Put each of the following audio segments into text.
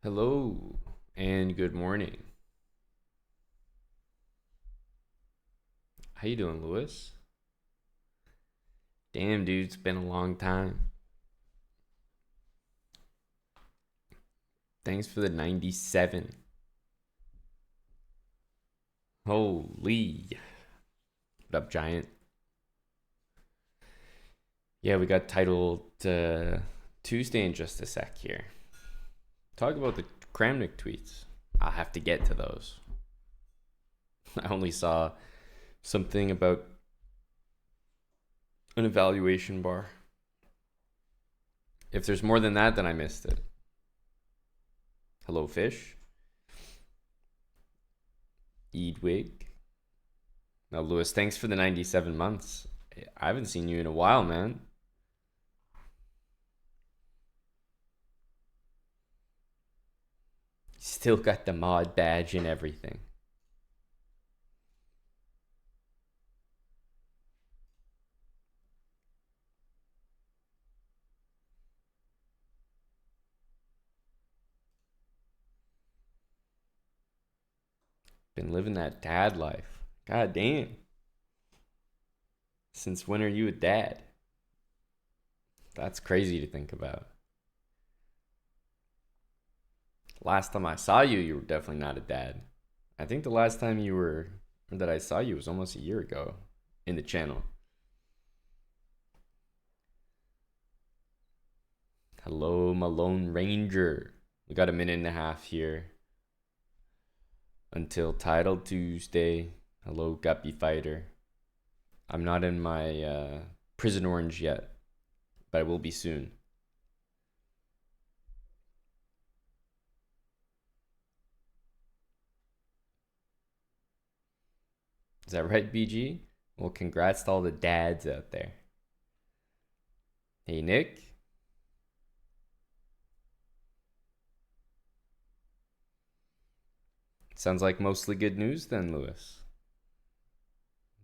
Hello and good morning. How you doing, Lewis? Damn, dude, it's been a long time. Thanks for the 97. Holy. What up, Giant? Yeah, we got titled Tuesday in just a sec here. Talk about the Kramnik tweets. I'll have to get to those. I only saw something about an evaluation bar. If there's more than that, then I missed it. Hello, Fish. Edwig. Now, Lewis, thanks for the 97 months. I haven't seen you in a while, man. Still got the mod badge and everything. Been living that dad life. God damn. Since when are you a dad? That's crazy to think about. Last time I saw you, you were definitely not a dad. I think the last time that I saw you was almost a year ago in the channel. Hello, Malone Ranger. We got a minute and a half here until Title Tuesday. Hello, Guppy Fighter. I'm not in my prison orange yet, but I will be soon. Is that right, BG? Well, congrats to all the dads out there. Hey, Nick. Sounds like mostly good news then, Lewis.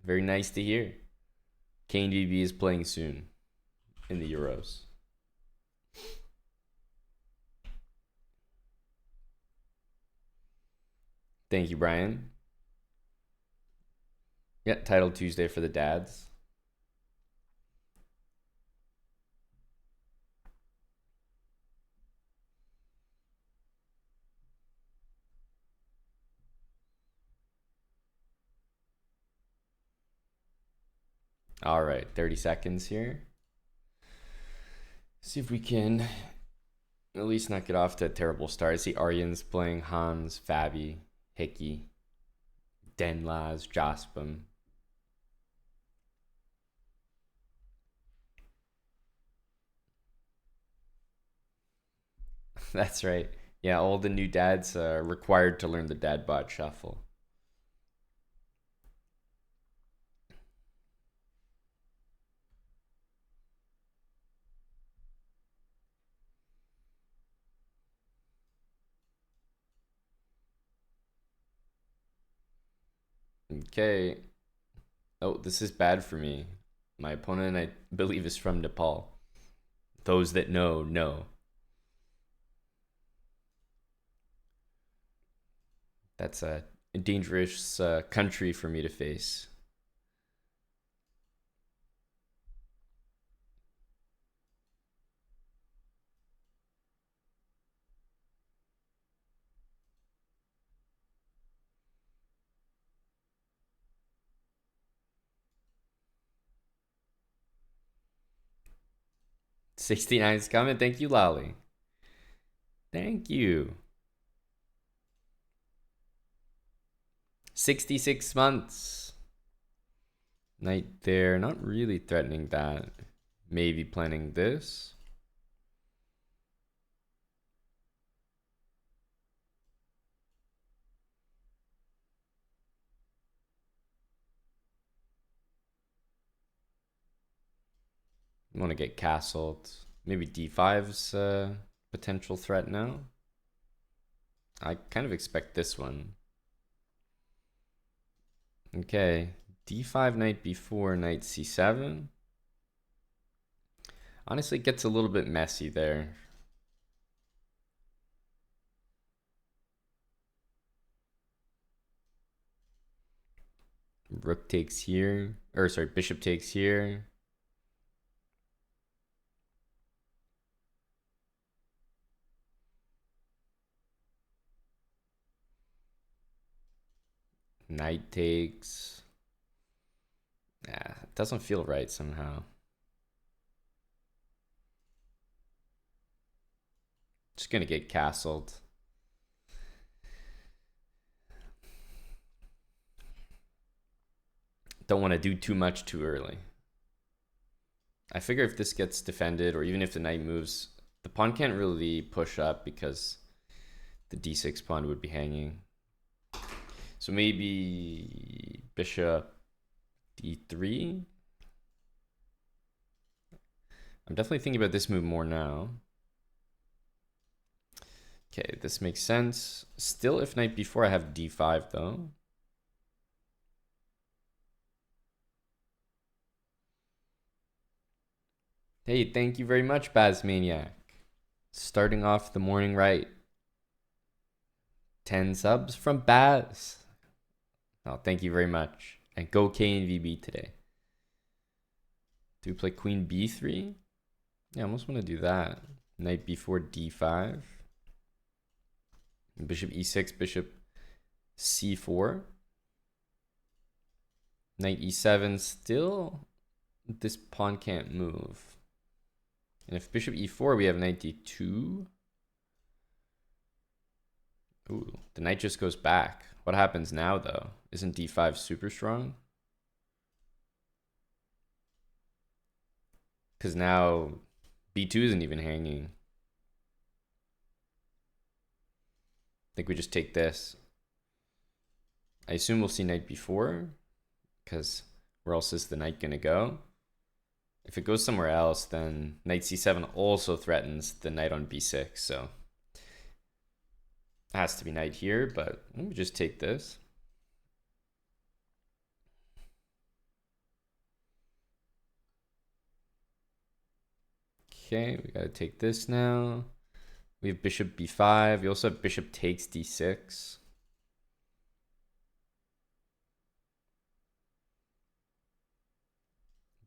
Very nice to hear. KNVB is playing soon in the Euros. Thank you, Brian. Yeah, Title Tuesday for the dads. All right, 30 seconds here. See if we can at least not get off to a terrible start. I see Aryan's playing Hans, Fabi, Hickey, Denlaz, Jaspam. That's right. Yeah, all the new dads are required to learn the dad bot shuffle. Okay. Oh, this is bad for me. My opponent, I believe, is from Nepal. Those that know, know. That's a dangerous country for me to face. '69's coming. Thank you, Lolly. Thank you. 66 months. Knight there. Not really threatening that. Maybe planning this. Want to get castled. Maybe d5's potential threat now. I kind of expect this one. Okay. d5 knight b4, knight c7. Honestly, it gets a little bit messy there. Rook takes here. Or sorry, bishop takes here. Knight takes. Yeah, it doesn't feel right somehow. Just gonna get castled. Don't want to do too much too early. I figure if this gets defended, or even if the knight moves, the pawn can't really push up because the d6 pawn would be hanging. So maybe bishop d3. I'm definitely thinking about this move more now. Okay, this makes sense. Still, if knight b4, I have d5 though. Hey, thank you very much, Bazmaniac. Starting off the morning right. 10 subs from Baz. Oh, thank you very much. And go KNVB today. Do we play queen b3? Yeah, I almost want to do that. Knight b4, d5. Bishop e6, bishop c4. Knight e7, still this pawn can't move. And if bishop e4, we have knight d2. Ooh, the knight just goes back. What happens now, though? Isn't d5 super strong? Because now b2 isn't even hanging. I think we just take this. I assume we'll see knight b4, because where else is the knight going to go? If it goes somewhere else, then knight c7 also threatens the knight on b6, so it has to be knight here, but let me just take this. Okay, we gotta take this now. We have bishop b5. We also have bishop takes d6.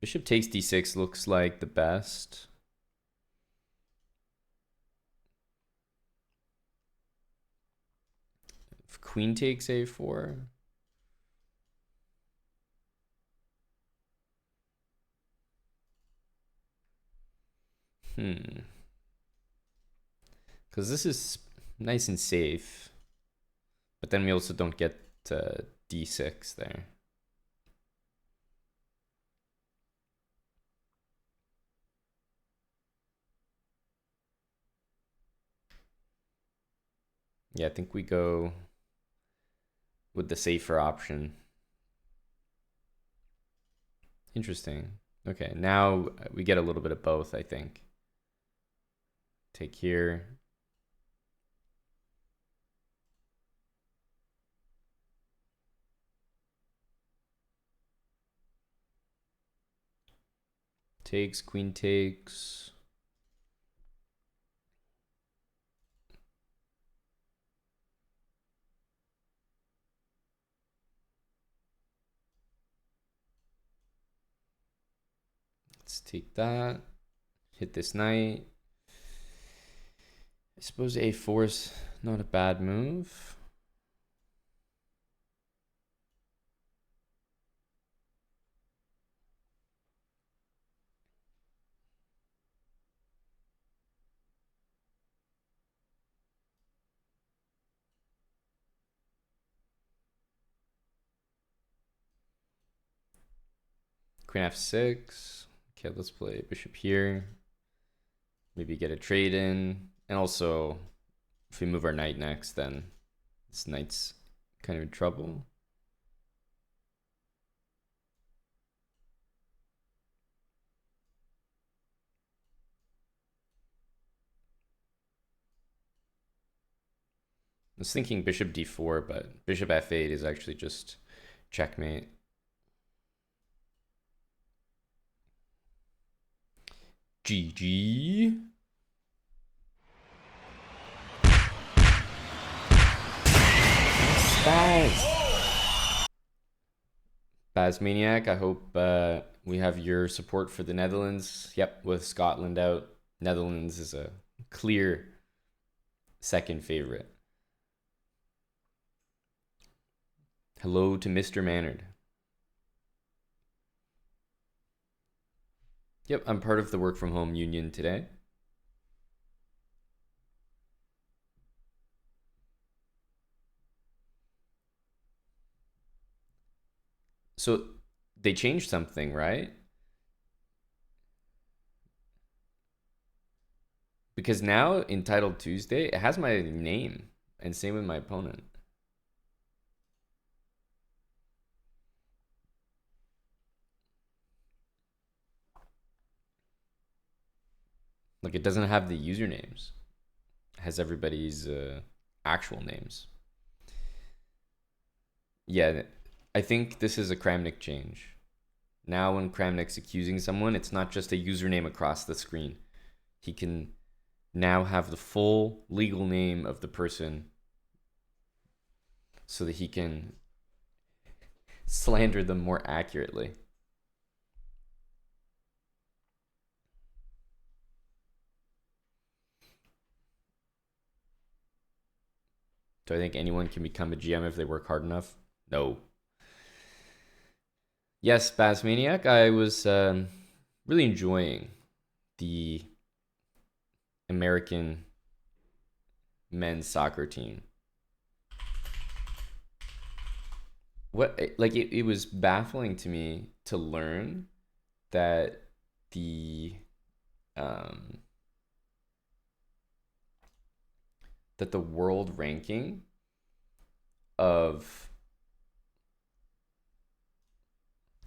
Bishop takes d6 looks like the best. If queen takes a4. Because this is nice and safe. But then we also don't get d6 there. Yeah, I think we go with the safer option. Interesting. Okay, now we get a little bit of both, I think. Take here. Takes, queen takes. Let's take that. Hit this knight. I suppose a4 is not a bad move. Queen f6. Okay, let's play bishop here. Maybe get a trade in. And also, if we move our knight next, then this knight's kind of in trouble. I was thinking bishop d4, but bishop f8 is actually just checkmate. GG. Spaz. Basmaniac, I hope we have your support for the Netherlands. Yep, with Scotland out, Netherlands is a clear second favorite. Hello to Mr. Mannered. Yep, I'm part of the work from home union today. So they changed something, right? Because now entitled Tuesday, it has my name, and same with my opponent. Like it doesn't have the usernames. It has everybody's actual names. Yeah, I think this is a Kramnik change. Now when Kramnik's accusing someone, it's not just a username across the screen. He can now have the full legal name of the person so that he can slander them more accurately. Do I think anyone can become a GM if they work hard enough? No. Yes, Basmaniac, I was really enjoying the American men's soccer team. What like it was baffling to me to learn that the um that the world ranking of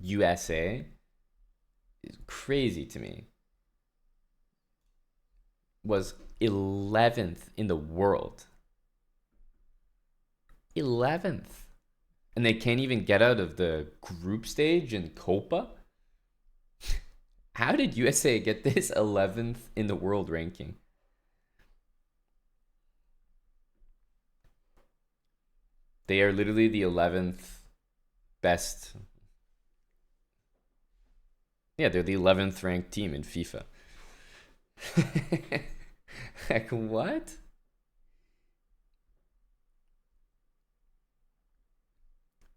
USA is crazy to me. Was 11th in the world. 11th. And they can't even get out of the group stage in Copa? How did USA get this 11th in the world ranking? They are literally the 11th best. Yeah, they're the 11th ranked team in FIFA. Like, what?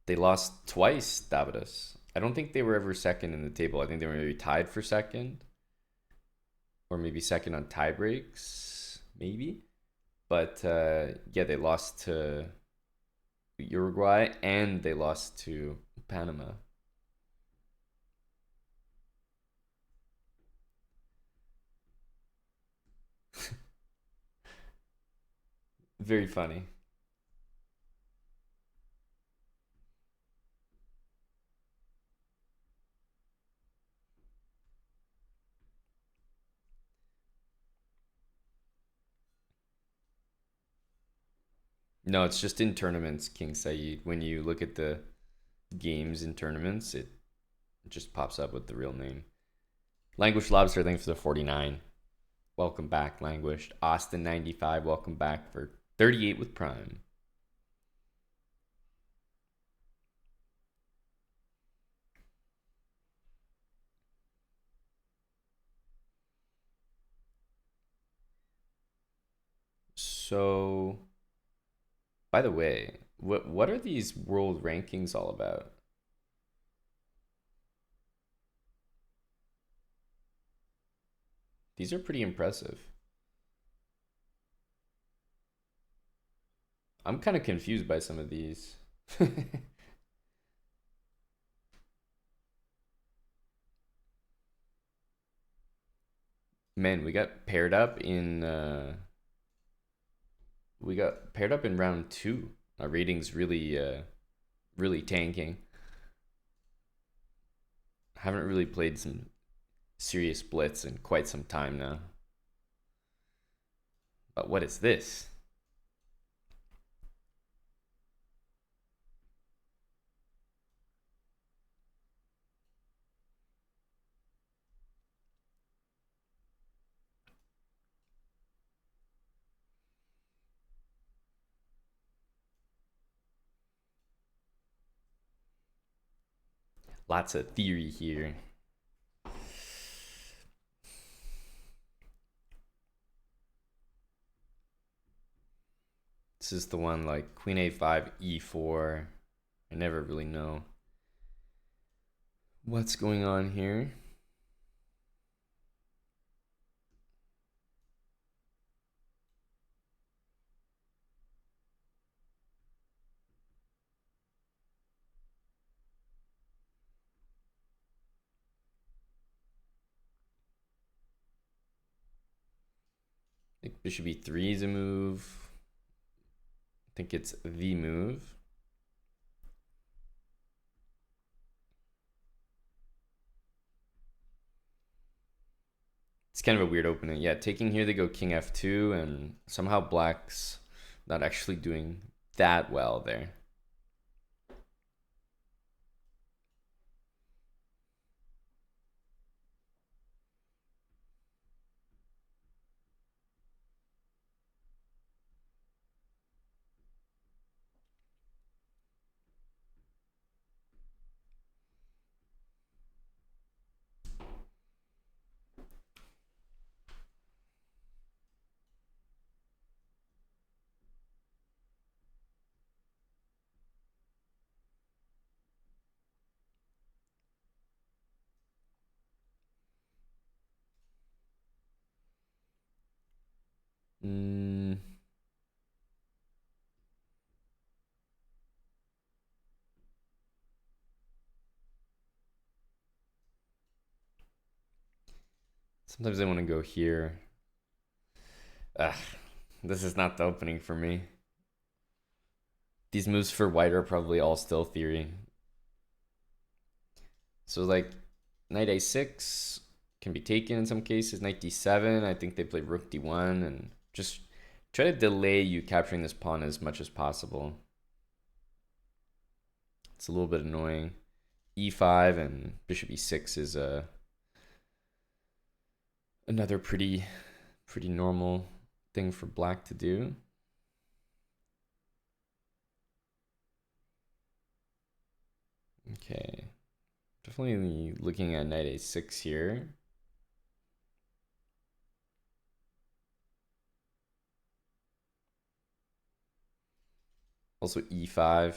They lost twice, Davidas. I don't think they were ever second in the table. I think they were maybe tied for second, or maybe second on tie breaks, maybe. But yeah, they lost to Uruguay and they lost to Panama. Very funny. No, it's just in tournaments, King Saeed. When you look at the games in tournaments, it just pops up with the real name. Languished Lobster, thanks for the 49. Welcome back, Languished. Austin 95, welcome back for 38 with Prime. So, by the way, what are these world rankings all about? These are pretty impressive. I'm kind of confused by some of these. Man, we got paired up in round 2. Our ratings really tanking. Haven't really played some serious blitz in quite some time now. But what is this? Lots of theory here. This is the one like queen a5, e4. I never really know what's going on here. I think bishop e3 is a move. I think it's the move. It's kind of a weird opening. Yeah, taking here, they go king f2, and somehow black's not actually doing that well there. Sometimes I want to go here. This is not the opening for me. These moves for white are probably all still theory. So like knight a6 can be taken in some cases. Knight d7, I think they play rook d1 and just try to delay you capturing this pawn as much as possible. It's a little bit annoying. e5 and bishop e6 is another pretty normal thing for black to do. Okay, definitely looking at knight a6 here. Also e5.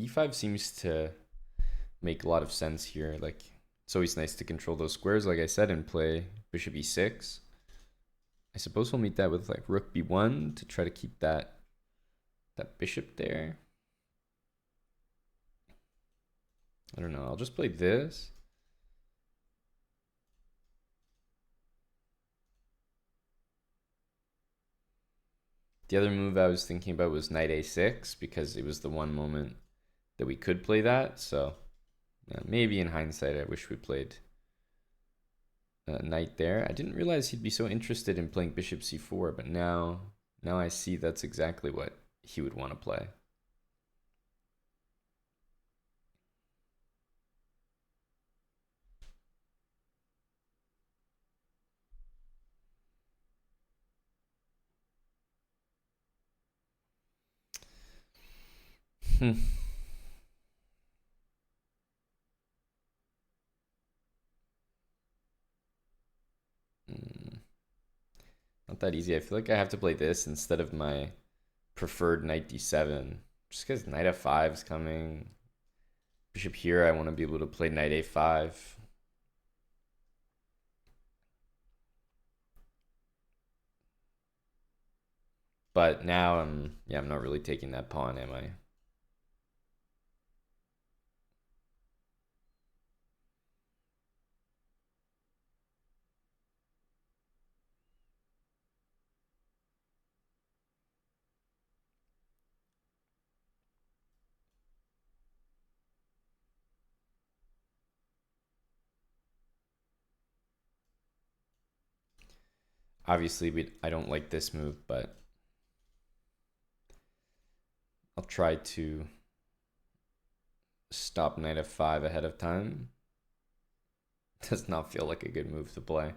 E5 seems to make a lot of sense here. Like, it's always nice to control those squares, like I said, and play bishop e6. I suppose we'll meet that with like rook b1 to try to keep that bishop there. I don't know. I'll just play this. The other move I was thinking about was knight a6 because it was the one moment that we could play that. So yeah, maybe in hindsight, I wish we played knight there. I didn't realize he'd be so interested in playing bishop c4, but now I see that's exactly what he would want to play. Not that easy. I feel like I have to play this instead of my preferred knight d7, just because knight f5 is coming. Bishop here, I want to be able to play knight a5. But now I'm not really taking that pawn, am I? Obviously, I don't like this move, but I'll try to stop knight f5 ahead of time. Does not feel like a good move to play.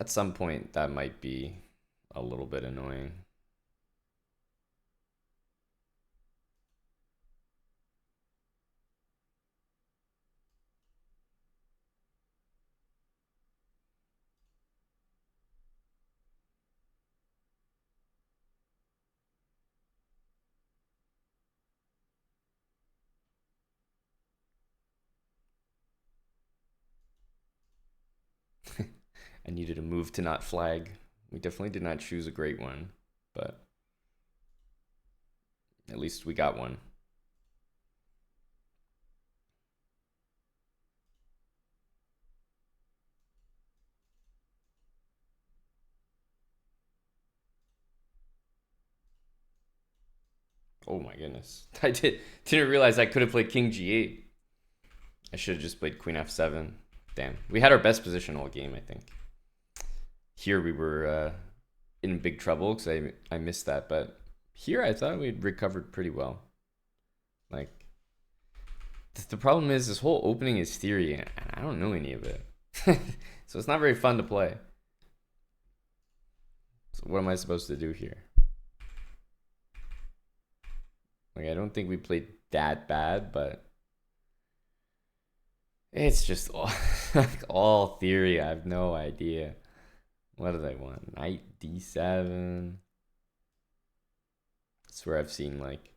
At some point, that might be a little bit annoying. I needed a move to not flag. We definitely did not choose a great one, but at least we got one. Oh my goodness. Didn't realize I could have played king g8. I should have just played queen f7. Damn. We had our best position all game, I think. Here we were in big trouble because I missed that, but here I thought we'd recovered pretty well. Like, the problem is this whole opening is theory, and I don't know any of it. So it's not very fun to play. So what am I supposed to do here? Like, I don't think we played that bad, but it's just all, like, all theory. I have no idea. What did I want? Knight d7. That's where I've seen, like,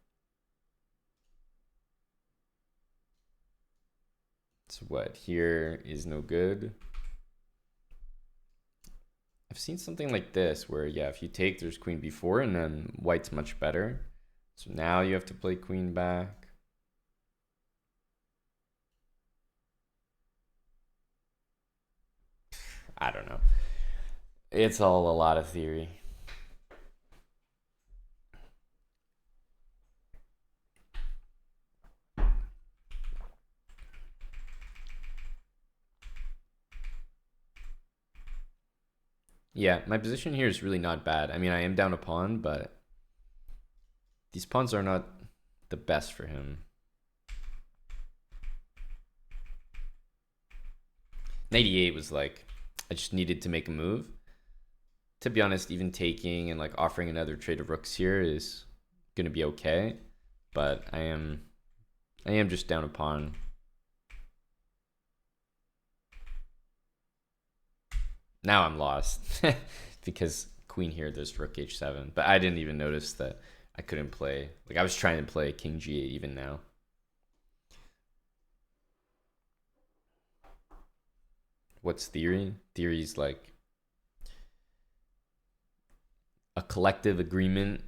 so what here is no good. I've seen something like this where, yeah, if you take, there's queen b4, and then white's much better. So now you have to play queen back. I don't know. It's all a lot of theory. Yeah, my position here is really not bad. I mean, I am down a pawn, but these pawns are not the best for him. Knight e8 was like, I just needed to make a move. To be honest, even taking and like offering another trade of rooks here is gonna be okay, but I am just down a pawn. Now I'm lost because queen here, there's rook h7, but I didn't even notice that I couldn't play. Like, I was trying to play king g8 even now. What's theory? Theory's like a collective agreement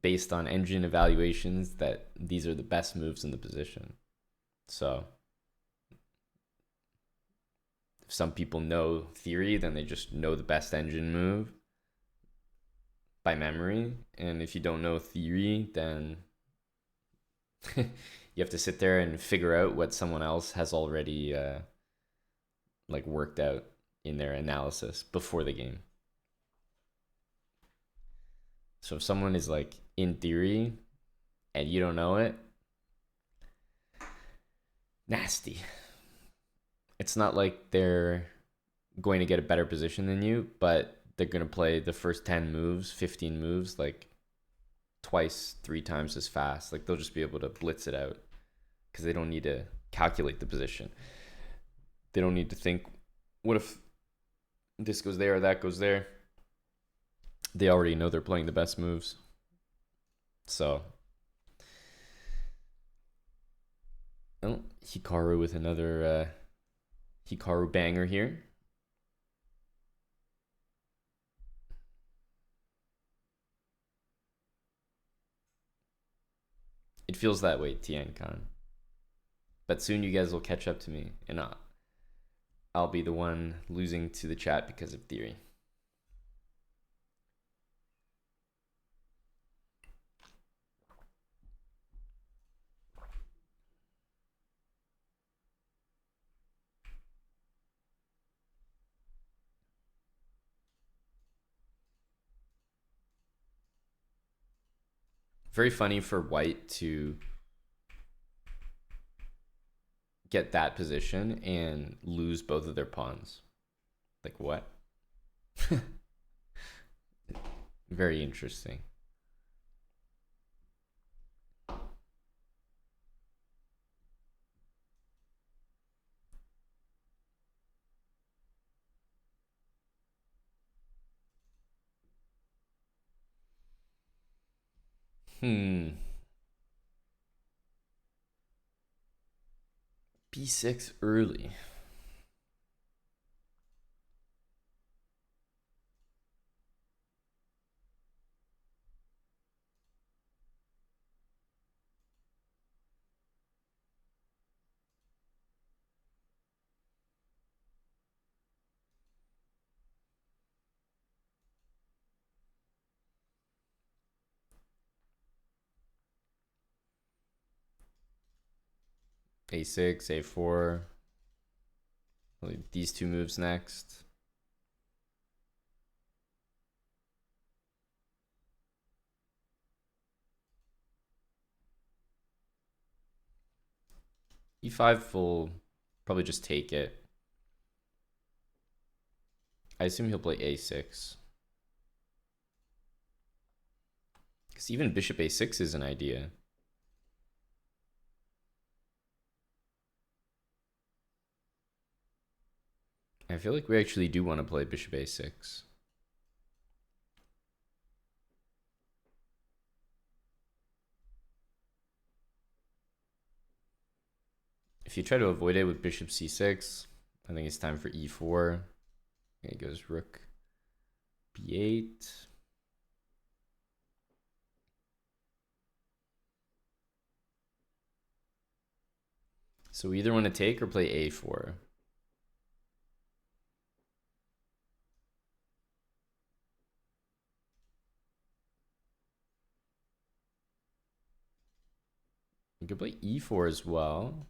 based on engine evaluations that these are the best moves in the position. So if some people know theory, then they just know the best engine move by memory. And if you don't know theory, then you have to sit there and figure out what someone else has already like worked out in their analysis before the game. So if someone is like in theory and you don't know it, nasty. It's not like they're going to get a better position than you, but they're going to play the first 10 moves, 15 moves, like twice, 3 times as fast. Like, they'll just be able to blitz it out because they don't need to calculate the position. They don't need to think, what if this goes there or that goes there? They already know they're playing the best moves. So, oh, Hikaru with another Hikaru banger here. It feels that way, Tian Khan. But soon you guys will catch up to me, and I'll be the one losing to the chat because of theory. Very funny for white to get that position and lose both of their pawns. Like, what? Very interesting. Hmm. B6 early. A6, A4. These two moves next. E5 will probably just take it. I assume he'll play A6. Because even bishop A6 is an idea. I feel like we actually do want to play bishop A6. If you try to avoid it with bishop C6, I think it's time for E4. Okay, goes rook B8. So we either want to take or play A4. You could play E4 as well.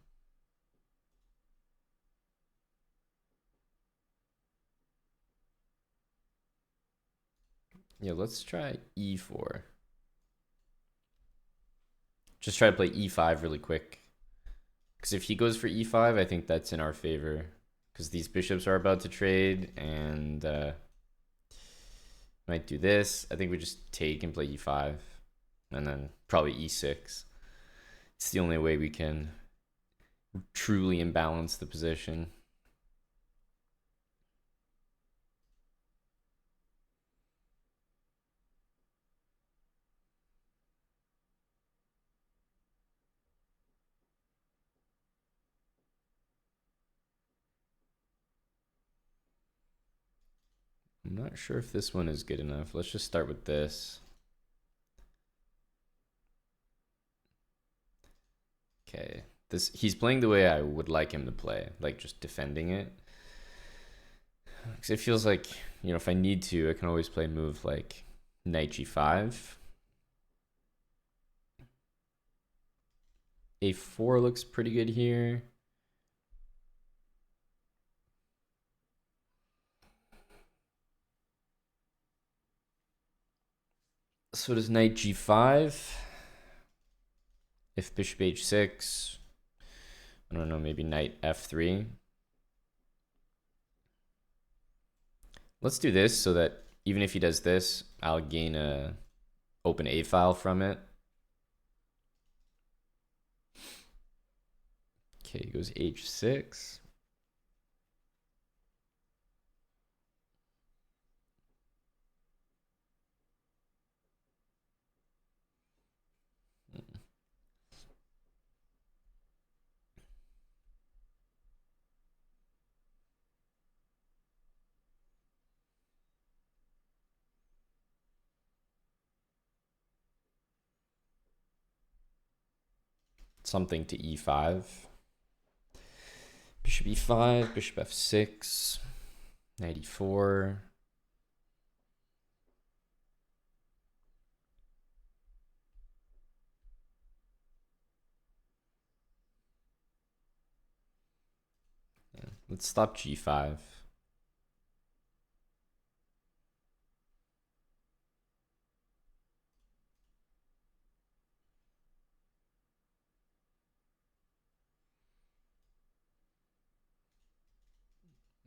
Yeah, let's try E4. Just try to play E5 really quick. Because if he goes for E5, I think that's in our favor. Because these bishops are about to trade, and might do this. I think we just take and play E5. And then probably E6. It's the only way we can truly imbalance the position. I'm not sure if this one is good enough. Let's just start with this. Okay. He's playing the way I would like him to play, like just defending it. Because it feels like, if I need to, I can always play a move like knight g5. A4 looks pretty good here. So does knight g5. If bishop h6, I don't know, maybe knight f3. Let's do this so that even if he does this, I'll gain a open a file from it. Okay, goes h6. Something to e5. Bishop e5, bishop f6, knight e4. Yeah, let's stop g5.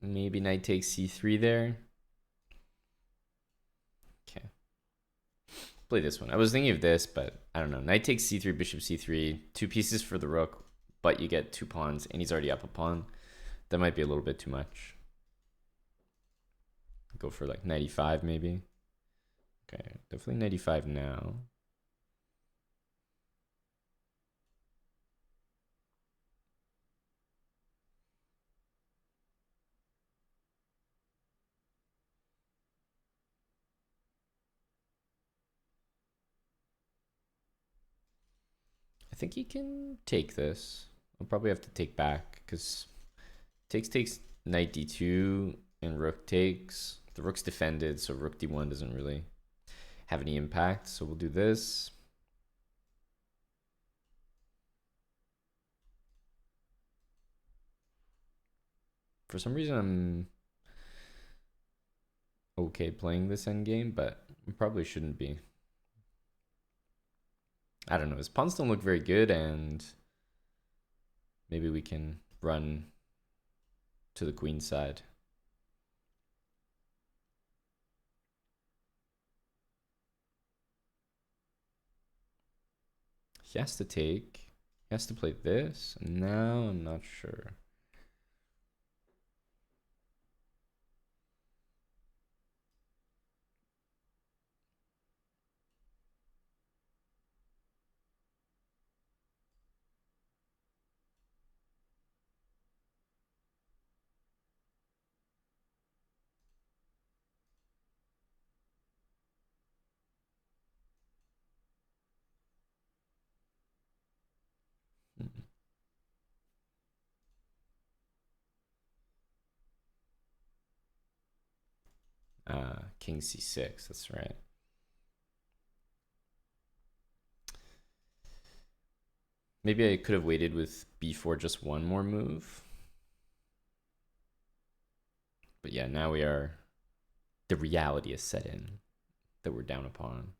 Maybe knight takes c3 there. play this one. I was thinking of this, but I don't know. Knight takes c3, bishop c3, 2 pieces for the rook, but you get 2 pawns, and he's already up a pawn. That might be a little bit too much. Go for like knight e5 maybe. Okay, definitely knight e5 now. I think he can take this. I'll probably have to take back because takes knight d2 and rook takes. The rook's defended, so rook d1 doesn't really have any impact. So we'll do this. For some reason, I'm okay playing this endgame, but I probably shouldn't be. I don't know. His pawns don't look very good, and maybe we can run to the queen side. He has to take. He has to play this. And now I'm not sure. King c6. That's right. Maybe I could have waited with b4 just one more move. But yeah, now the reality is set in that we're down a pawn.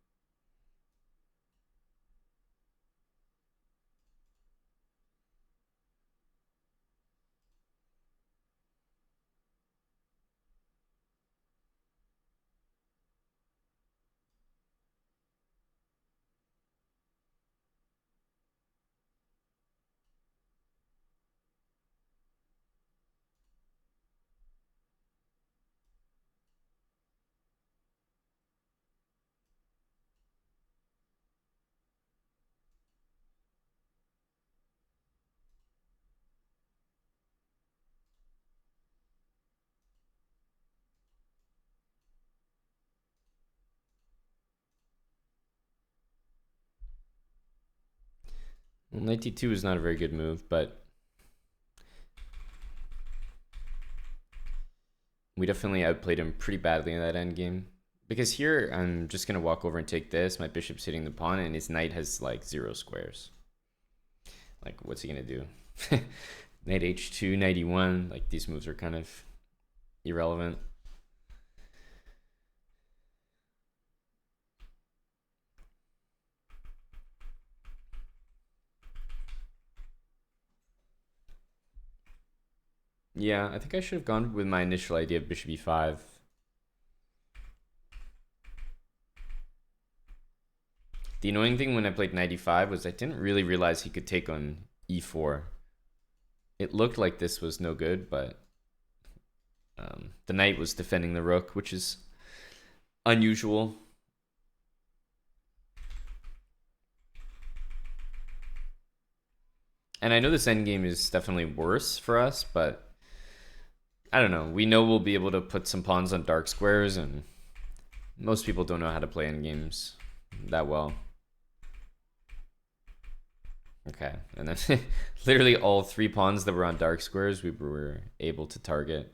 Well, knight d2 is not a very good move, but we definitely outplayed him pretty badly in that endgame. Because here, I'm just going to walk over and take this. My bishop's hitting the pawn, and his knight has like 0 squares. Like, what's he going to do? Knight h2, knight e1. Like, these moves are kind of irrelevant. Yeah, I think I should have gone with my initial idea of bishop e5. The annoying thing when I played knight e5 was I didn't really realize he could take on e4. It looked like this was no good, but the knight was defending the rook, which is unusual. And I know this endgame is definitely worse for us, but I don't know. We know we'll be able to put some pawns on dark squares, and most people don't know how to play endgames that well. Okay, and then literally all 3 pawns that were on dark squares we were able to target.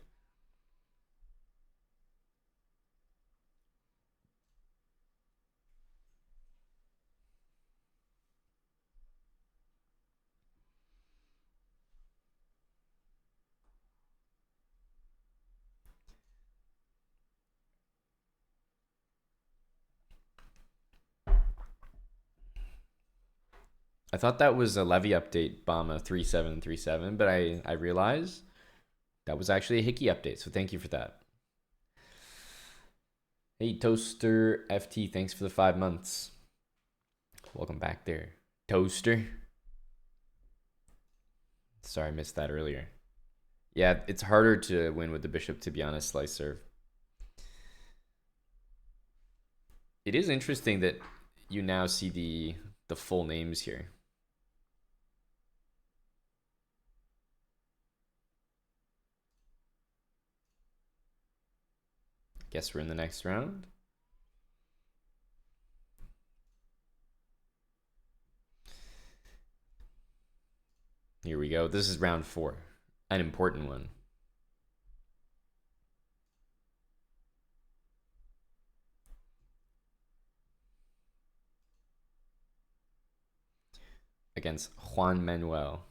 I thought that was a Levy update, Bama 3737, but I realized that was actually a Hickey update, so thank you for that. Hey, Toaster FT, thanks for the 5 months. Welcome back there, Toaster. Sorry, I missed that earlier. Yeah, it's harder to win with the bishop, to be honest, Slicer. It is interesting that you now see the full names here. Guess we're in the next round. Here we go. This is round 4, an important one. Against Juan Manuel.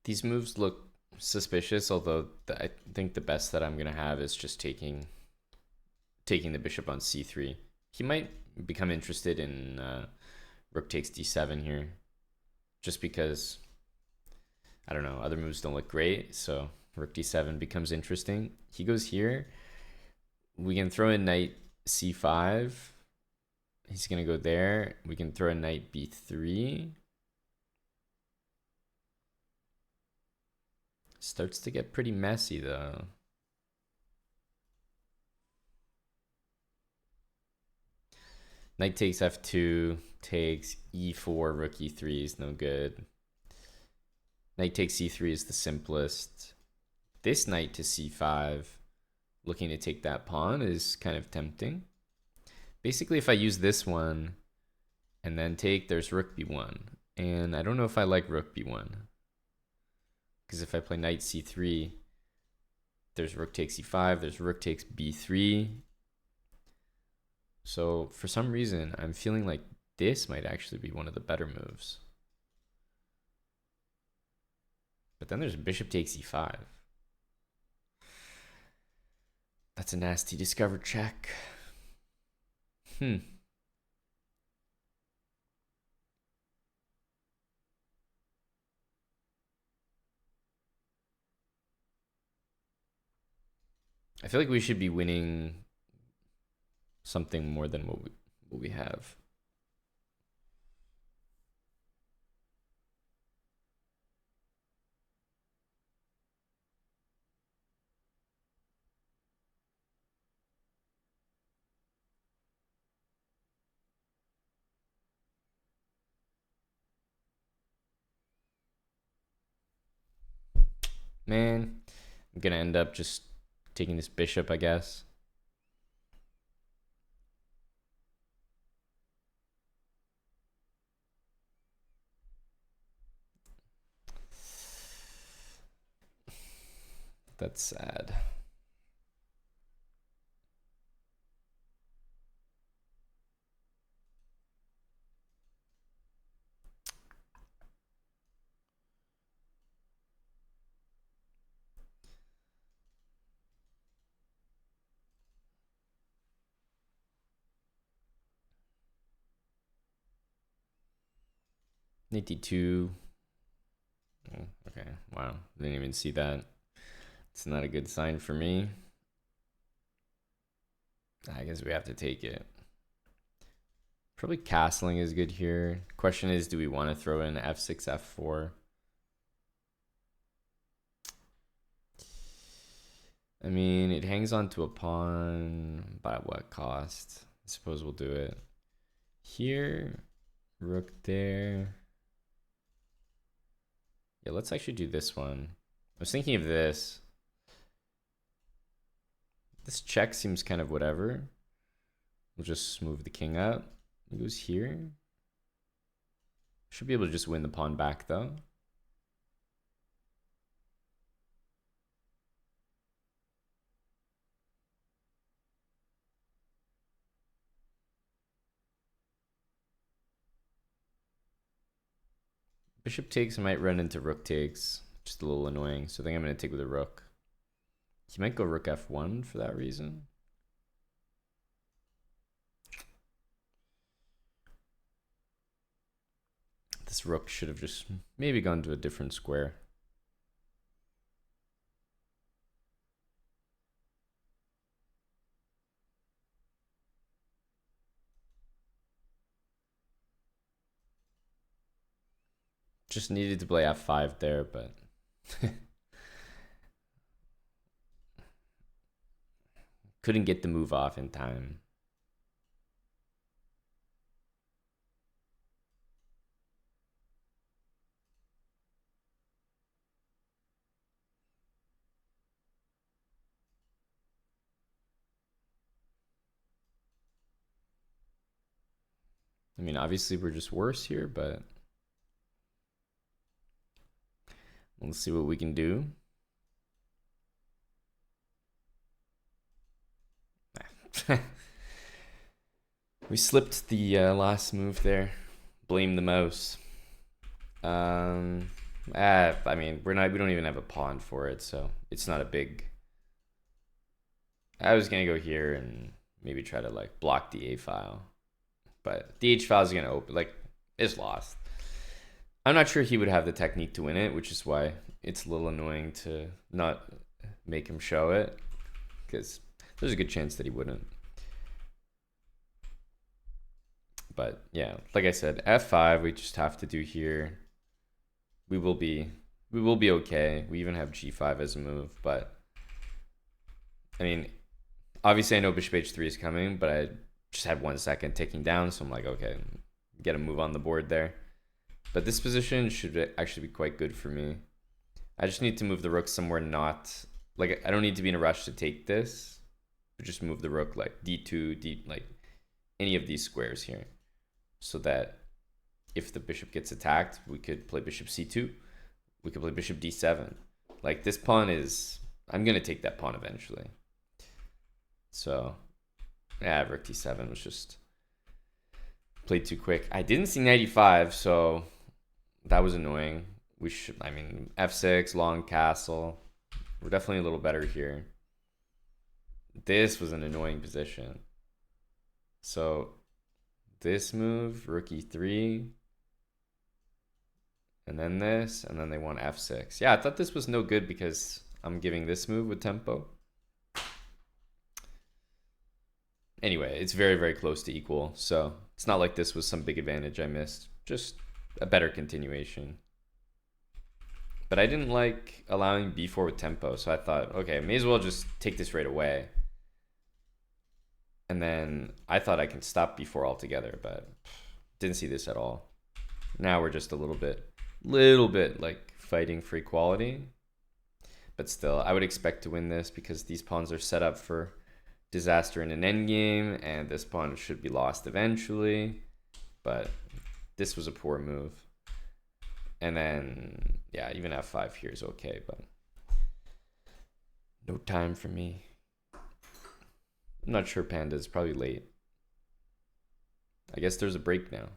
These moves look suspicious, although I think the best that I'm going to have is just taking the bishop on c3. He might become interested in rook takes d7 here, just because, I don't know, other moves don't look great, so rook d7 becomes interesting. He goes here. We can throw in knight c5. He's going to go there. We can throw in knight b3. Starts to get pretty messy, though. Knight takes f2, takes e4, rook e3 is no good. Knight takes c3 is the simplest. This knight to c5, looking to take that pawn, is kind of tempting. Basically, if I use this one and then take, there's rook b1. And I don't know if I like rook b1. Because if I play knight c3, there's rook takes e5, there's rook takes b3. So for some reason, I'm feeling like this might actually be one of the better moves. But then there's bishop takes e5. That's a nasty discovered check. I feel like we should be winning something more than what we have. Man, I'm gonna end up just taking this bishop, I guess. That's sad. Knight d2. Oh, okay, wow. Didn't even see that. It's not a good sign for me. I guess we have to take it. Probably castling is good here. Question is, do we want to throw in f6, f4? I mean, it hangs on to a pawn, but at what cost? I suppose we'll do it. Here, rook there. Yeah, let's actually do this one. I was thinking of this. This check seems kind of whatever. We'll just move the king up. It goes here. Should be able to just win the pawn back though. Bishop takes, I might run into rook takes. Just a little annoying. So I think I'm going to take with a rook. He might go rook f1 for that reason. This rook should have just maybe gone to a different square. Just needed to play f5 there, but couldn't get the move off in time. I mean, obviously we're just worse here, but let's see what we can do. We slipped the last move there. Blame the mouse. I mean, we don't even have a pawn for it, so it's not a big. I was gonna go here and maybe try to like block the A file, but the H file is gonna open. Like, it's lost. I'm not sure he would have the technique to win it, which is why it's a little annoying to not make him show it, because there's a good chance that he wouldn't. But yeah, like I said, f5 we just have to do here. We will be okay. We even have g5 as a move, but I mean, obviously I know bishop h3 is coming, but I just had 1 second ticking down, so I'm like, okay, get a move on the board there. But this position should actually be quite good for me. I just need to move the rook somewhere not, like, I don't need to be in a rush to take this, but just move the rook like d2, like any of these squares here, so that if the bishop gets attacked, we could play bishop c2. We could play bishop d7. Like, this pawn is, I'm going to take that pawn eventually. So, yeah, rook d7 was just played too quick. I didn't see 95, so that was annoying. We should, I mean, f6, long castle. We're definitely a little better here. This was an annoying position. So, this move, rook e3, and then this, and then they want f6. Yeah, I thought this was no good because I'm giving this move with tempo. Anyway, it's very, very close to equal, so it's not like this was some big advantage I missed. Just a better continuation. But I didn't like allowing b4 with tempo, so I thought, okay, may as well just take this right away. And then I thought I can stop b4 altogether, but didn't see this at all. Now we're just a little bit like fighting for equality. But still, I would expect to win this because these pawns are set up for disaster in an endgame, and this pawn should be lost eventually. But this was a poor move. And then, yeah, even f5 here is okay, but no time for me. I'm not sure Panda is probably late. I guess there's a break now.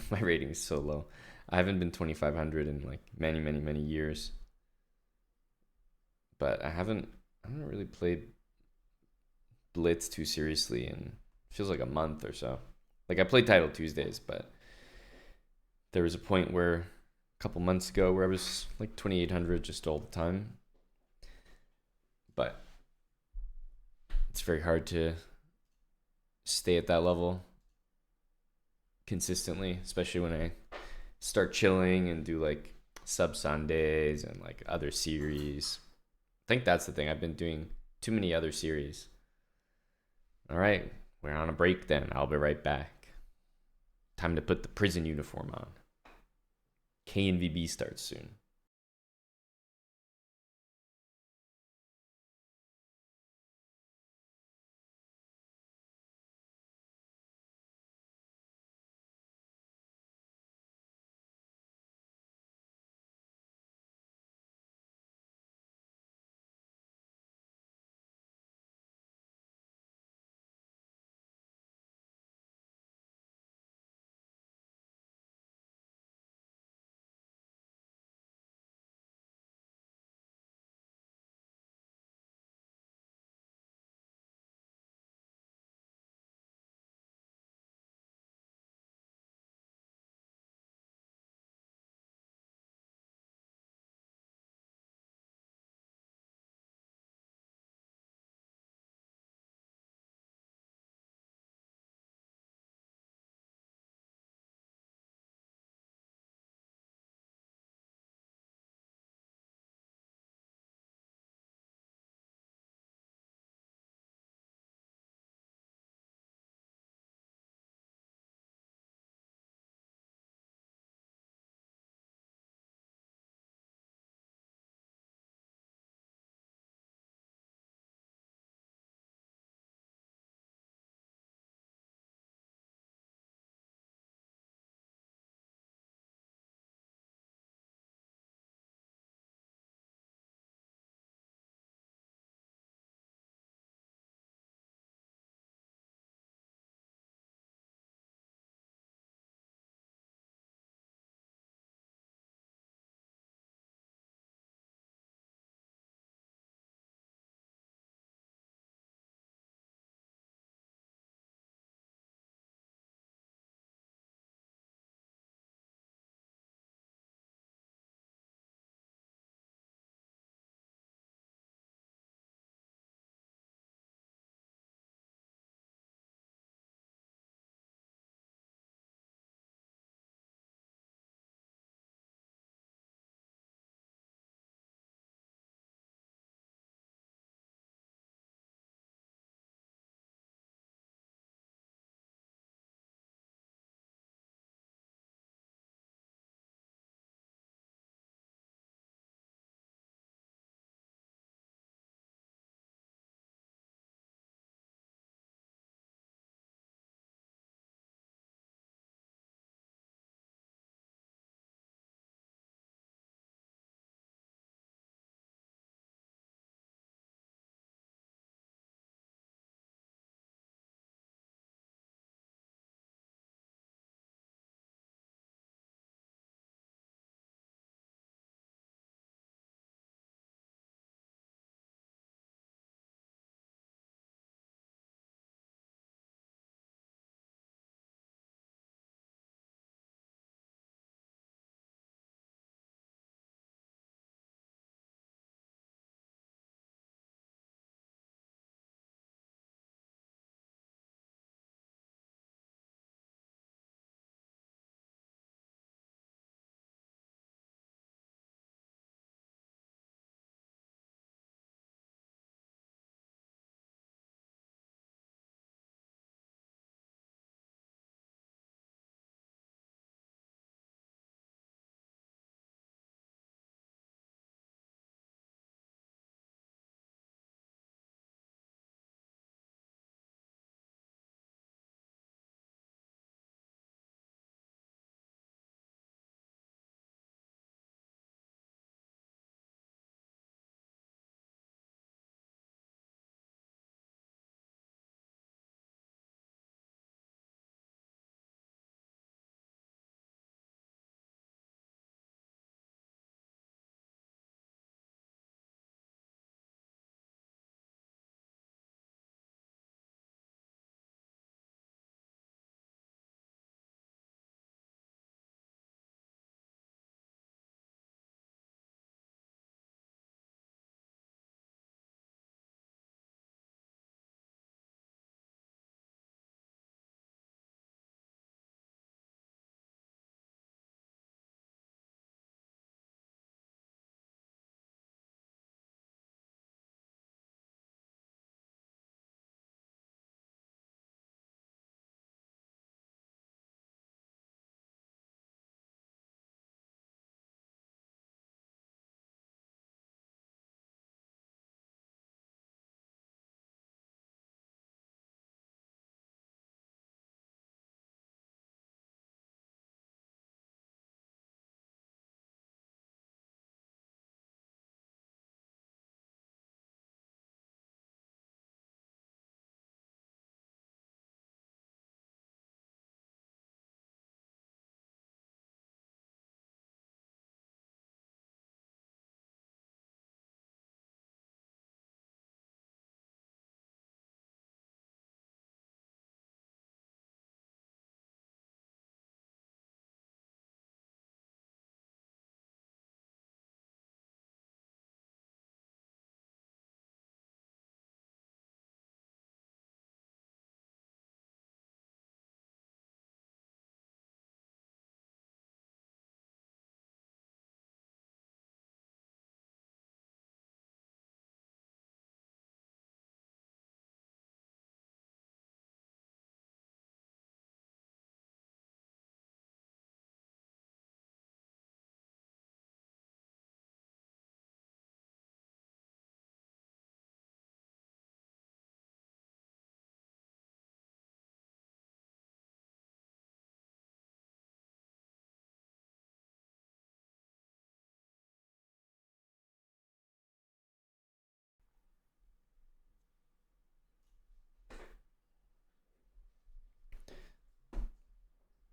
My rating is so low. I haven't been 2,500 in like many years. But I haven't really played Blitz too seriously in feels like a month or so. Like, I played Title Tuesdays, but there was a point where a couple months ago where I was like 2,800 just all the time. But It's very hard to stay at that level consistently, especially when I start chilling and do like sub Sundays and like other series. I think that's the thing. I've been doing too many other series. All right, we're on a break then. I'll be right back. Time to put the prison uniform on. KNVB starts soon.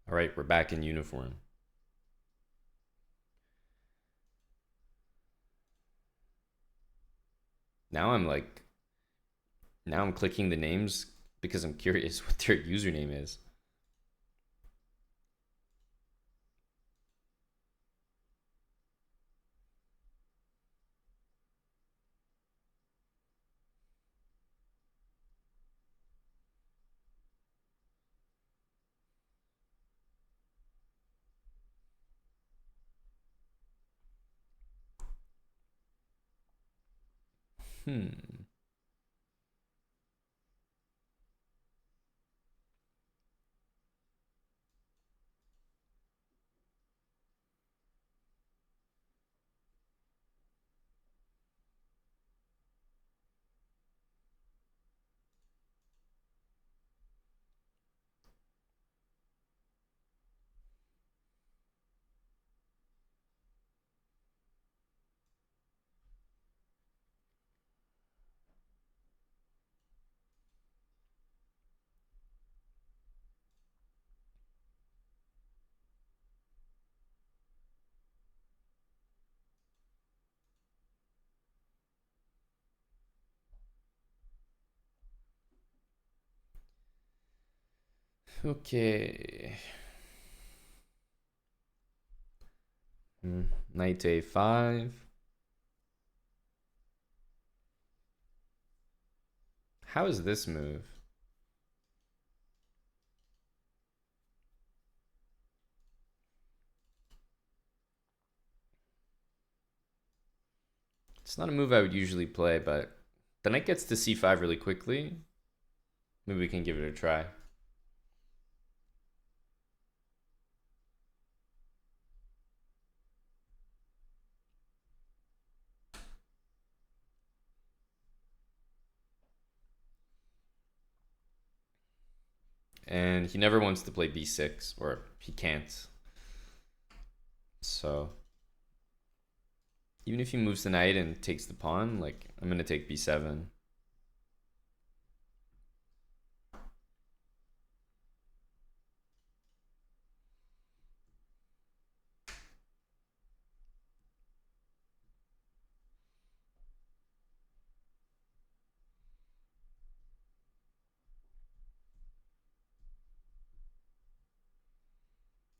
All right, we're back in uniform. Now I'm clicking the names because I'm curious what their username is. Hmm. Okay. Knight to a5. How is this move? It's not a move I would usually play, but the knight gets to c5 really quickly. Maybe we can give it a try. And he never wants to play b6, or he can't. So even if he moves the knight and takes the pawn, like, I'm gonna take b7.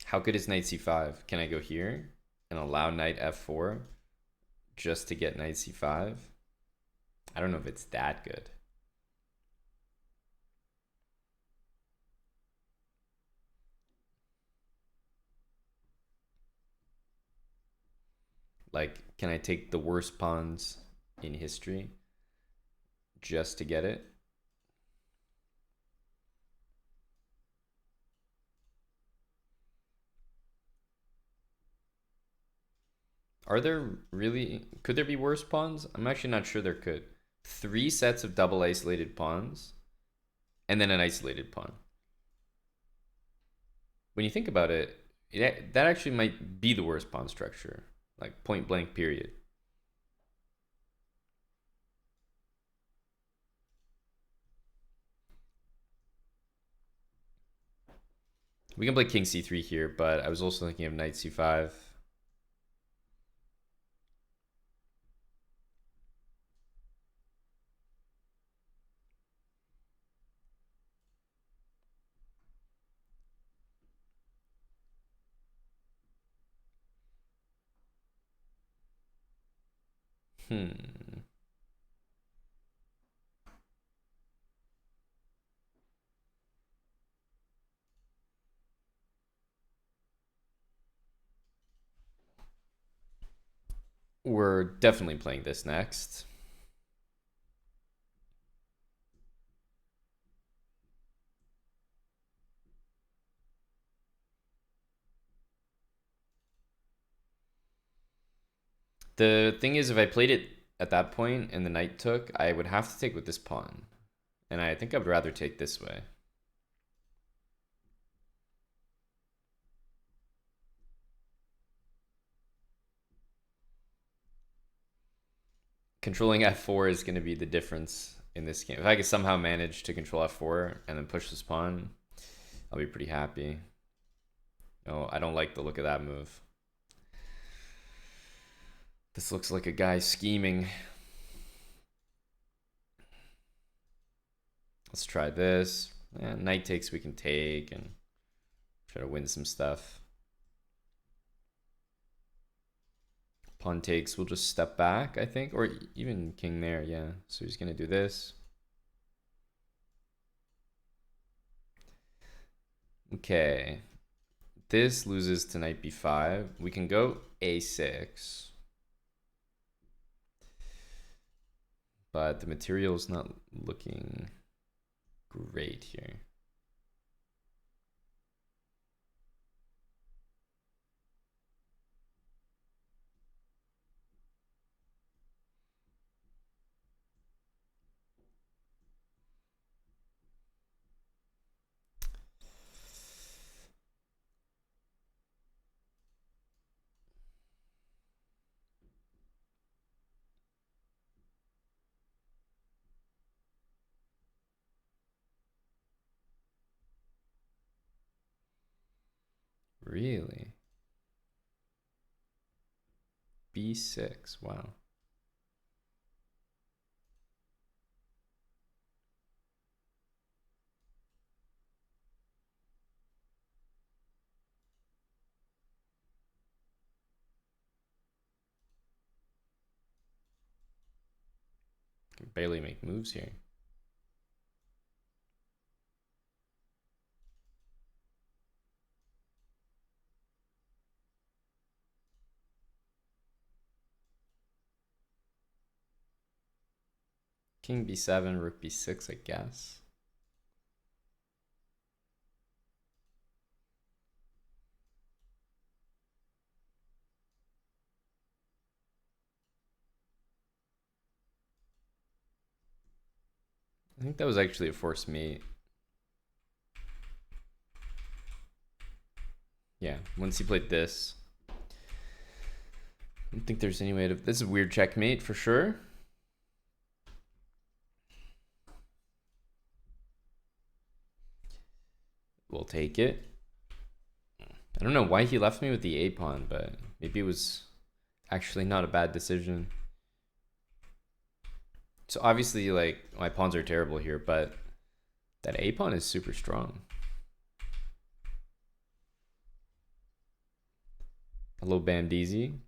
How good is knight c5? Can I go here and allow knight f4 just to get knight c5? I don't know if it's that good. Like, can I take the worst pawns in history just to get it? Are there really, could there be worse pawns? I'm actually not sure there could. 3 sets of double isolated pawns and then an isolated pawn. When you think about it, that actually might be the worst pawn structure, like point blank period. We can play king c3 here, but I was also thinking of knight c5. Hmm. We're definitely playing this next. The thing is, if I played it at that point and the knight took, I would have to take with this pawn. And I think I'd rather take this way. Controlling f4 is going to be the difference in this game. If I could somehow manage to control f4 and then push this pawn, I'll be pretty happy. Oh, I don't like the look of that move. This looks like a guy scheming. Let's try this. Yeah, knight takes we can take and try to win some stuff. Pawn takes, we'll just step back, I think, or even king there, yeah. So he's gonna do this. Okay, this loses to knight b5. We can go a6, but the material's not looking great here. Really? b6, wow. Can barely make moves here. King b7, rook b6, I guess. I think that was actually a forced mate. Yeah, once he played this, I don't think there's any way to. This is a weird checkmate for sure. We'll take it. I don't know why he left me with the a pawn, but maybe it was actually not a bad decision. So obviously, like, my pawns are terrible here, but that a pawn is super strong. Hello, Bandeezy.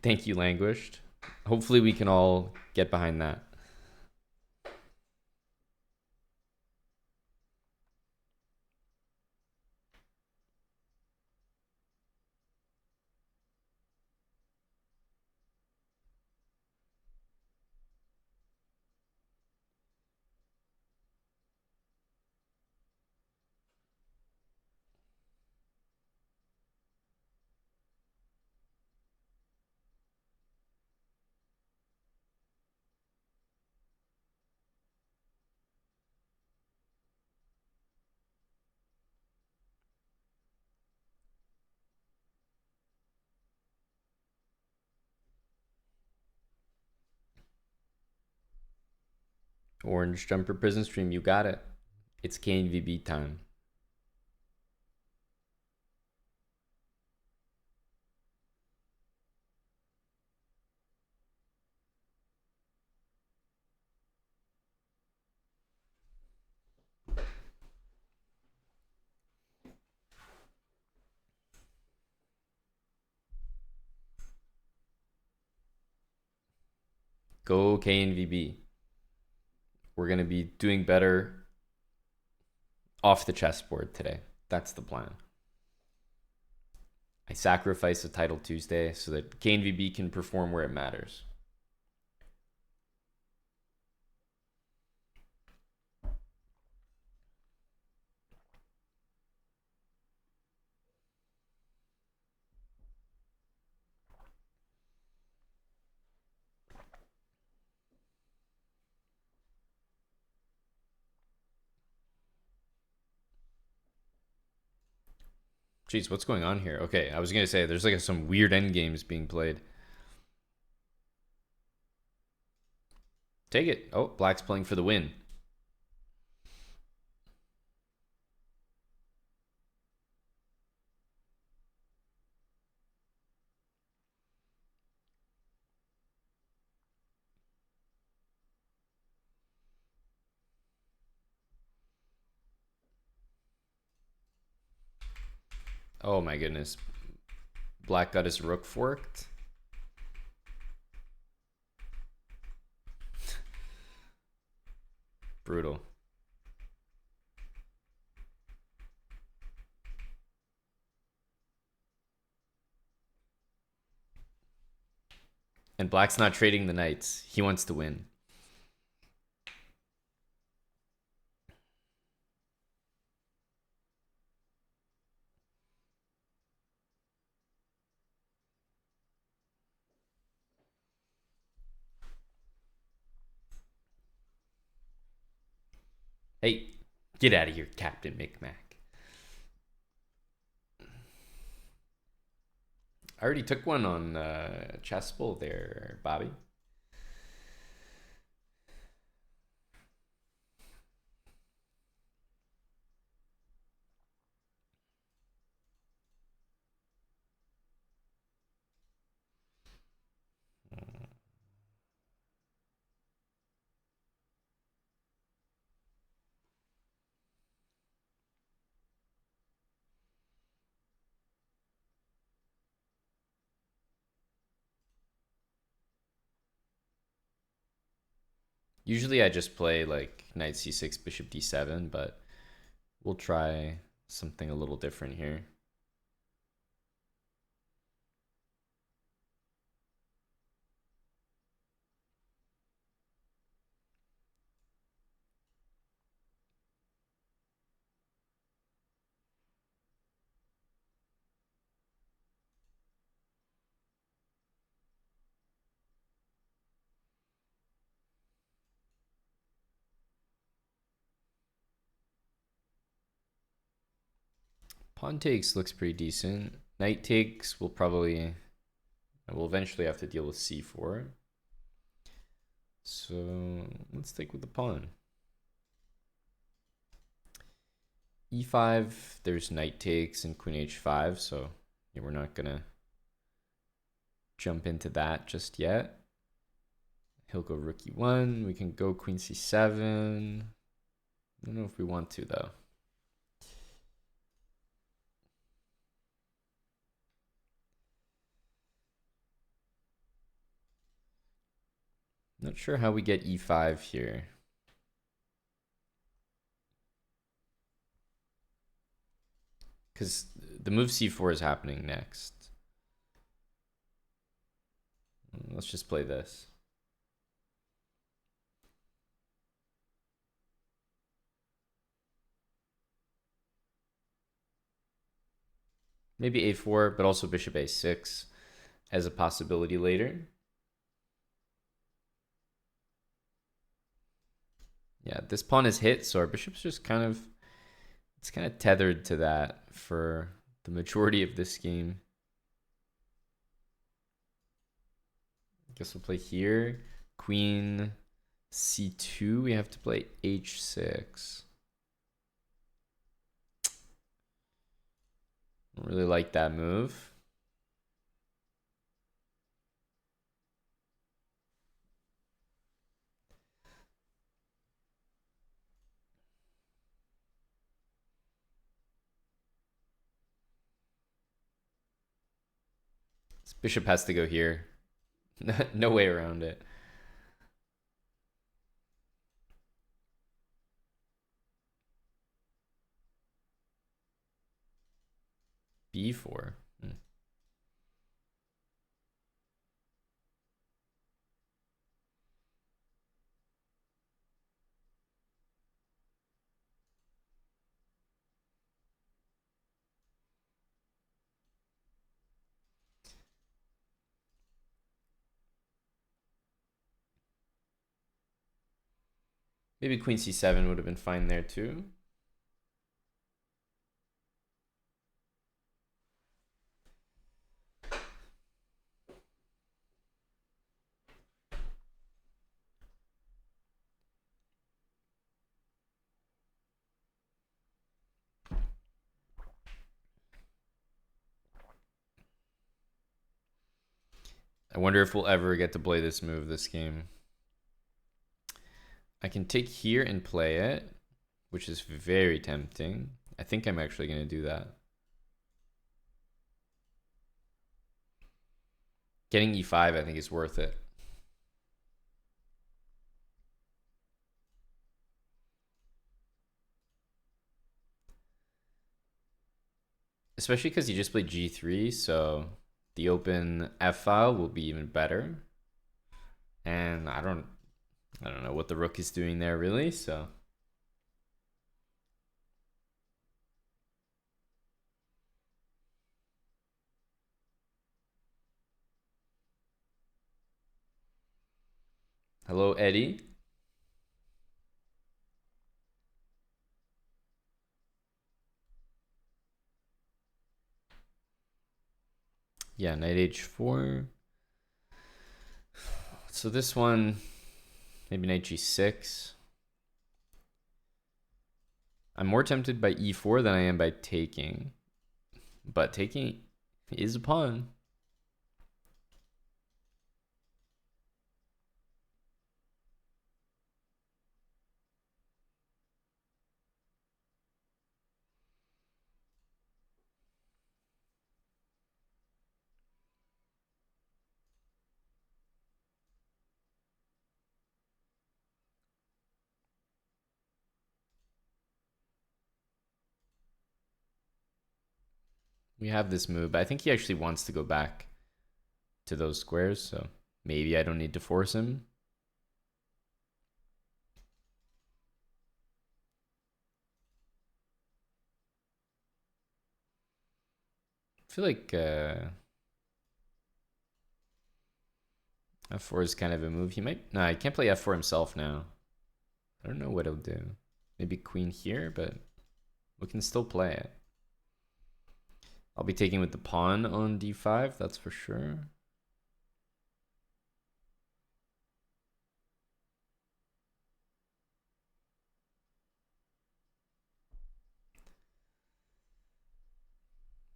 Thank you, Languished. Hopefully, we can all get behind that. Orange Jumper Prison Stream, you got it. It's KNVB time. Go KNVB. We're going to be doing better off the chessboard today. That's the plan. I sacrifice a title Tuesday so that KNVB can perform where it matters. Jeez, what's going on here? Okay, I was gonna say there's like some weird end games being played. Take it. Oh, black's playing for the win. Oh my goodness. Black got his rook forked. Brutal. And black's not trading the knights. He wants to win. Hey, get out of here, Captain Micmac. I already took one on Chessable there, Bobby. Usually I just play like knight c6, bishop d7, but we'll try something a little different here. Pawn takes looks pretty decent. Knight takes will probably... We'll eventually have to deal with c4. So let's take with the pawn. e5, there's knight takes and queen h5, so yeah, we're not gonna jump into that just yet. He'll go rook e1. We can go queen c7. I don't know if we want to, though. Not sure how we get e5 here. Because the move c4 is happening next. Let's just play this. Maybe a4, but also bishop a6 as a possibility later. Yeah, this pawn is hit, so our bishop's just kind of... It's kind of tethered to that for the majority of this game. I guess we'll play here. Queen c2. We have to play h6. Don't really like that move. This bishop has to go here. No way around it. e4. Maybe queen c7 would have been fine there too. I wonder if we'll ever get to play this move this game. I can take here and play it, which is very tempting. I think I'm actually going to do that. Getting e5, I think, is worth it. Especially because you just played g3, so the open f file will be even better. And I don't know what the rook is doing there really, so. Hello, Eddie. Yeah, knight h4. So this one, maybe knight g6. I'm more tempted by e4 than I am by taking. But taking is a pawn. We have this move, but I think he actually wants to go back to those squares, so maybe I don't need to force him. I feel like f4 is kind of a move. He might... No, he can't play f4 himself now. I don't know what he'll do. Maybe queen here, but we can still play it. I'll be taking with the pawn on d5, that's for sure.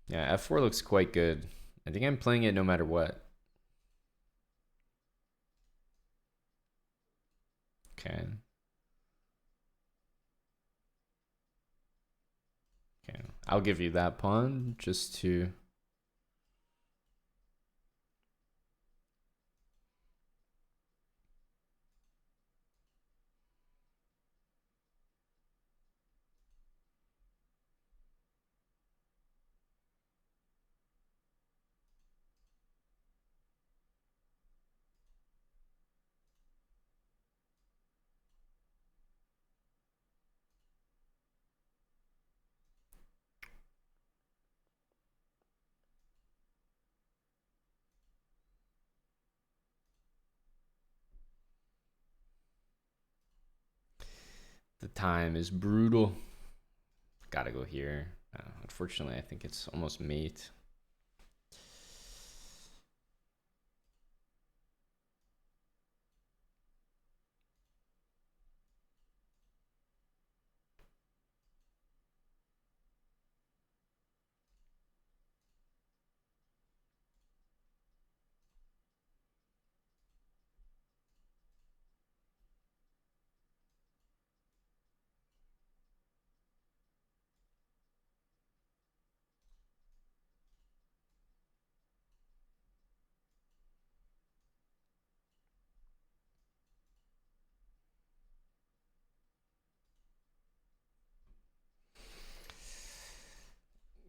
Yeah, f4 looks quite good. I think I'm playing it no matter what. Okay. Okay. I'll give you that pawn just to... The time is brutal. Gotta go here. Unfortunately, I think it's almost mate.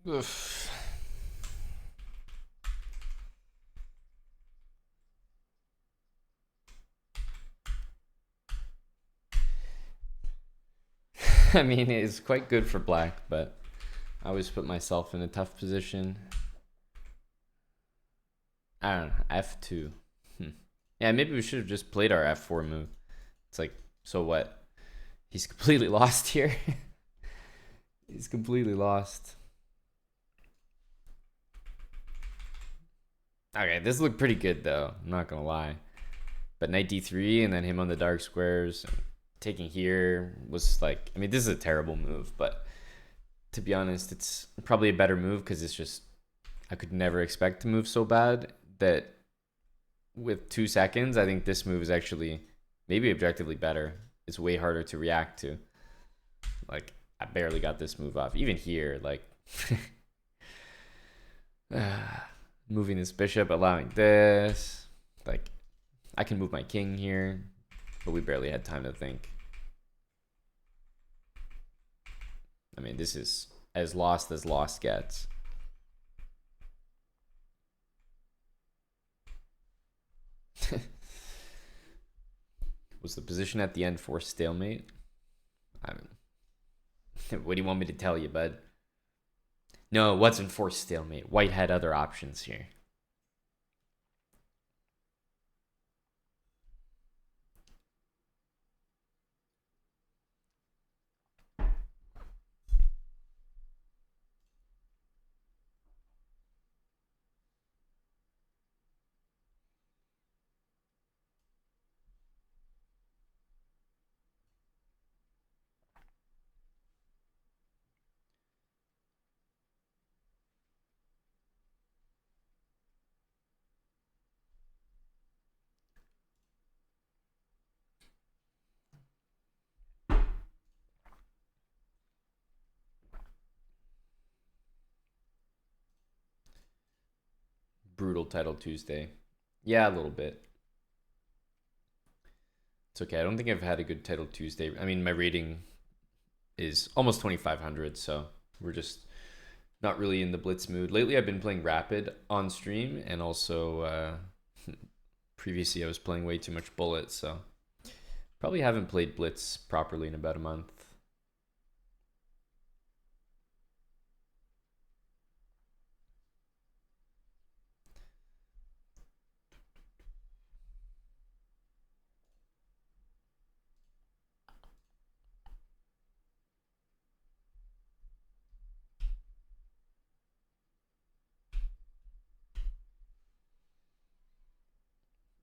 Oof. I mean, it's quite good for black, but I always put myself in a tough position. I don't know, f2. Yeah, maybe we should have just played our f4 move. It's like, so what? He's completely lost here. He's completely lost. Okay, this looked pretty good though, I'm not gonna lie. But knight d3 and then him on the dark squares, taking here was like, I mean, this is a terrible move, but to be honest, it's probably a better move because it's just, I could never expect to move so bad that with 2 seconds, I think this move is actually maybe objectively better. It's way harder to react to. Like, I barely got this move off. Even here, like, moving this bishop, allowing this. Like, I can move my king here, but we barely had time to think. I mean, this is as lost gets. Was the position at the end for stalemate? I mean, what do you want me to tell you, bud? No, it wasn't for stalemate. White had other options here. Brutal title Tuesday. Yeah, a little bit. It's okay. I don't think I've had a good title Tuesday. I mean, my rating is almost 2,500, so we're just not really in the blitz mood. Lately, I've been playing rapid on stream, and also previously I was playing way too much bullet, so probably haven't played blitz properly in about a month.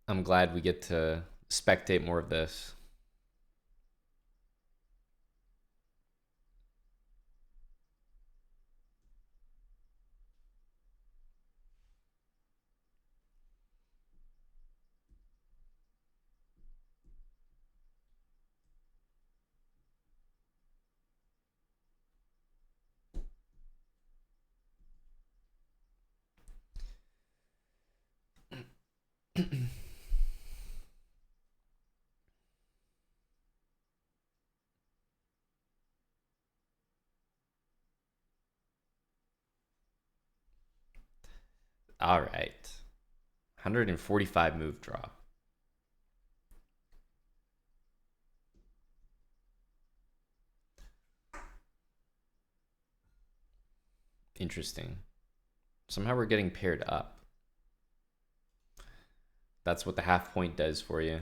I'm glad we get to spectate more of this. All right. 145 move draw. Interesting. Somehow we're getting paired up. That's what the half point does for you.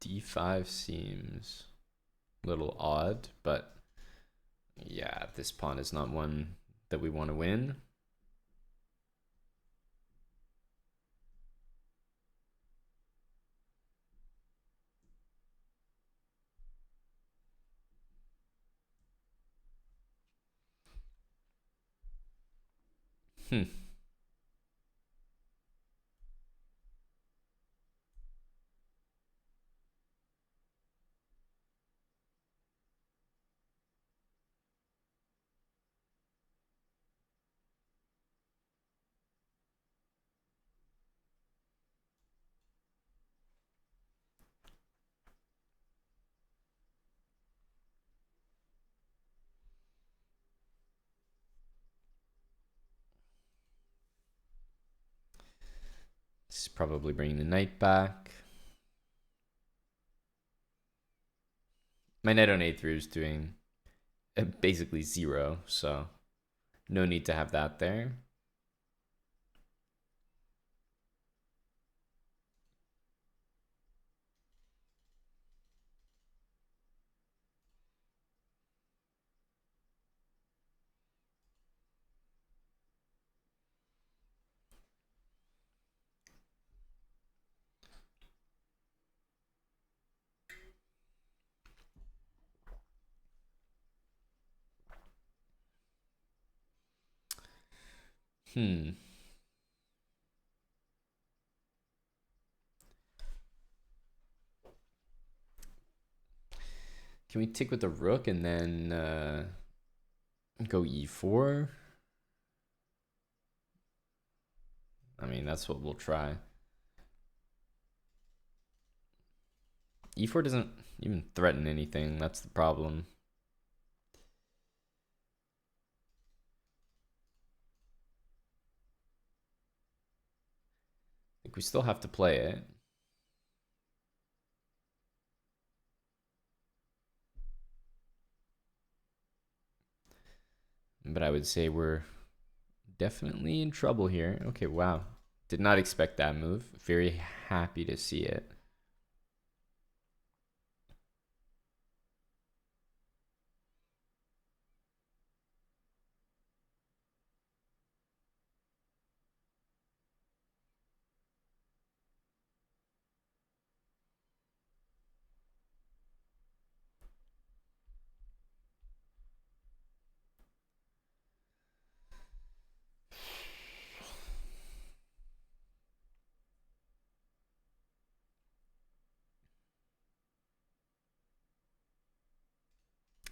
D5 seems a little odd, but yeah, this pawn is not one that we want to win. Hmm. He's probably bringing the knight back. My knight on a3 is doing basically 0, so no need to have that there. Can we tick with the rook and then go e4? I mean, that's what we'll try. e4 doesn't even threaten anything. That's the problem. I think we still have to play it. But I would say we're definitely in trouble here. Okay, wow. Did not expect that move. Very happy to see it.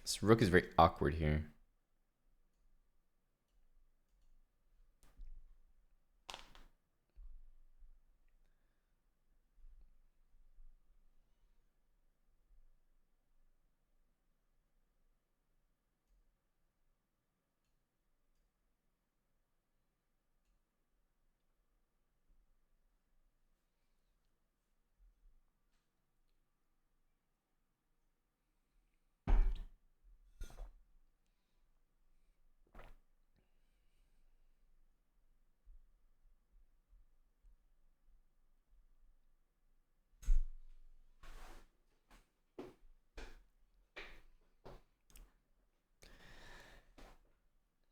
This rook is very awkward here.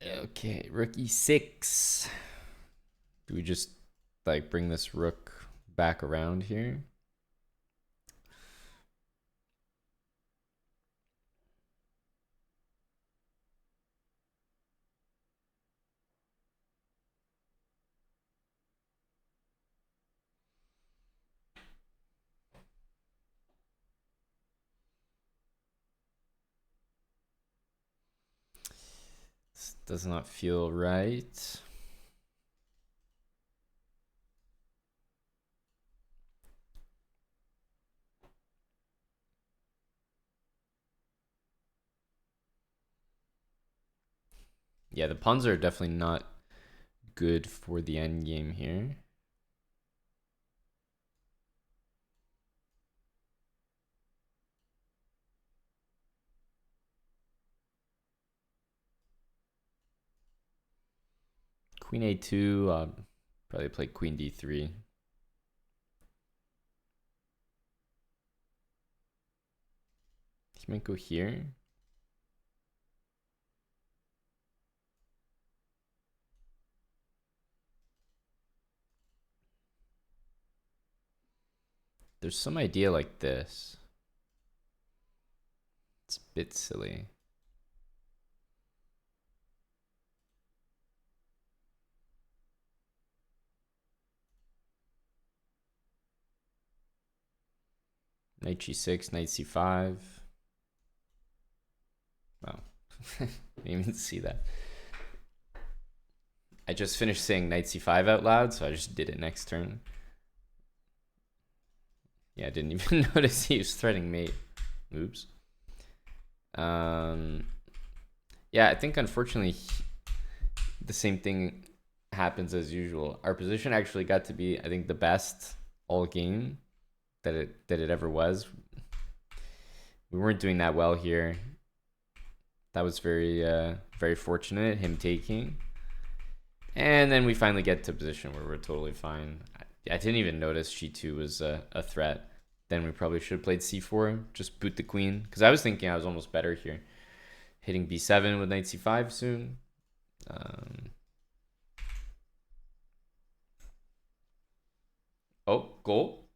Okay, rook e6. Do we just like bring this rook back around here? This does not feel right. Yeah, the pawns are definitely not good for the endgame here. Queen a2, probably play queen d3. He might go here. There's some idea like this. It's a bit silly. Knight g6, knight c5. Wow. Didn't even see that. I just finished saying knight c5 out loud, so I just did it next turn. Yeah, I didn't even notice he was threatening mate. Oops. Yeah, I think unfortunately the same thing happens as usual. Our position actually got to be, I think, the best all game that it ever was. We weren't doing that well here. That was very fortunate, him taking. And then we finally get to a position where we're totally fine. I didn't even notice g2 was a threat. Then we probably should have played c4, just boot the queen. Because I was thinking I was almost better here. Hitting b7 with knight c5 soon. Oh, goal.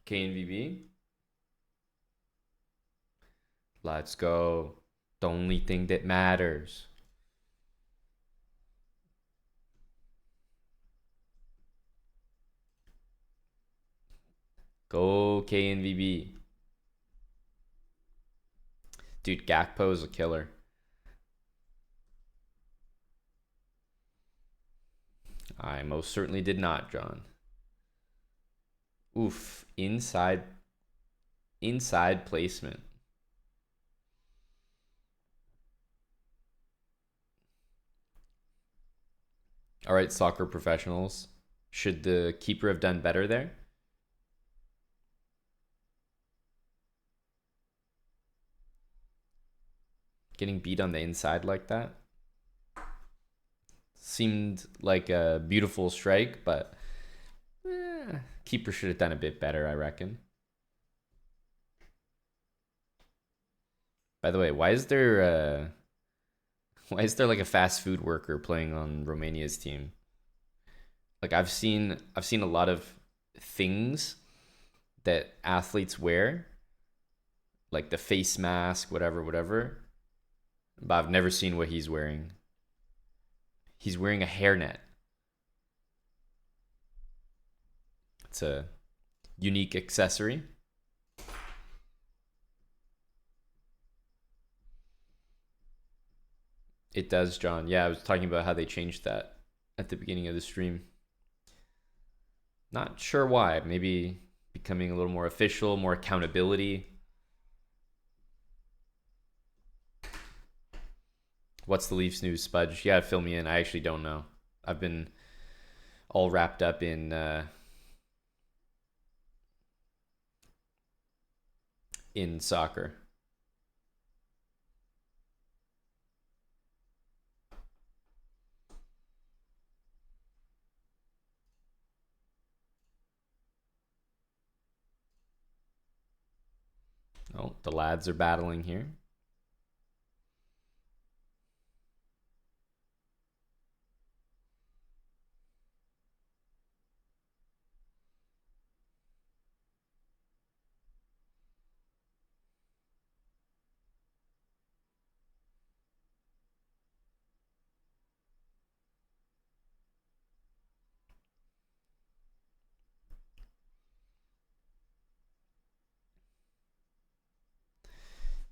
KNVB. Let's go. The only thing that matters. Go KNVB. Dude, Gakpo is a killer. I most certainly did not, John. Oof, inside placement. All right, soccer professionals. Should the keeper have done better there? Getting beat on the inside like that seemed like a beautiful strike, but keeper should have done a bit better, I reckon. By the way, why is there like a fast food worker playing on Romania's team? Like I've seen a lot of things that athletes wear, like the face mask, whatever, but I've never seen what he's wearing. He's wearing a hairnet. It's a unique accessory. It does, John. Yeah, I was talking about how they changed that at the beginning of the stream. Not sure why. Maybe becoming a little more official, more accountability. What's the Leafs news, Spudge? You gotta fill me in. I actually don't know. I've been all wrapped up in soccer. Oh, the lads are battling here.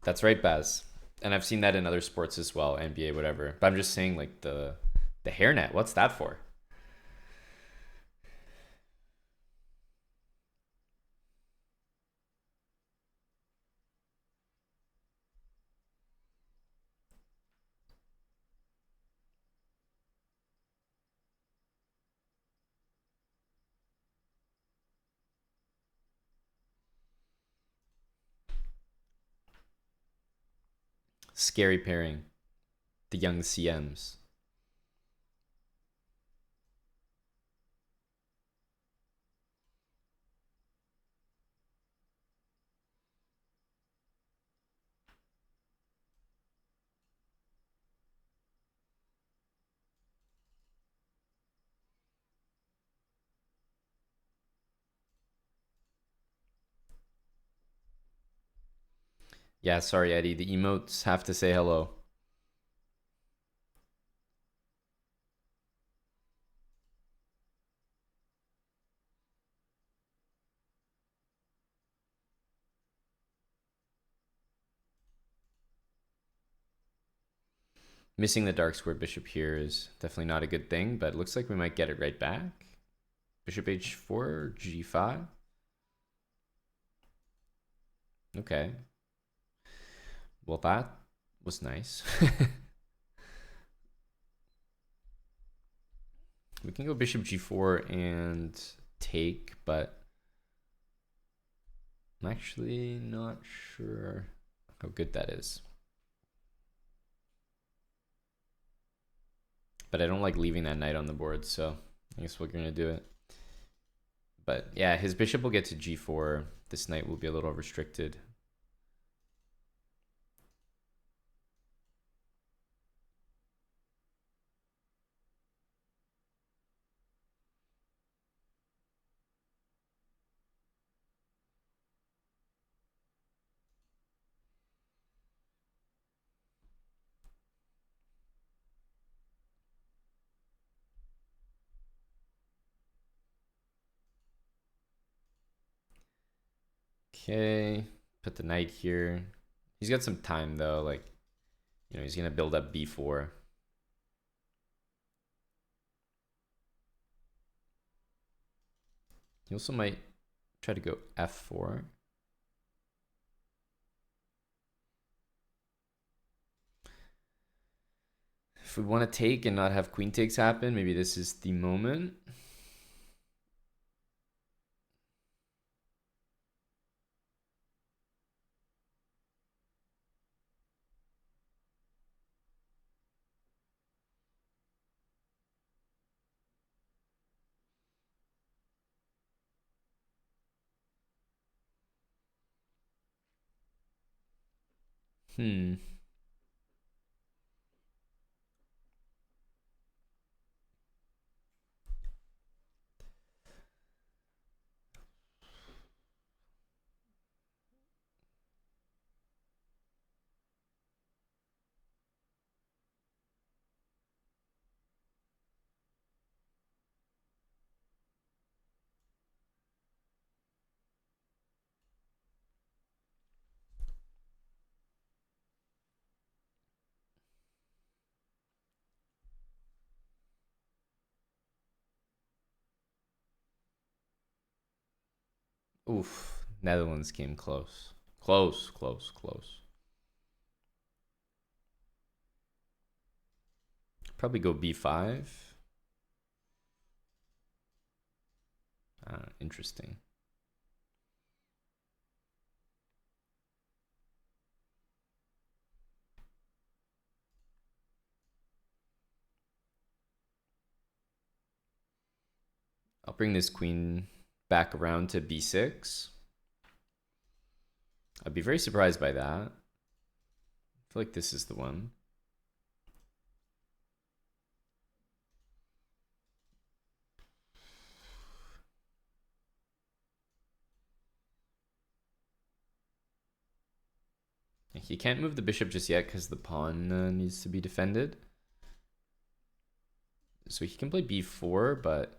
That's right, Baz. And I've seen that in other sports as well, NBA, whatever. But I'm just saying, like the hairnet. What's that for? Scary pairing. The young CMs. Yeah, sorry, Eddie. The emotes have to say hello. Missing the dark square bishop here is definitely not a good thing, but it looks like we might get it right back. Bishop h4, g5. Okay. Well, that was nice. We can go bishop g4 and take, but I'm actually not sure how good that is. But I don't like leaving that knight on the board, so I guess we're gonna do it. But yeah, his bishop will get to g4. This knight will be a little restricted. Okay, put the knight here. He's got some time though, like, you know, he's gonna build up b4. He also might try to go f4. If we want to take and not have queen takes happen, maybe this is the moment. Oof, Netherlands came close. Close, close, close. Probably go b5. Interesting. I'll bring this queen back around to b6. I'd be very surprised by that. I feel like this is the one. He can't move the bishop just yet because the pawn needs to be defended. So he can play b4, but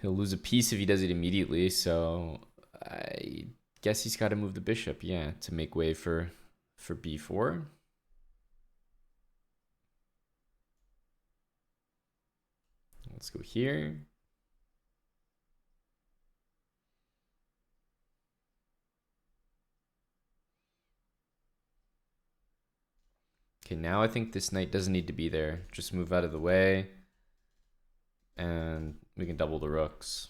he'll lose a piece if he does it immediately. So I guess he's got to move the bishop, yeah, to make way for b4. Let's go here. Okay, now I think this knight doesn't need to be there. Just move out of the way, and we can double the rooks.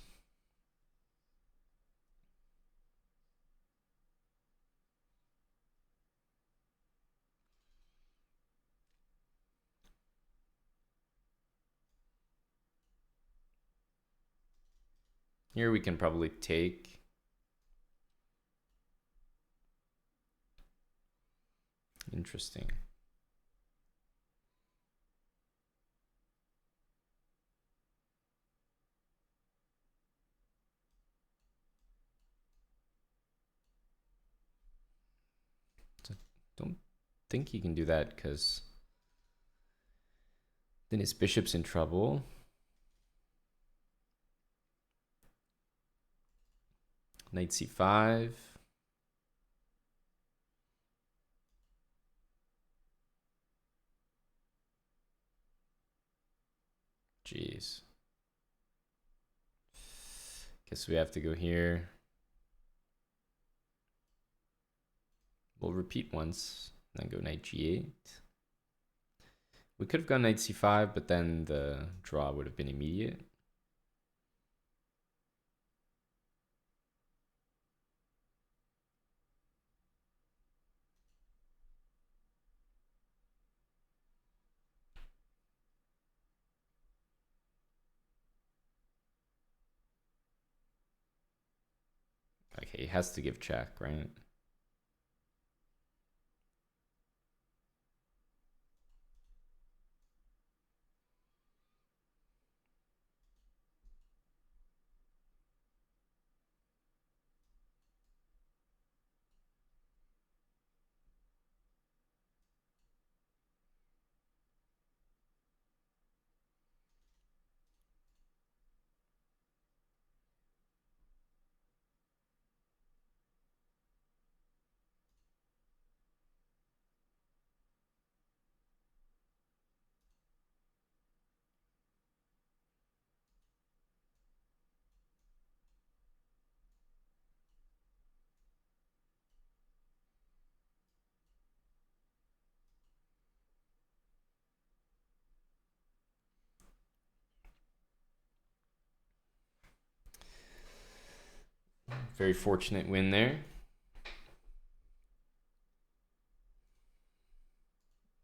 Here we can probably take. Interesting. So don't think he can do that because then his bishop's in trouble. Knight c5. Jeez. Guess we have to go here. We'll repeat once, then go knight g8. We could have gone knight c5, but then the draw would have been immediate. Okay, he has to give check, right? Very fortunate win there.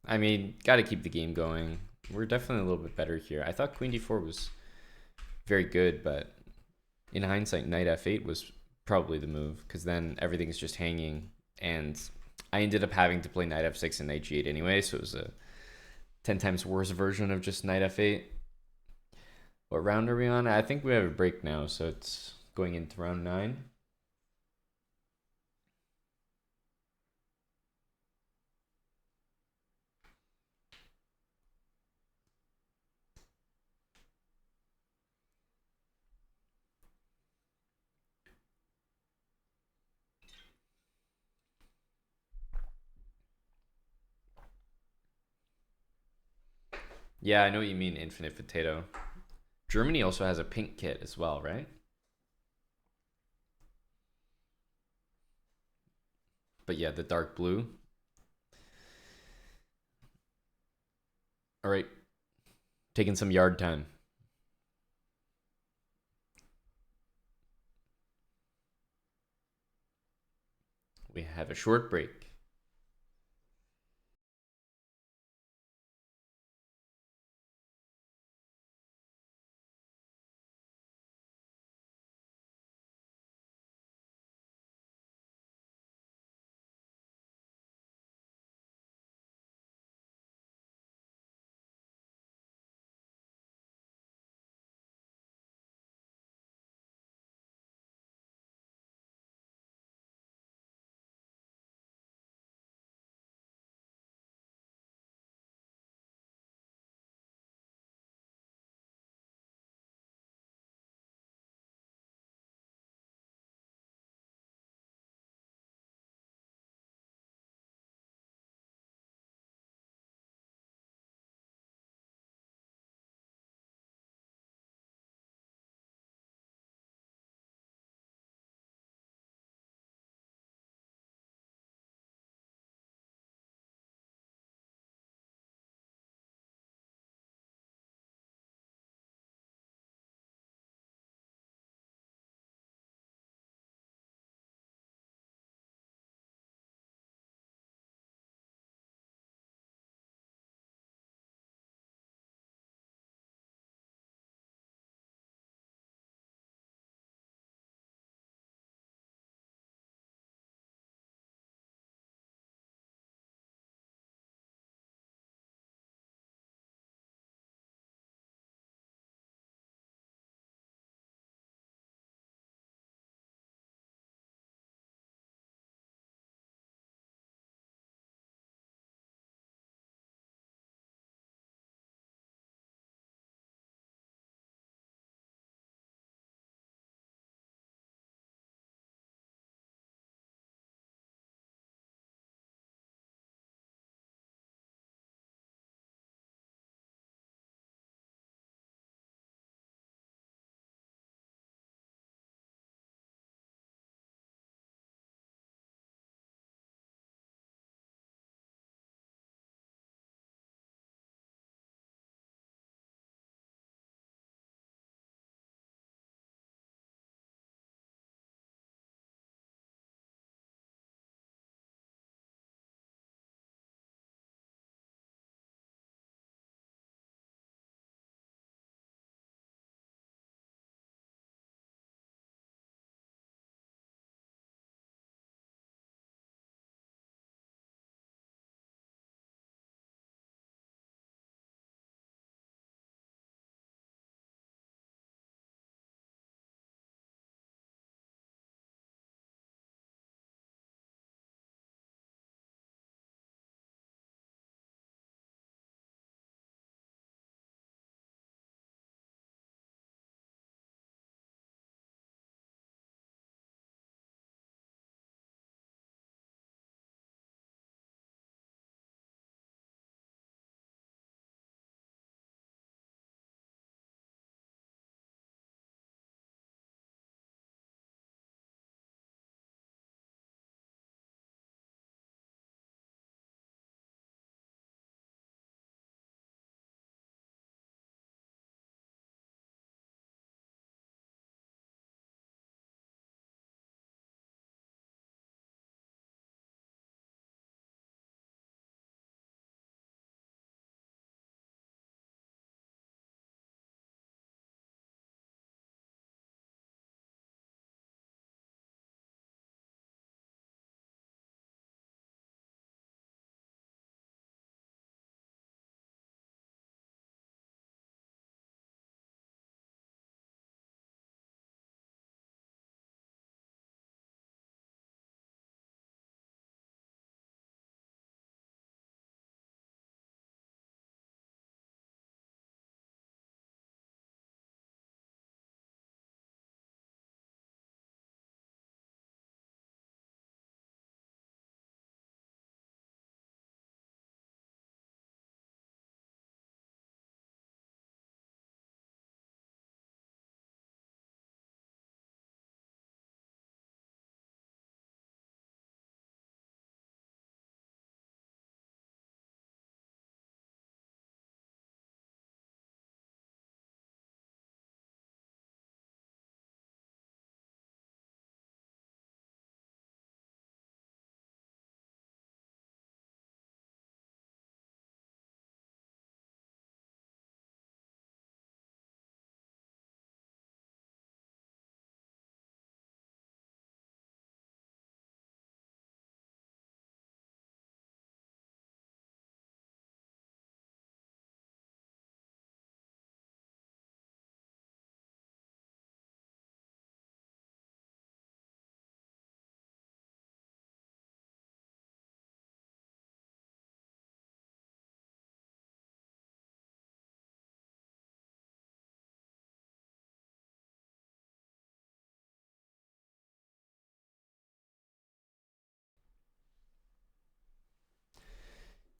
I mean, got to keep the game going. We're definitely a little bit better here. I thought queen d4 was very good, but in hindsight, knight f8 was probably the move, because then everything's just hanging, and I ended up having to play knight f6 and knight g8 anyway, so it was a 10 times worse version of just knight f8. What round are we on? I think we have a break now, so it's going into round 9. Yeah, I know what you mean, infinite potato. Germany also has a pink kit as well, right? But yeah, the dark blue. All right, taking some yard time. We have a short break.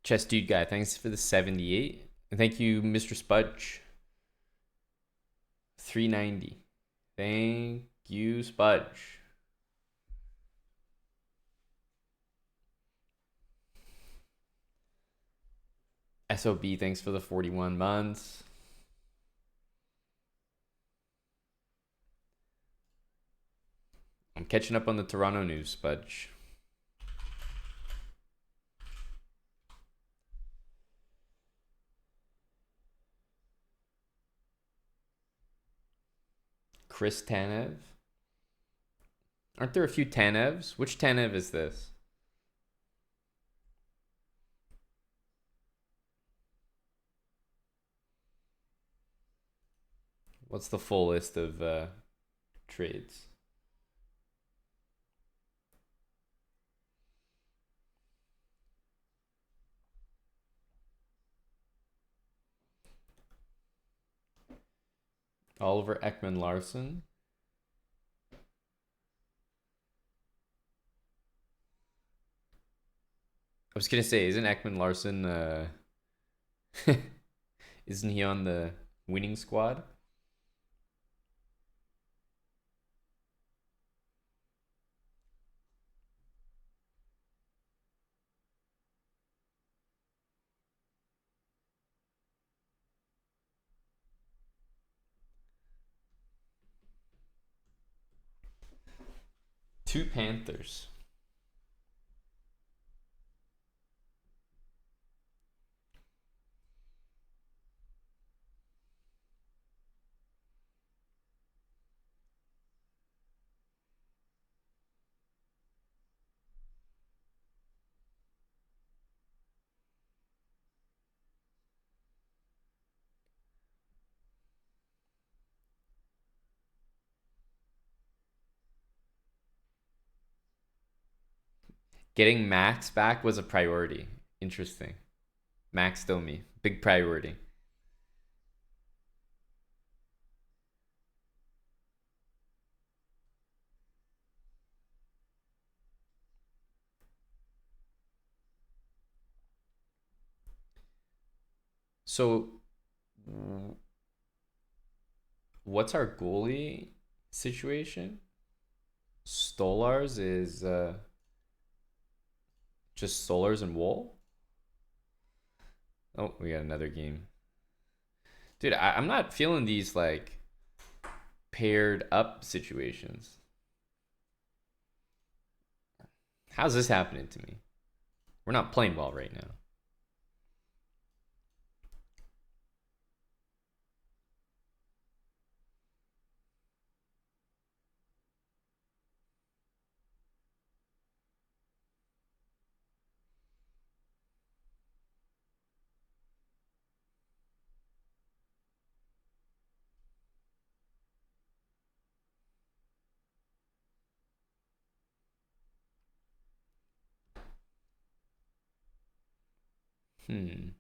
Chess Dude Guy, thanks for the 78. And thank you, Mr. Spudge. 390. Thank you, Spudge. SOB, thanks for the 41 months. I'm catching up on the Toronto news, Spudge. Chris Tanev. Aren't there a few Tanevs? Which Tanev is this? What's the full list of trades? Oliver Ekman Larson. I was gonna say, isn't Ekman Larson isn't he on the winning squad? Two Panthers. Getting Max back was a priority. Interesting. Max Domi, big priority. So, what's our goalie situation? Stolars is just Stolars and Wool. Oh, we got another game. Dude, I'm not feeling these like paired up situations. How's this happening to me? We're not playing well right now. Hmm.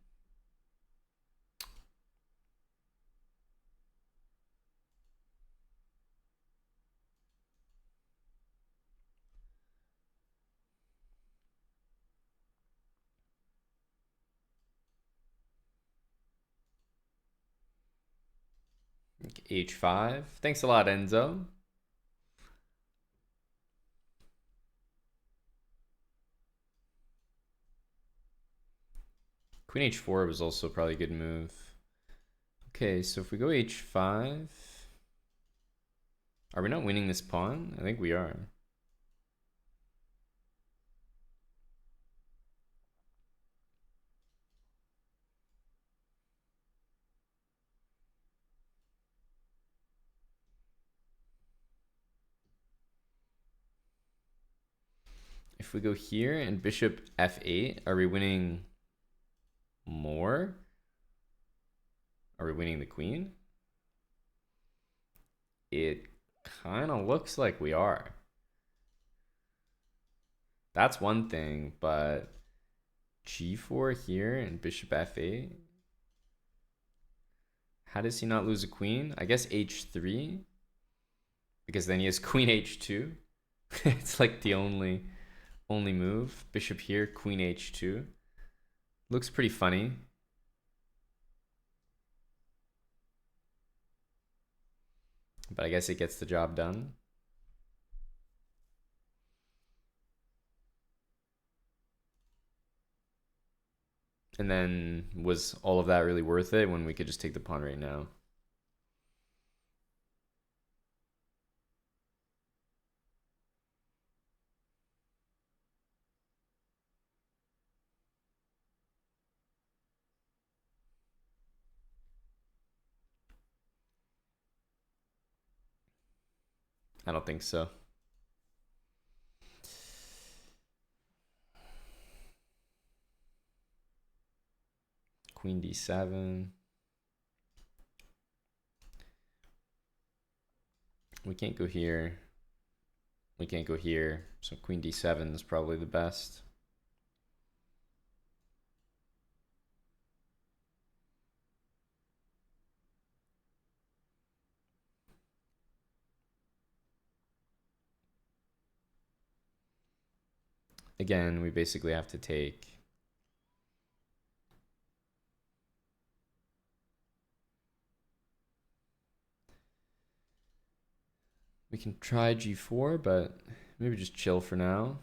H5. Thanks a lot, Enzo. Queen H4 was also probably a good move. Okay, so if we go H5, are we not winning this pawn? I think we are. If we go here and bishop F8, are we winning more? Are we winning the queen? It kind of looks like we are. That's one thing, but G4 here and bishop F8. How does he not lose a queen? I guess H3, because then he has queen H2. It's like the only move. Bishop here, queen H2. Looks pretty funny. But I guess it gets the job done. And then was all of that really worth it when we could just take the pawn right now? I don't think so. Queen d7. We can't go here. We can't go here. So queen d7 is probably the best. Again, we basically have to take. We can try g4, but maybe just chill for now.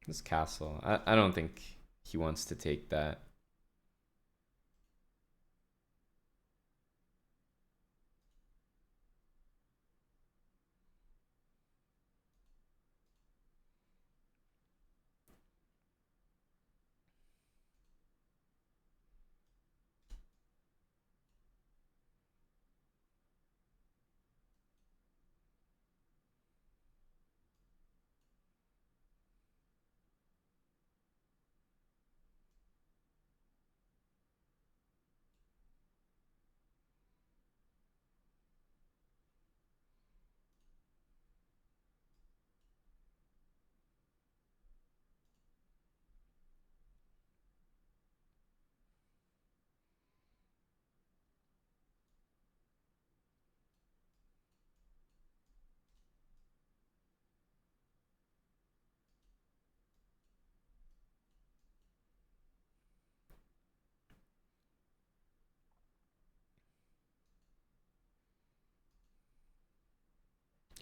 This castle. I don't think he wants to take that.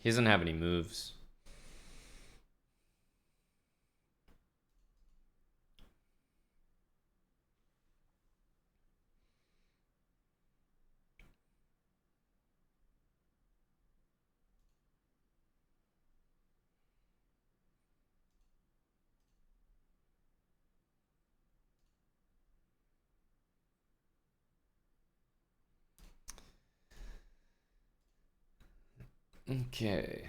He doesn't have any moves. Okay.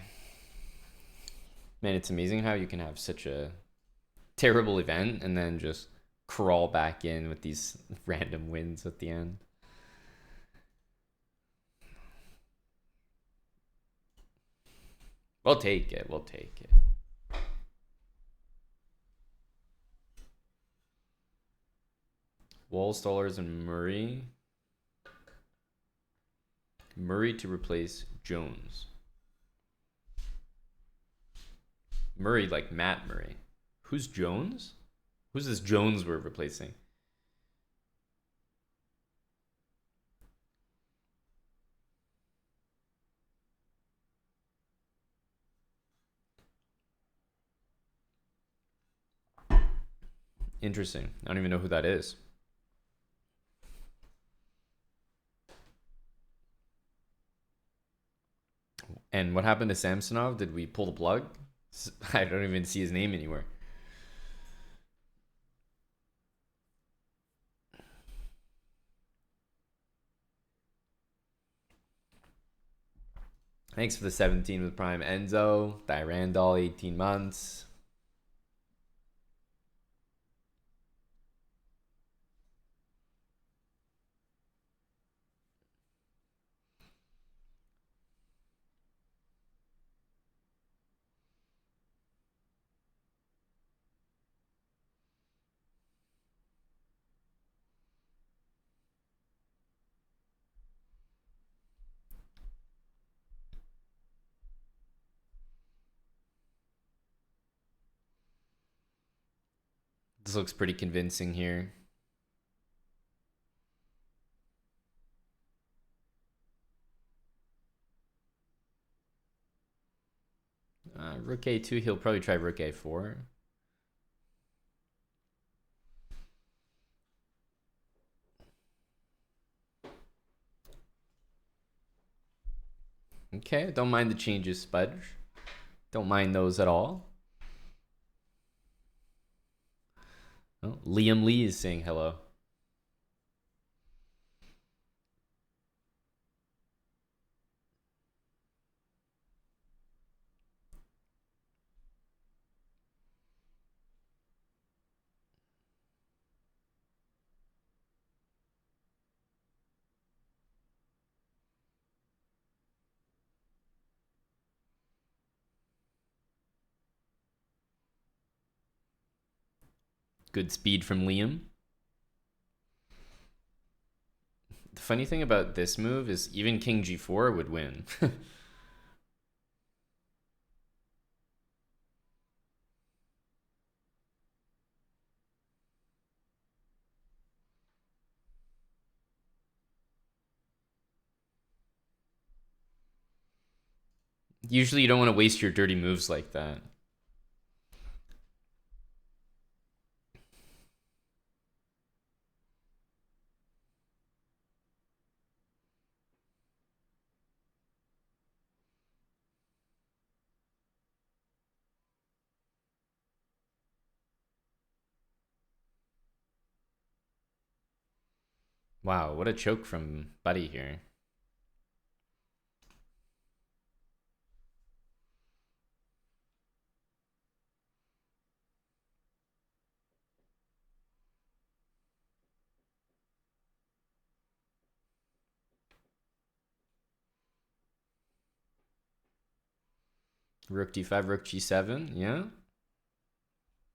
Man, it's amazing how you can have such a terrible event and then just crawl back in with these random wins at the end. We'll take it. We'll take it. Wall Stallers and Murray. Murray to replace Jones. Murray like Matt Murray. Who's Jones? Who's this Jones we're replacing? Interesting. I don't even know who that is. And what happened to Samsonov? Did we pull the plug? I don't even see his name anywhere. Thanks for the 17 with Prime Enzo. Dyrandol, 18 months. This looks pretty convincing here. Rook a2, he'll probably try rook a4. Okay, don't mind the changes, Spudge. Don't mind those at all. Oh, Liam Lee is saying hello. Good speed from Liam. The funny thing about this move is even king g4 would win. Usually you don't want to waste your dirty moves like that. Wow, what a choke from Buddy here. Rook d5, rook g7, yeah.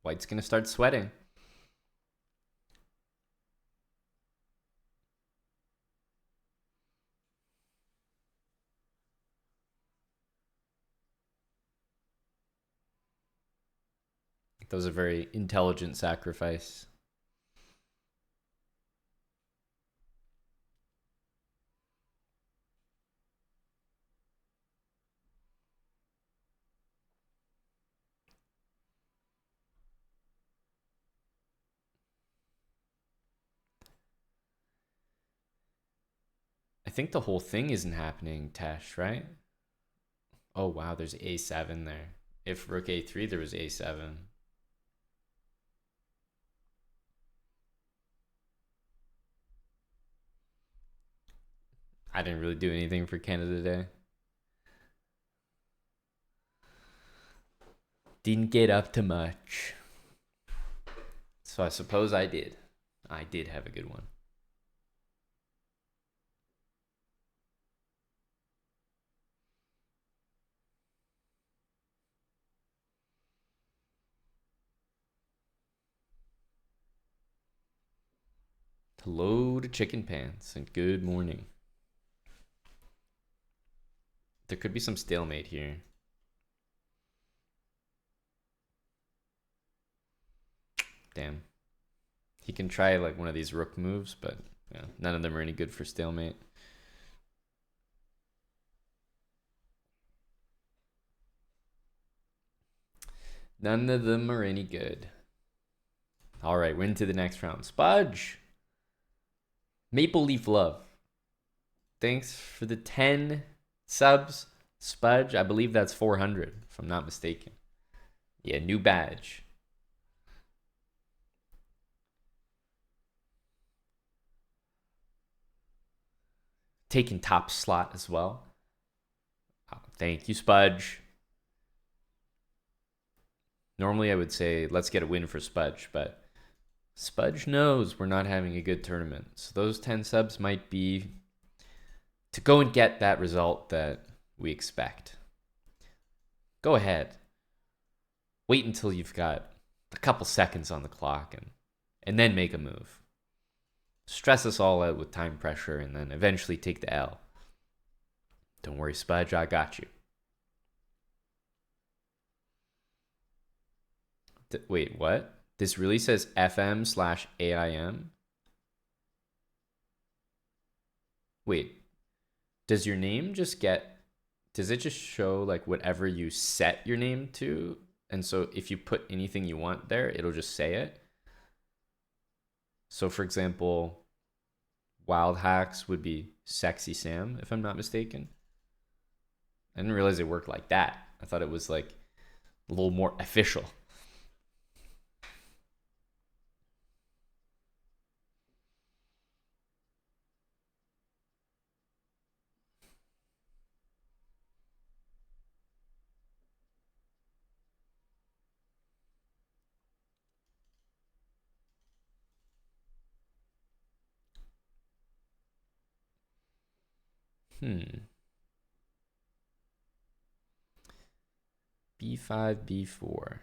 White's gonna start sweating. That was a very intelligent sacrifice. I think the whole thing isn't happening, Tesh, right? Oh, wow, there's a7 there. If rook a3, there was a7. I didn't really do anything for Canada Day. Didn't get up to much. So I suppose I did. I did have a good one. Hello to Chicken Pants and good morning. There could be some stalemate here. Damn. He can try like one of these rook moves, but yeah, none of them are any good for stalemate. None of them are any good. All right, we're into the next round. Spudge. Maple Leaf Love. Thanks for the 10 subs. Spudge, I believe that's 400, if I'm not mistaken. Yeah, new badge. Taking top slot as well. Oh, thank you, Spudge. Normally I would say let's get a win for Spudge, but Spudge knows we're not having a good tournament. So those 10 subs might be to go and get that result that we expect. Go ahead. Wait until you've got a couple seconds on the clock and then make a move. Stress us all out with time pressure and then eventually take the L. Don't worry, Spudge, I got you. Wait, what? This really says FM/AIM. Wait, does your name just does it just show like whatever you set your name to? And so if you put anything you want there, it'll just say it. So for example, Wild Hacks would be Sexy Sam, if I'm not mistaken. I didn't realize it worked like that. I thought it was like a little more official. B5, B4.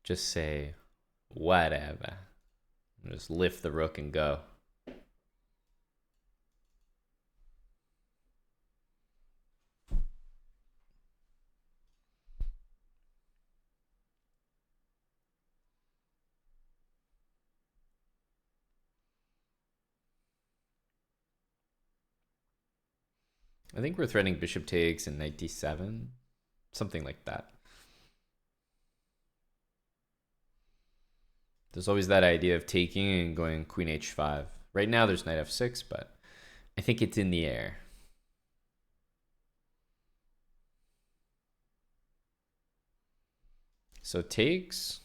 Just say whatever. Just lift the rook and go. I think we're threatening bishop takes and knight d7. Something like that. There's always that idea of taking and going queen h5. Right now there's knight f6, but I think it's in the air. So takes.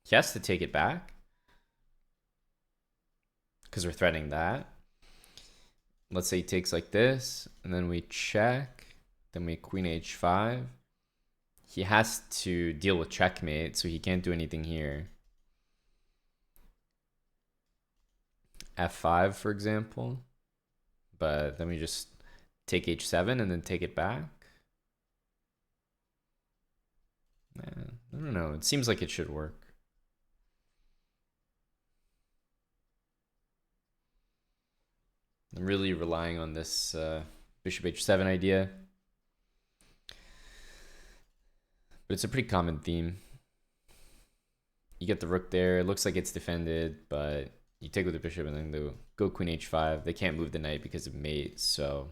He has to take it back because we're threatening that. Let's say he takes like this, and then we check. Then we queen h5. He has to deal with checkmate, so he can't do anything here. F5, for example. But then we just take h7 and then take it back. Man, I don't know. It seems like it should work. I'm really relying on this bishop h7 idea. But it's a pretty common theme. You get the rook there. It looks like it's defended, but you take with the bishop and then go queen h5. They can't move the knight because of mate, so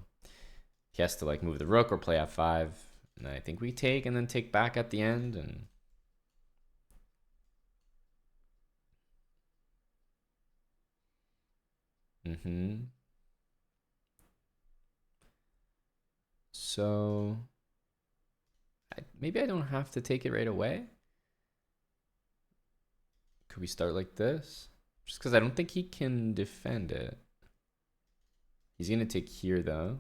he has to like move the rook or play f5. And I think we take and then take back at the end. And so maybe I don't have to take it right away. Could we start like this? Just because I don't think he can defend it. He's going to take here, though.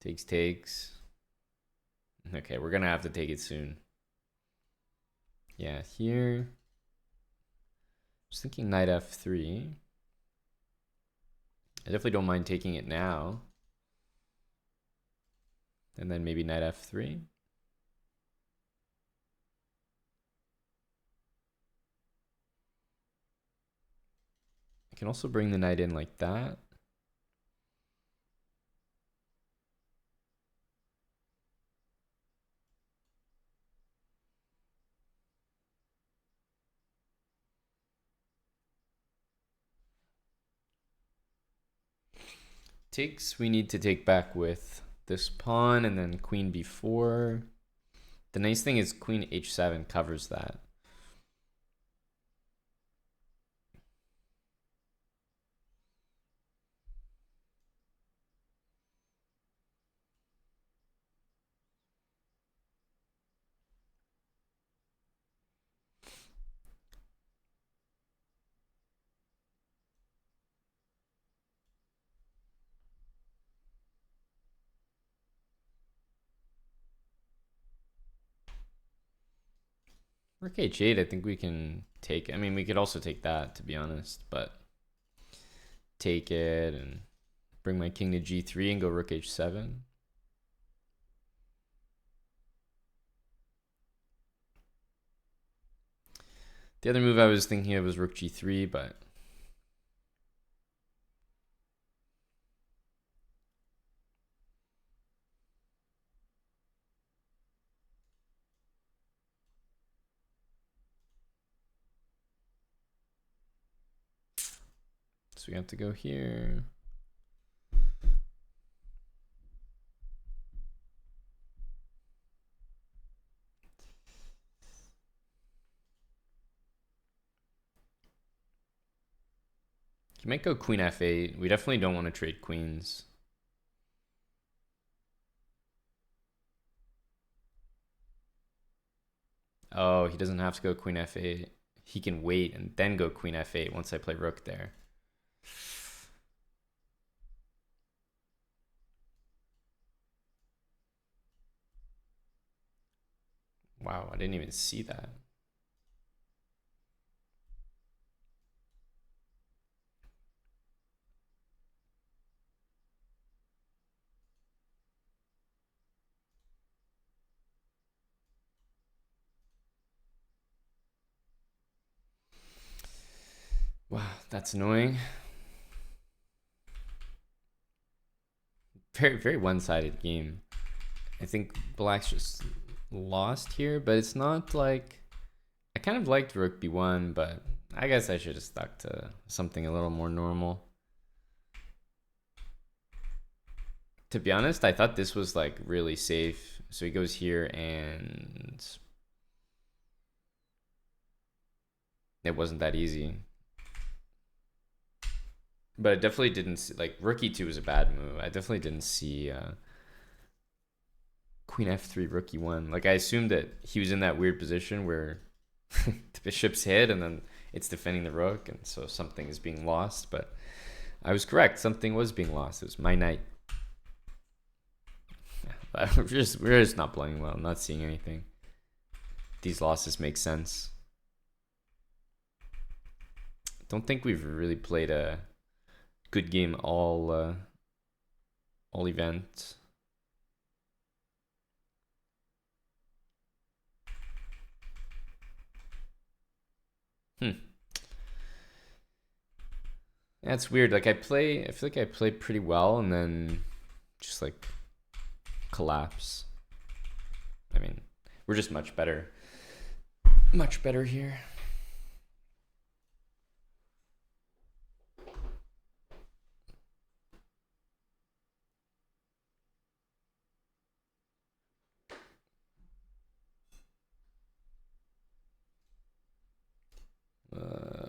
Takes. Okay, we're going to have to take it soon. Yeah, here. I was thinking knight f3. I definitely don't mind taking it now. And then maybe knight f3. I can also bring the knight in like that. Takes, we need to take back with this pawn and then queen b4. The nice thing is queen h7 covers that. Rook h8, I think we can take. I mean, we could also take that, to be honest, but take it and bring my king to g3 and go rook h7. The other move I was thinking of was rook g3, but so we have to go here. He might go queen f8. We definitely don't want to trade queens. Oh, he doesn't have to go queen f8. He can wait and then go queen f8 once I play rook there. Wow, I didn't even see that. Wow, that's annoying. Very, very one-sided game. I think black's just lost here, but it's not like... I kind of liked rook b1, but I guess I should have stuck to something a little more normal. To be honest, I thought this was like really safe. So he goes here and it wasn't that easy. But I definitely didn't see, like rook e2 was a bad move. I definitely didn't see queen f3, rook e1. Like I assumed that he was in that weird position where the bishop's hit and then it's defending the rook, and so something is being lost. But I was correct. Something was being lost. It was my knight. Yeah, we're just not playing well. I'm not seeing anything. These losses make sense. Don't think we've really played a good game all event. That's weird. Like I feel like I play pretty well and then just like collapse. I mean, we're just much better. Much better here.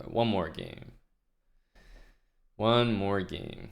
One more game. One more game.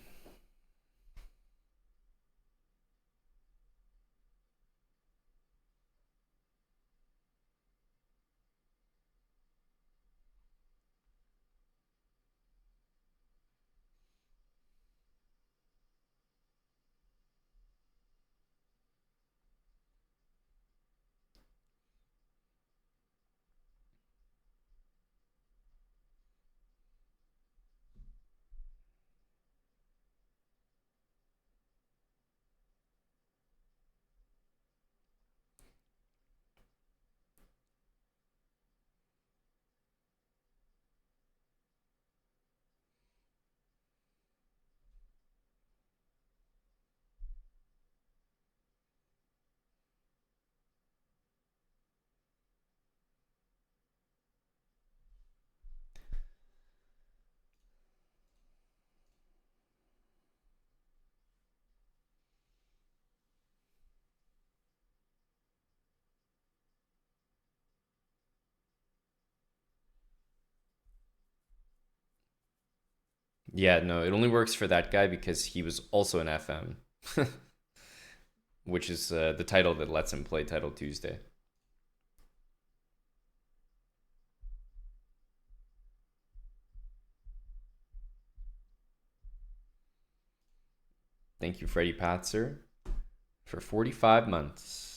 Yeah, no, it only works for that guy because he was also an FM, which is the title that lets him play Title Tuesday. Thank you, Freddie Patzer, for 45 months.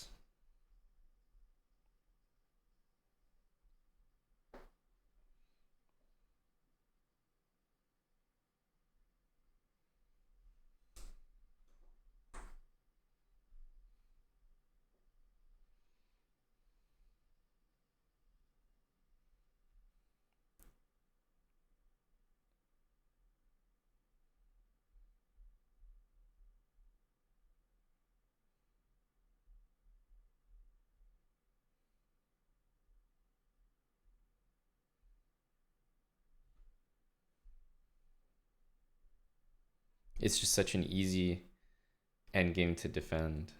It's just such an easy endgame to defend.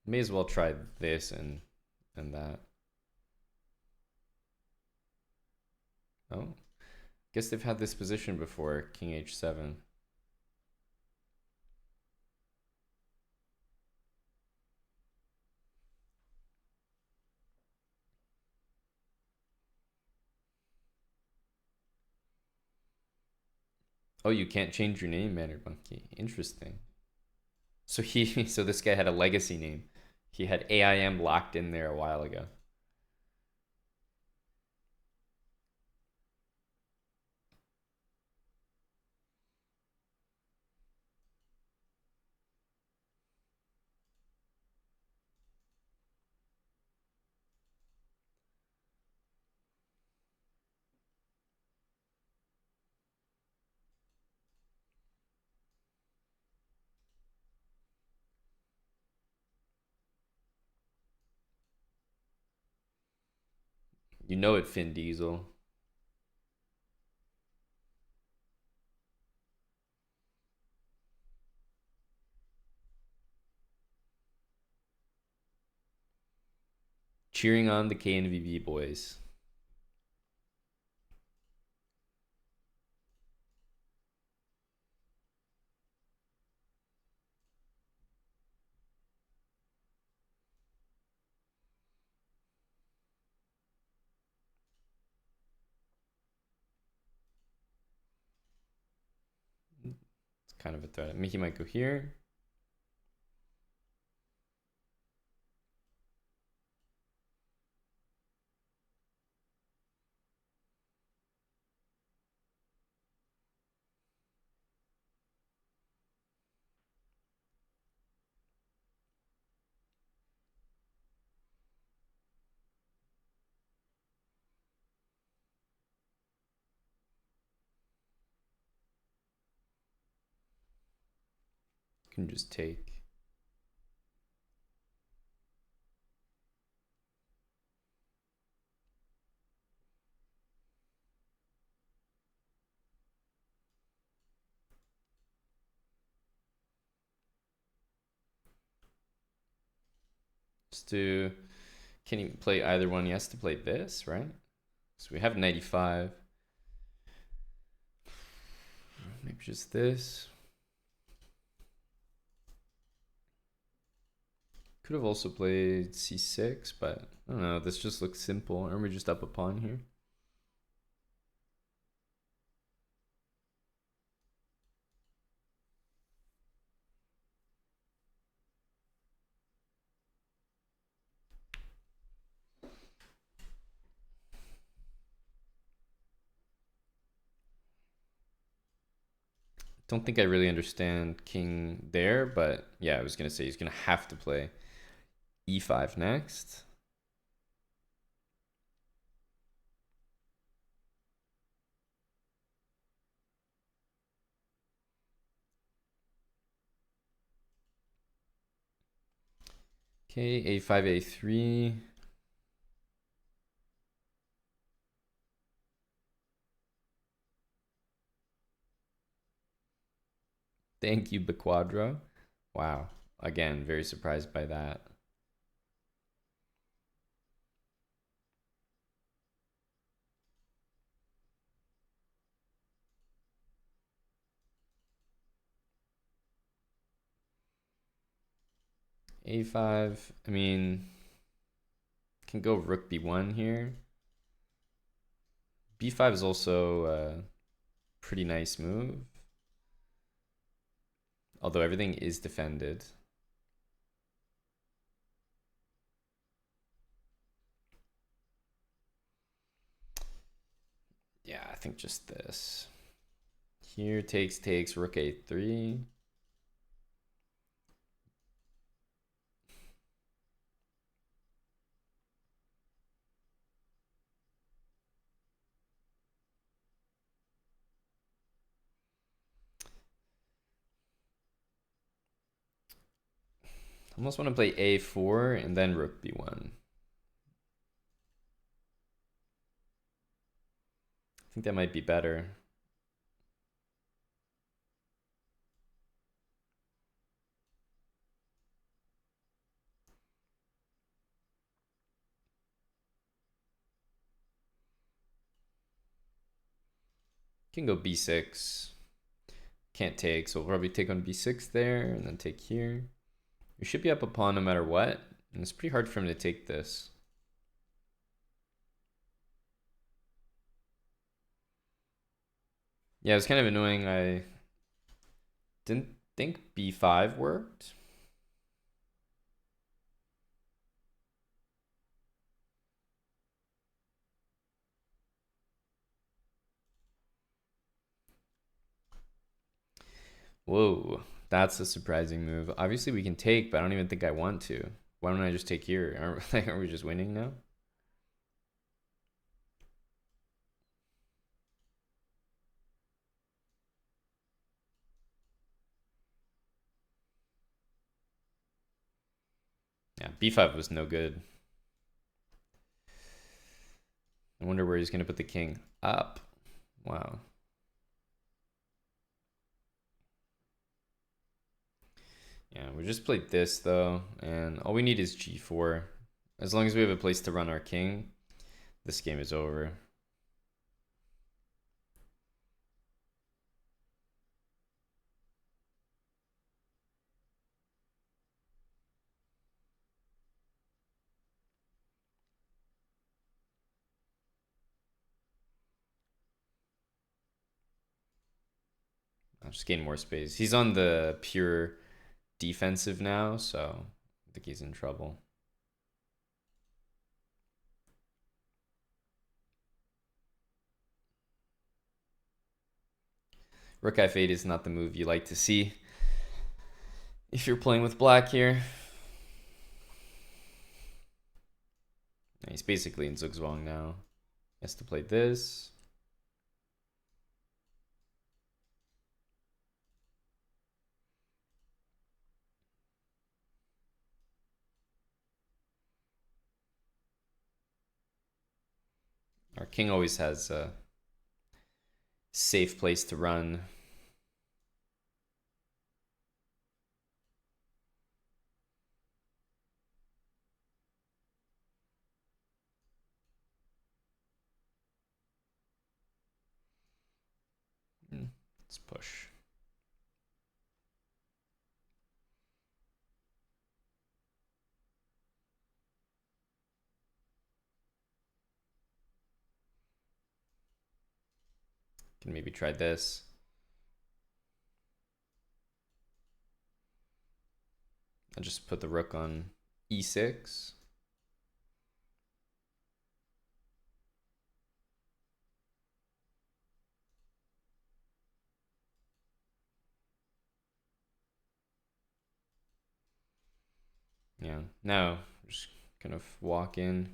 May as well try this and that. Oh, guess they've had this position before, king h7. Oh, you can't change your name, Mannered Monkey. Interesting. So so this guy had a legacy name. He had AIM locked in there a while ago. You know it, Finn Diesel. Cheering on the KNVB boys. It's kind of a threat. Mickey might go here. Can just take. Just to, can he play either one? He has to play this, right? So we have 95. Maybe just this. Could have also played c6, but I don't know. This just looks simple. Aren't we just up a pawn here? Don't think I really understand king there, but yeah, I was gonna say he's gonna have to play e5 next. Okay, a5, a3. Thank you, Bequadro. Wow. Again, very surprised by that. a5. I mean, can go rook b1 here. b5 is also a pretty nice move. Although everything is defended. Yeah, I think just this. Here takes rook a3. Almost want to play a4 and then rook b1. think that might be better. Can go b6. Can't take, so we'll probably take on b6 there, and then take here. We should be up a pawn no matter what, and it's pretty hard for him to take this. Yeah, it was kind of annoying. I didn't think b5 worked. Whoa, that's a surprising move. Obviously we can take, but I don't even think I want to. Why don't I just take here? Are we just winning now? Yeah, b5 was no good. I wonder where he's going to put the king. Up. Wow. Yeah, we just played this though, and all we need is g4. As long as we have a place to run our king, this game is over. I'll just gain more space. He's on the pure defensive now, so I think he's in trouble. Rook f8 is not the move you like to see if you're playing with black here. He's basically in Zugzwang now. He has to play this. Our king always has a safe place to run. Let's push. Can maybe try this. I'll just put the rook on e6. Yeah, now just kind of walk in.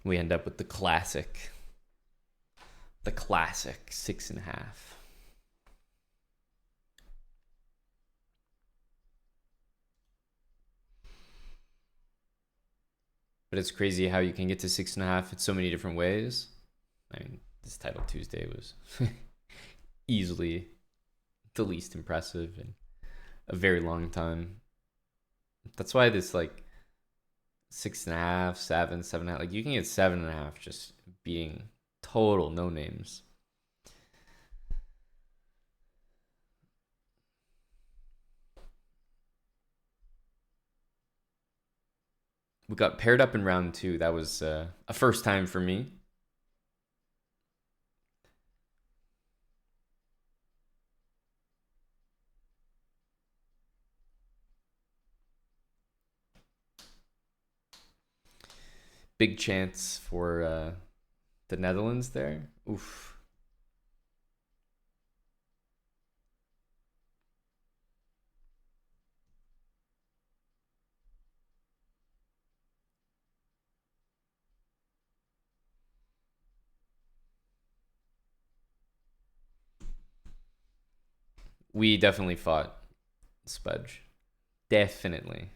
We end up with the classic 6.5. But it's crazy how you can get to 6.5 in so many different ways. I mean, this title Tuesday was easily the least impressive in a very long time. That's why this like 6.5, 7, 7.5, like you can get 7.5 just being total no names. We got paired up in round 2. That was a first time for me. Big chance for the Netherlands there. Oof. We definitely fought Spudge. Definitely.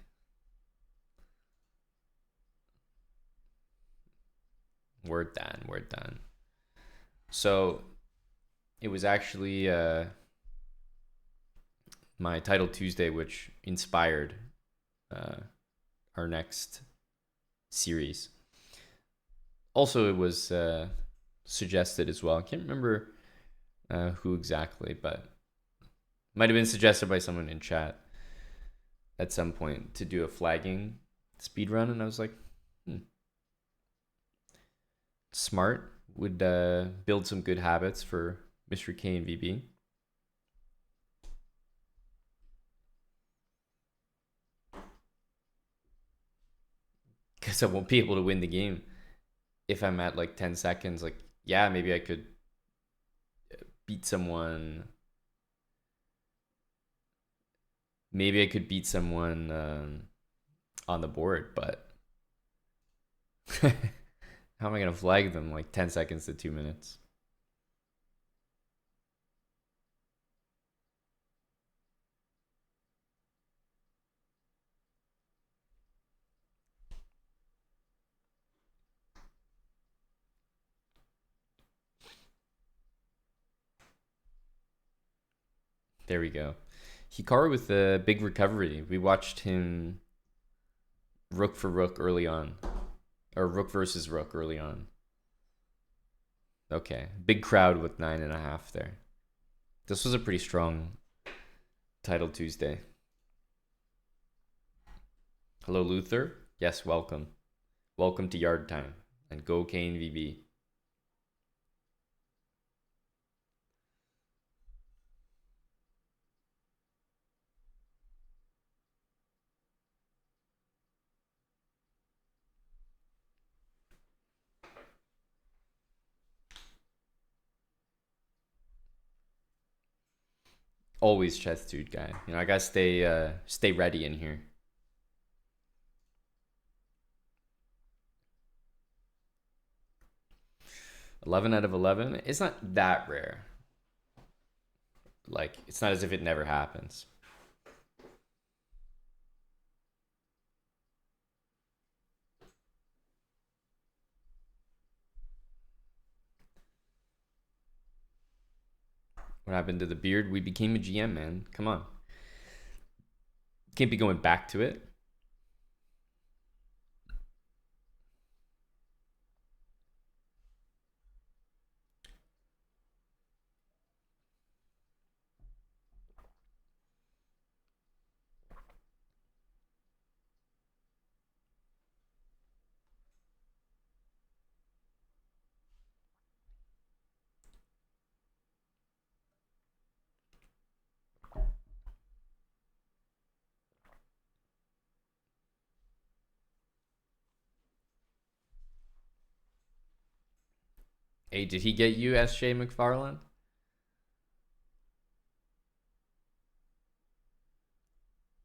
We're done. We're done. So it was actually my Title Tuesday, which inspired uh, our next series. Also, it was suggested as well. I can't remember who exactly, but might have been suggested by someone in chat at some point to do a flagging speed run, and I was like, smart, would build some good habits for Mr. K and VB. Because I won't be able to win the game if I'm at like 10 seconds. Like, yeah, maybe I could beat someone. Maybe I could beat someone on the board, but how am I going to flag them like 10 seconds to 2 minutes? There we go. Hikaru with a big recovery. We watched him rook for rook early on, or rook versus rook early on. Okay, big crowd with 9.5 there. This was a pretty strong Title Tuesday. Hello, Luther. Yes, welcome. Welcome to Yard Time. And go Kane VB. Always chest dude guy. You know, I gotta stay ready in here. 11 out of 11. It's not that rare. Like, it's not as if it never happens. What happened to the beard? We became a GM, man. Come on. Can't be going back to it. Hey, did he get you, S.J. McFarland?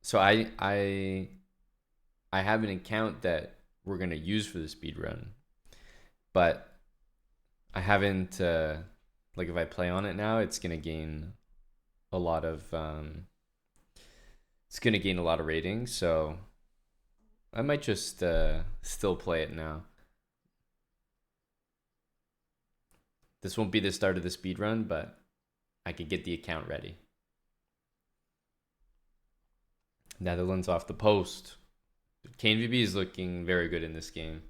So I have an account that we're gonna use for the speed run, but I haven't like if I play on it now, it's gonna gain a lot of it's gonna gain a lot of ratings. So I might just still play it now. This won't be the start of the speed run, but I could get the account ready. Netherlands off the post. Kane VB is looking very good in this game.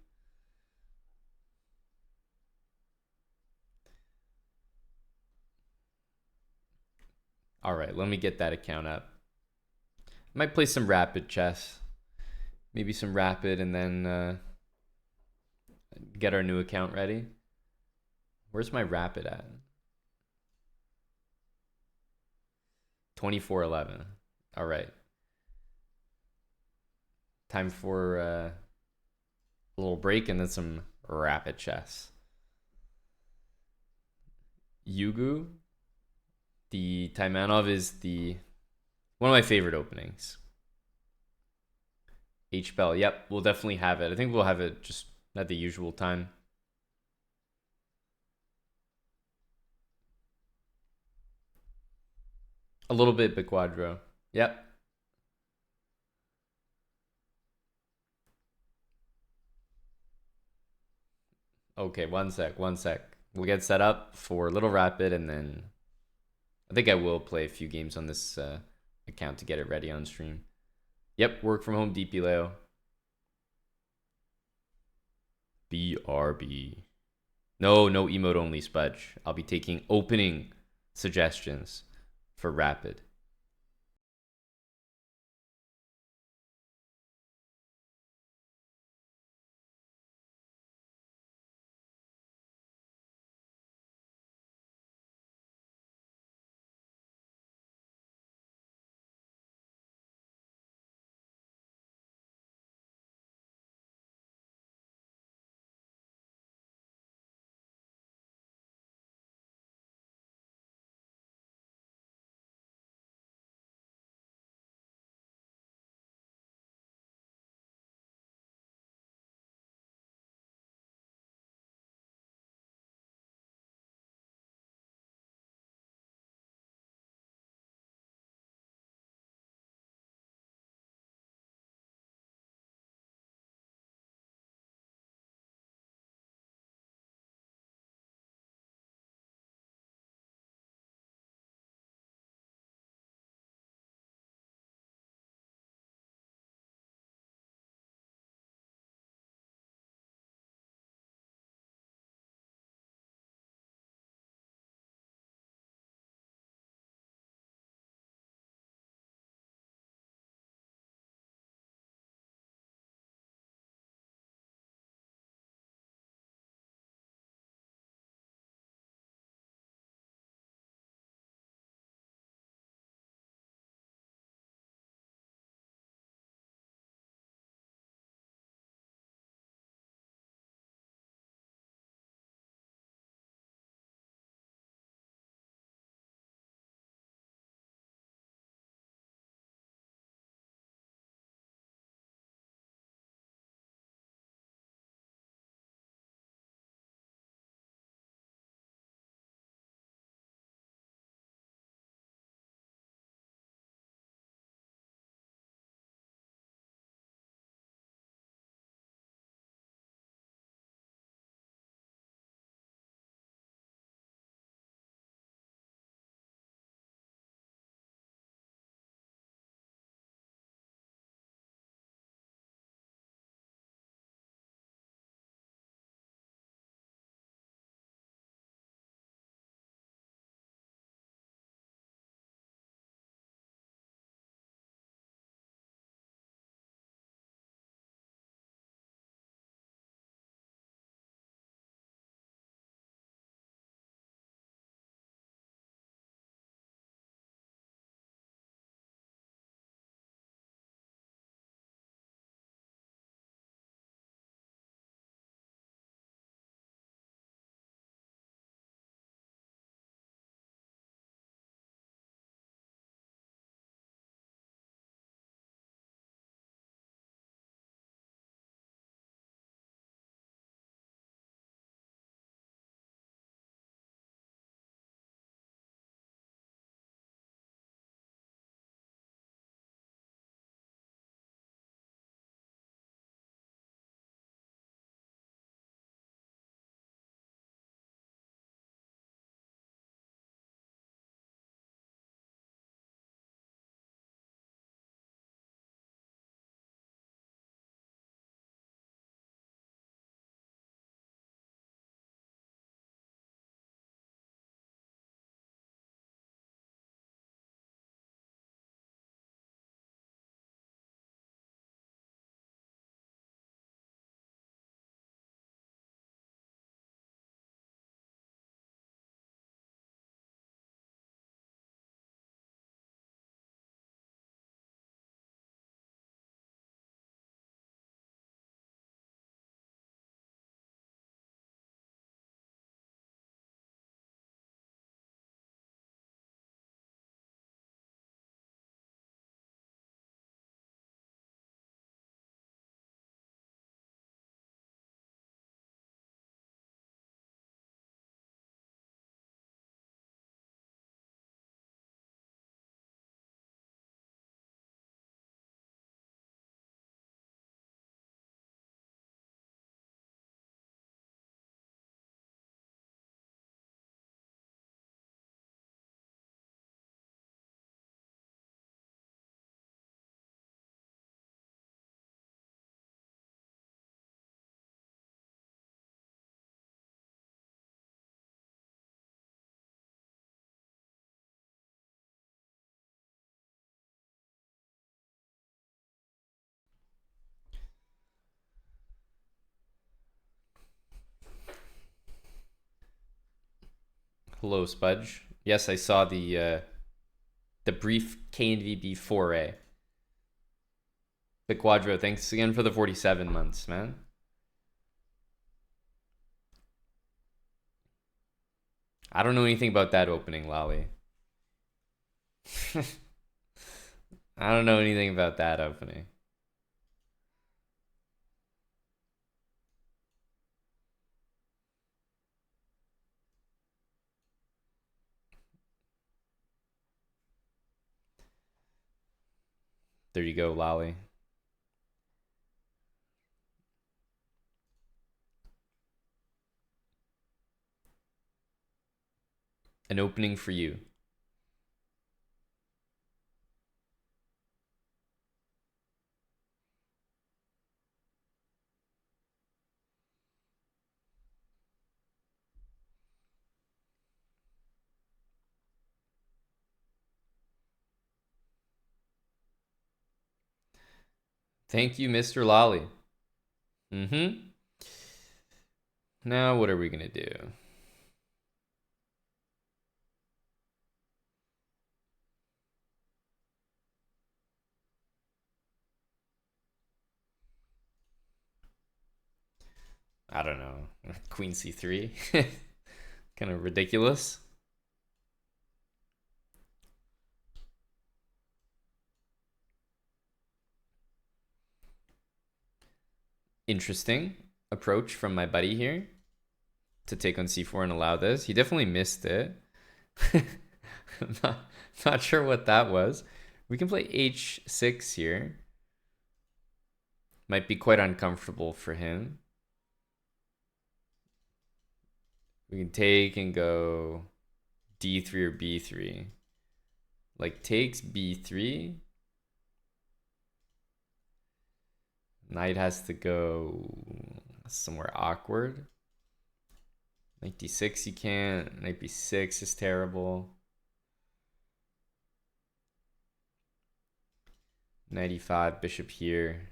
All right, let me get that account up. Might play some rapid chess. Maybe some rapid and then get our new account ready. Where's my rapid at? 2411. All right. Time for a little break and then some rapid chess. Yugu, the Taimanov is one of my favorite openings. H-Bell, yep, we'll definitely have it. I think we'll have it just at the usual time. A little bit Biquadro. Yep. Okay, one sec, one sec. We'll get set up for Little Rapid, and then I think I will play a few games on this account to get it ready on stream. Yep, work from home DP Leo. BRB. No, no emote only, Spudge. I'll be taking opening suggestions for Rapid. Hello, Spudge. Yes, I saw the brief KNVB foray. The Quadro, thanks again for the 47 months, man. I don't know anything about that opening, Lolly. I don't know anything about that opening. There you go, Lolly. An opening for you. Thank you, Mr. Lolly. Mm-hmm. Now, what are we gonna do? I don't know. Queen C3? Kind of ridiculous. Interesting approach from my buddy here to take on C4 and allow this. He definitely missed it. not sure what that was. We can play H6 here. Might be quite uncomfortable for him. We can take and go D3 or B3. Like takes B3. Knight has to go somewhere awkward. Knight D6 you can't. Knight B6 is terrible. Knight E5, bishop here.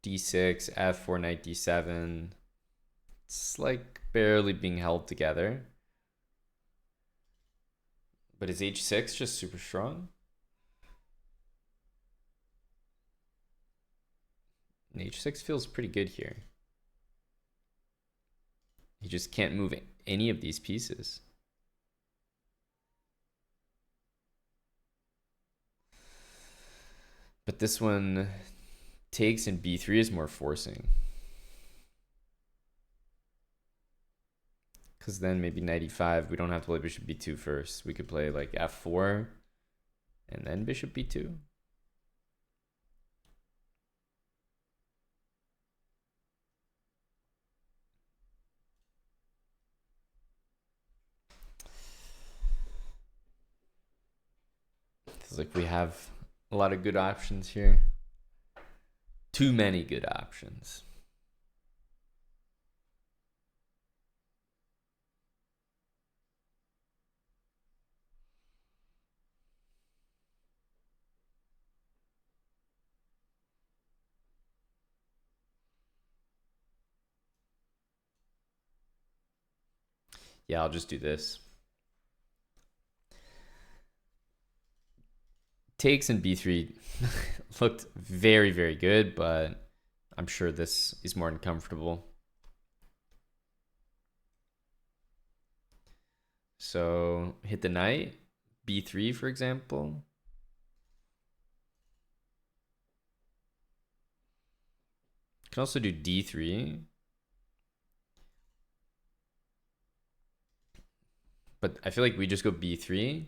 D6, F4, Knight D7. It's like barely being held together. But is H6 just super strong? H6 feels pretty good here. You just can't move any of these pieces. But this one takes and B3 is more forcing. Because then maybe knight E5, we don't have to play bishop B2 first. We could play like F4 and then bishop B2. Feels like we have a lot of good options here. Too many good options. Yeah, I'll just do this. Takes and B3 looked very, very good, but I'm sure this is more uncomfortable. So hit the knight, B3 for example. Can also do D3. But I feel like we just go B3.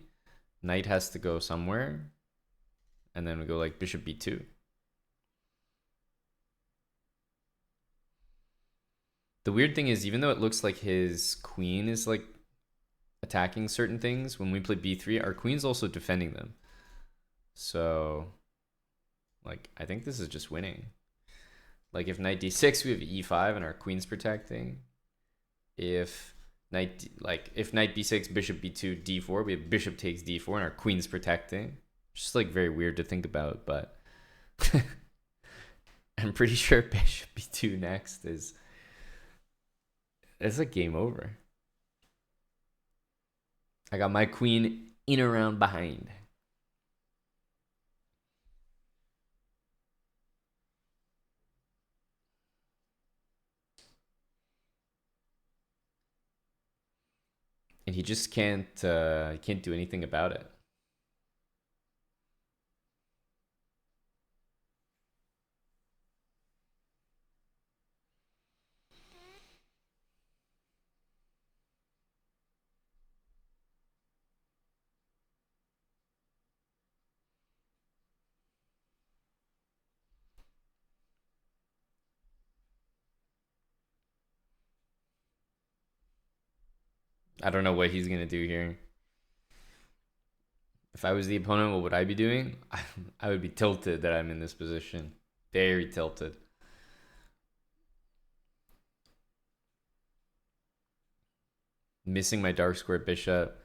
Knight has to go somewhere. And then we go like bishop B2. The weird thing is, even though it looks like his queen is like attacking certain things, when we play B3, our queen's also defending them. So, like, I think this is just winning. Like, if knight D6, we have E5 and our queen's protecting. If knight B6, bishop B2, D4, we have bishop takes D4 and our queen's protecting. Just like very weird to think about, but I'm pretty sure bishop B2 next is It's like game over. I got my queen in around behind. And he just can't do anything about it. I don't know what he's gonna do here. If I was the opponent, what would I be doing? I would be tilted that I'm in this position. Very tilted. Missing my dark square bishop.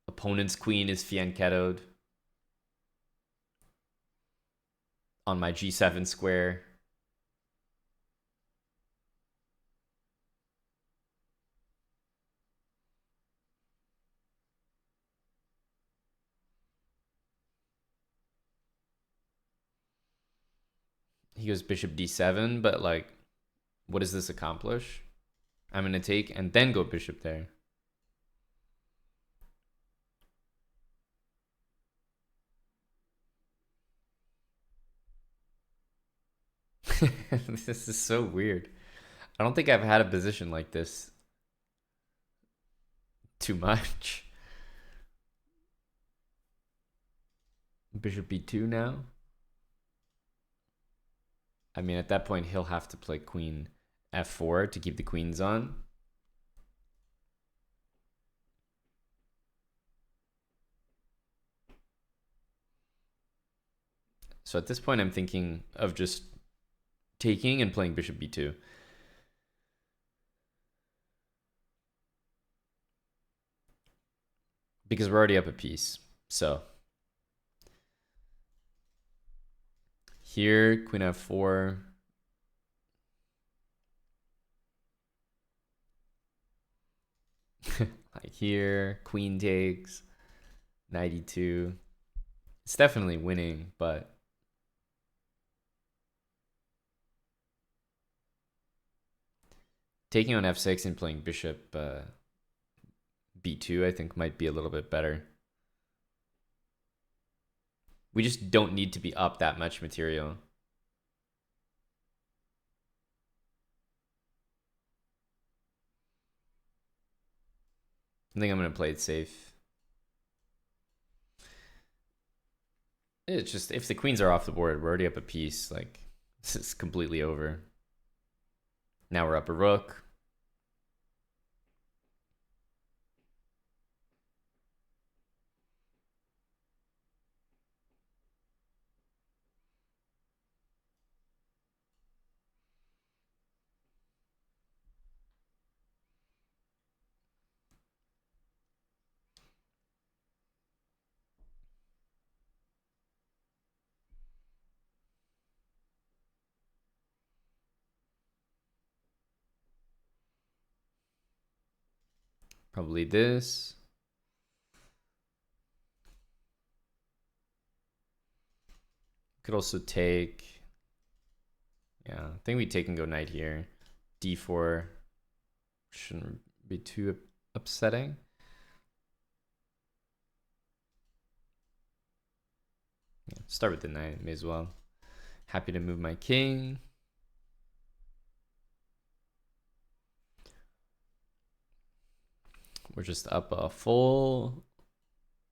Opponent's queen is fianchettoed on my g7 square. He goes bishop d7, but like, what does this accomplish? I'm gonna take and then go bishop there. This is so weird. I don't think I've had a position like this too much. Bishop b2 now. I mean, at that point, he'll have to play queen f4 to keep the queens on. So at this point, I'm thinking of just taking and playing bishop b2. Because we're already up a piece. So here, queen f4. Like here, queen takes, knight e2. It's definitely winning, but taking on f6 and playing bishop b2, I think might be a little bit better. We just don't need to be up that much material. I think I'm going to play it safe. It's just, if the queens are off the board, we're already up a piece. Like, this is completely over. Now we're up a rook. Probably this. Could also take. Yeah, I think we take and go knight here. d4 shouldn't be too upsetting. Yeah, start with the knight, may as well. Happy to move my king. We're just up a full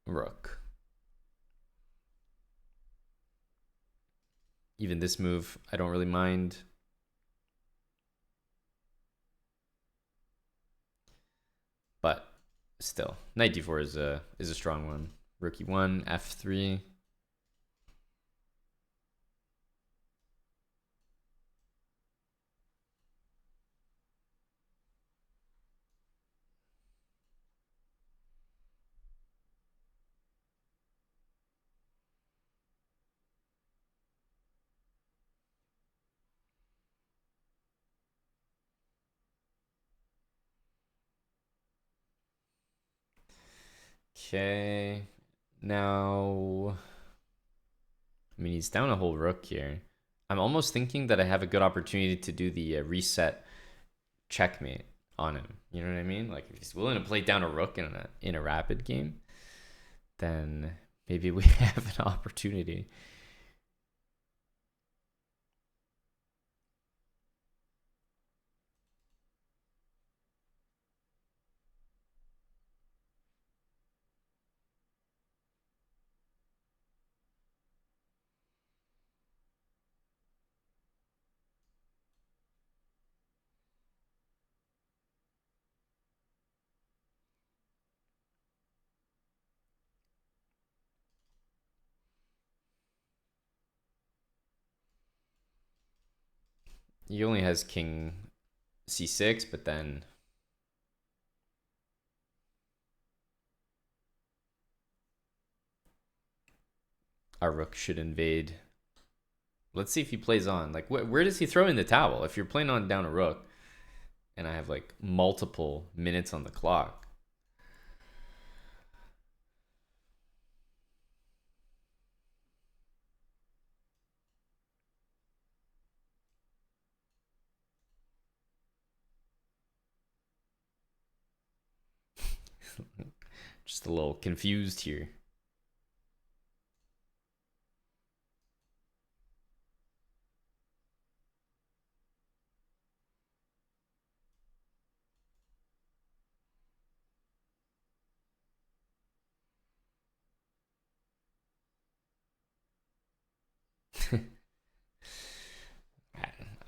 rook. Even this move, I don't really mind. But still, knight d4 is a strong one. Rook e1, f3. Okay. Now, I mean, he's down a whole rook here. I'm almost thinking that I have a good opportunity to do the reset checkmate on him. You know what I mean? Like, if he's willing to play down a rook in a rapid game, then maybe we have an opportunity. He only has king c6, but then our rook should invade. Let's see if he plays on. Like, where does he throw in the towel? If you're playing on down a rook, and I have like multiple minutes on the clock. Just a little confused here.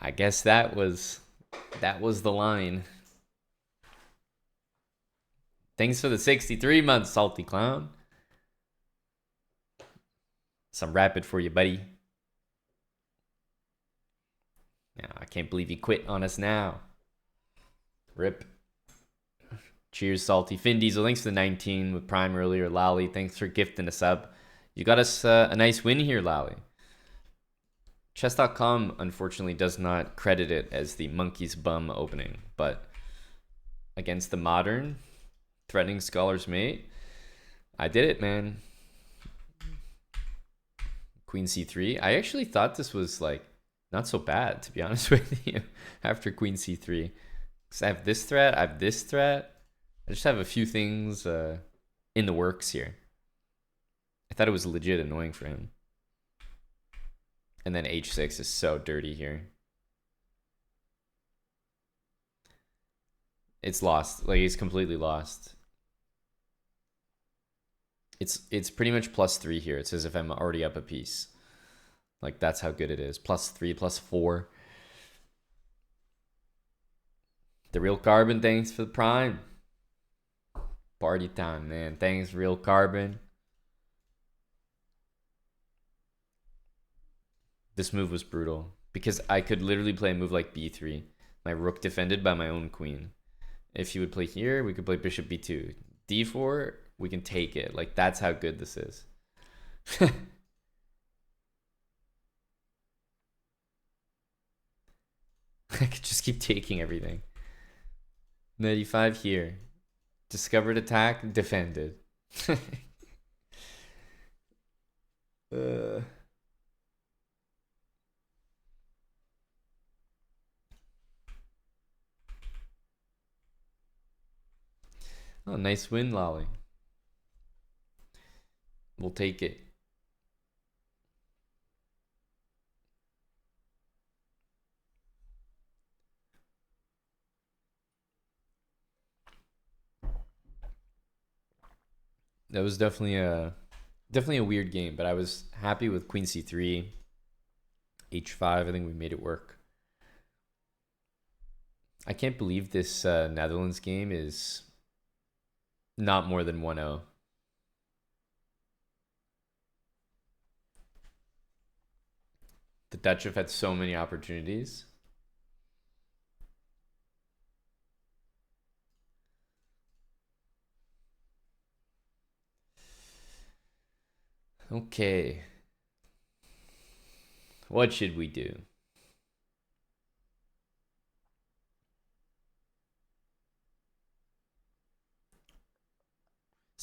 I guess that was the line. Thanks for the 63 months, salty clown. Some rapid for you, buddy. Now, I can't believe you quit on us now. Rip. Cheers, salty. Finn Diesel, thanks for the 19 with Prime earlier. Lally, thanks for gifting a sub. You got us a nice win here, Lally. Chess.com unfortunately does not credit it as the monkey's bum opening, but against the modern threatening scholar's mate, I did it, man. Queen c3. I actually thought this was like not so bad, to be honest with you, after queen c3. Because I have this threat, I have this threat. I just have a few things in the works here. I thought it was legit annoying for him. And then h6 is so dirty here. It's lost. Like, he's completely lost. It's pretty much +3 here. It's as if I'm already up a piece. Like, that's how good it is. +3, +4. The real carbon, thanks for the prime. Party time, man. Thanks, real carbon. This move was brutal because I could literally play a move like b3. My rook defended by my own queen. If you would play here, we could play bishop b2. d4, we can take it. Like, that's how good this is. I could just keep taking everything. 95 here. Discovered attack, defended. uh. Oh, nice win, Lolly. We'll take it. That was definitely a weird game, but I was happy with queen c3, h5. I think we made it work. I can't believe this Netherlands game is not more than 1-0. The Dutch have had so many opportunities. Okay. What should we do?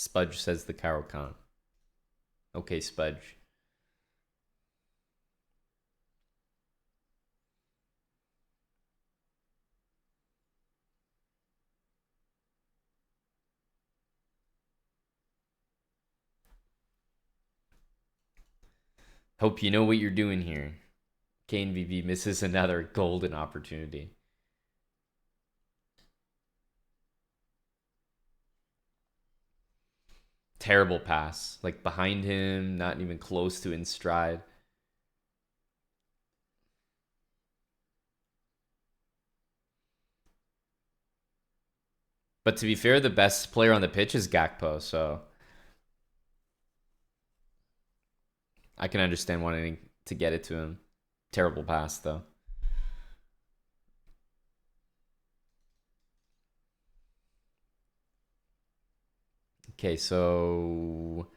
Spudge says the Caro-Kann. Okay, Spudge. Hope you know what you're doing here. KNVB misses another golden opportunity. Terrible pass. Like behind him, not even close to in stride. But to be fair, the best player on the pitch is Gakpo, so I can understand wanting to get it to him. Terrible pass, though. Okay, so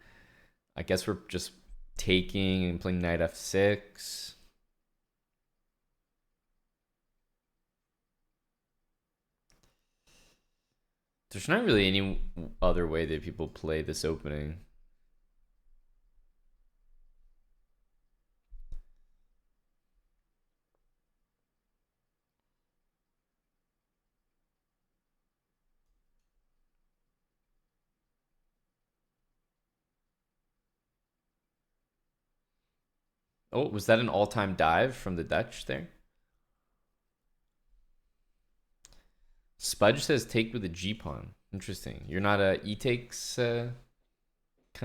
I guess we're just taking and playing knight f6. There's not really any other way that people play this opening. Oh, was that an all-time dive from the Dutch there? Spudge says take with a G pawn. Interesting. You're not a e takes kind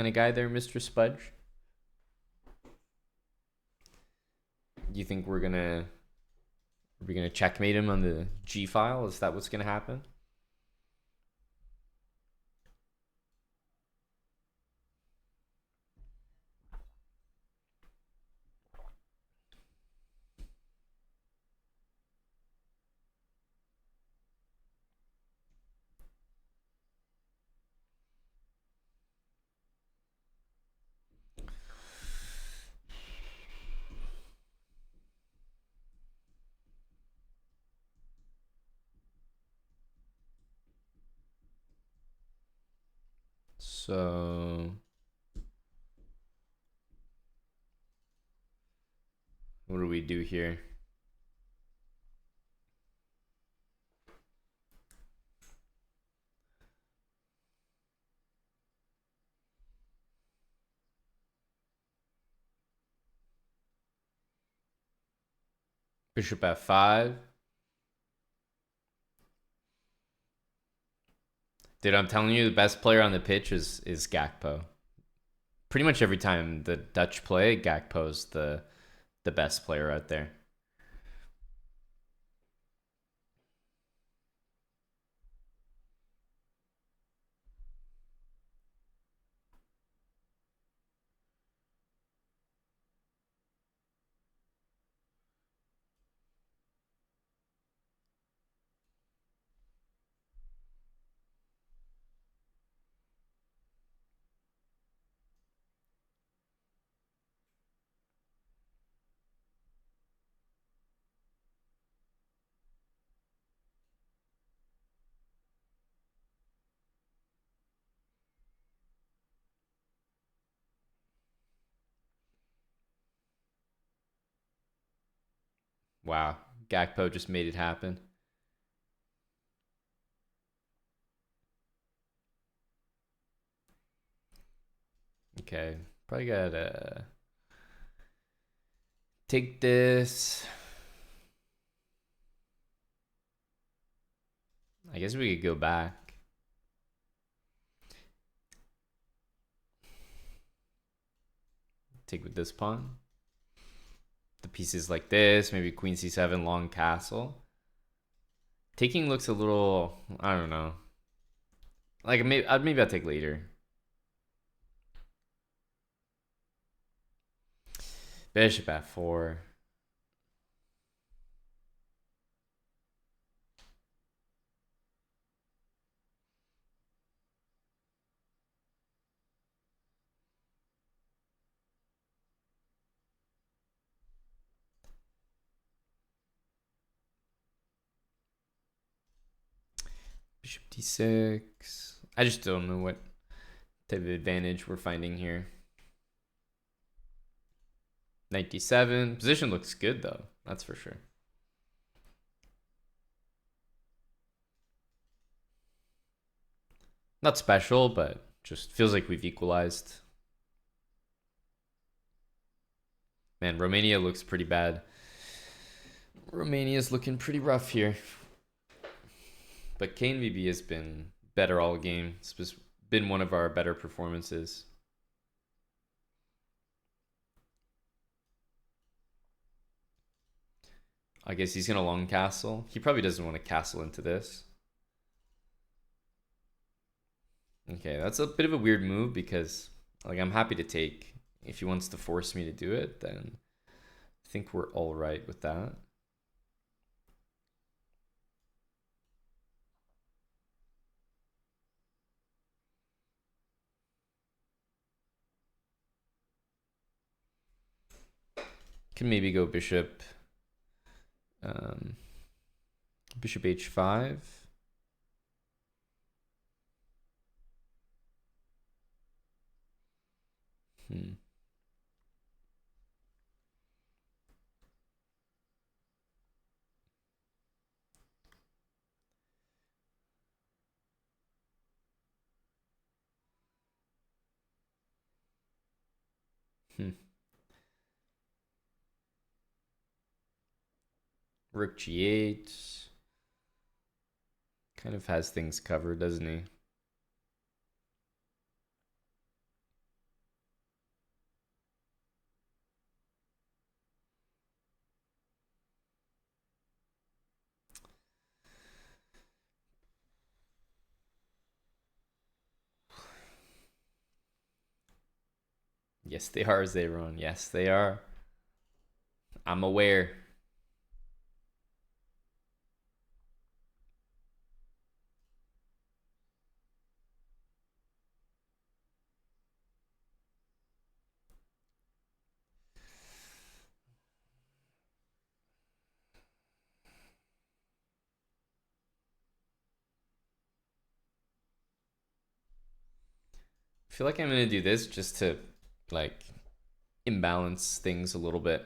of guy there, Mr. Spudge. You think we're gonna checkmate him on the G file? Is that what's gonna happen? So what do we do here? Bishop f5. Dude, I'm telling you, the best player on the pitch is Gakpo. Pretty much every time the Dutch play, Gakpo's the best player out there. Wow, Gakpo just made it happen. Okay, probably gotta take this. I guess we could go back. Take with this pawn. The pieces like this, maybe queen c7, long castle. Taking looks a little, I don't know. Like maybe I'll take later. Bishop f4. Bishop d6. I just don't know what type of advantage we're finding here. 97. Position looks good though, that's for sure. Not special, but just feels like we've equalized. Man, Romania looks pretty bad. Romania's looking pretty rough here. But KNVB has been better all game. It's been one of our better performances. I guess he's gonna long castle. He probably doesn't want to castle into this. Okay, that's a bit of a weird move because like I'm happy to take. If he wants to force me to do it, then I think we're all right with that. Can maybe go bishop bishop h5. Rook g8. Kind of has things covered, doesn't he? Yes, they are, Zayron. Yes, they are. I'm aware. I feel like I'm gonna do this just to like imbalance things a little bit.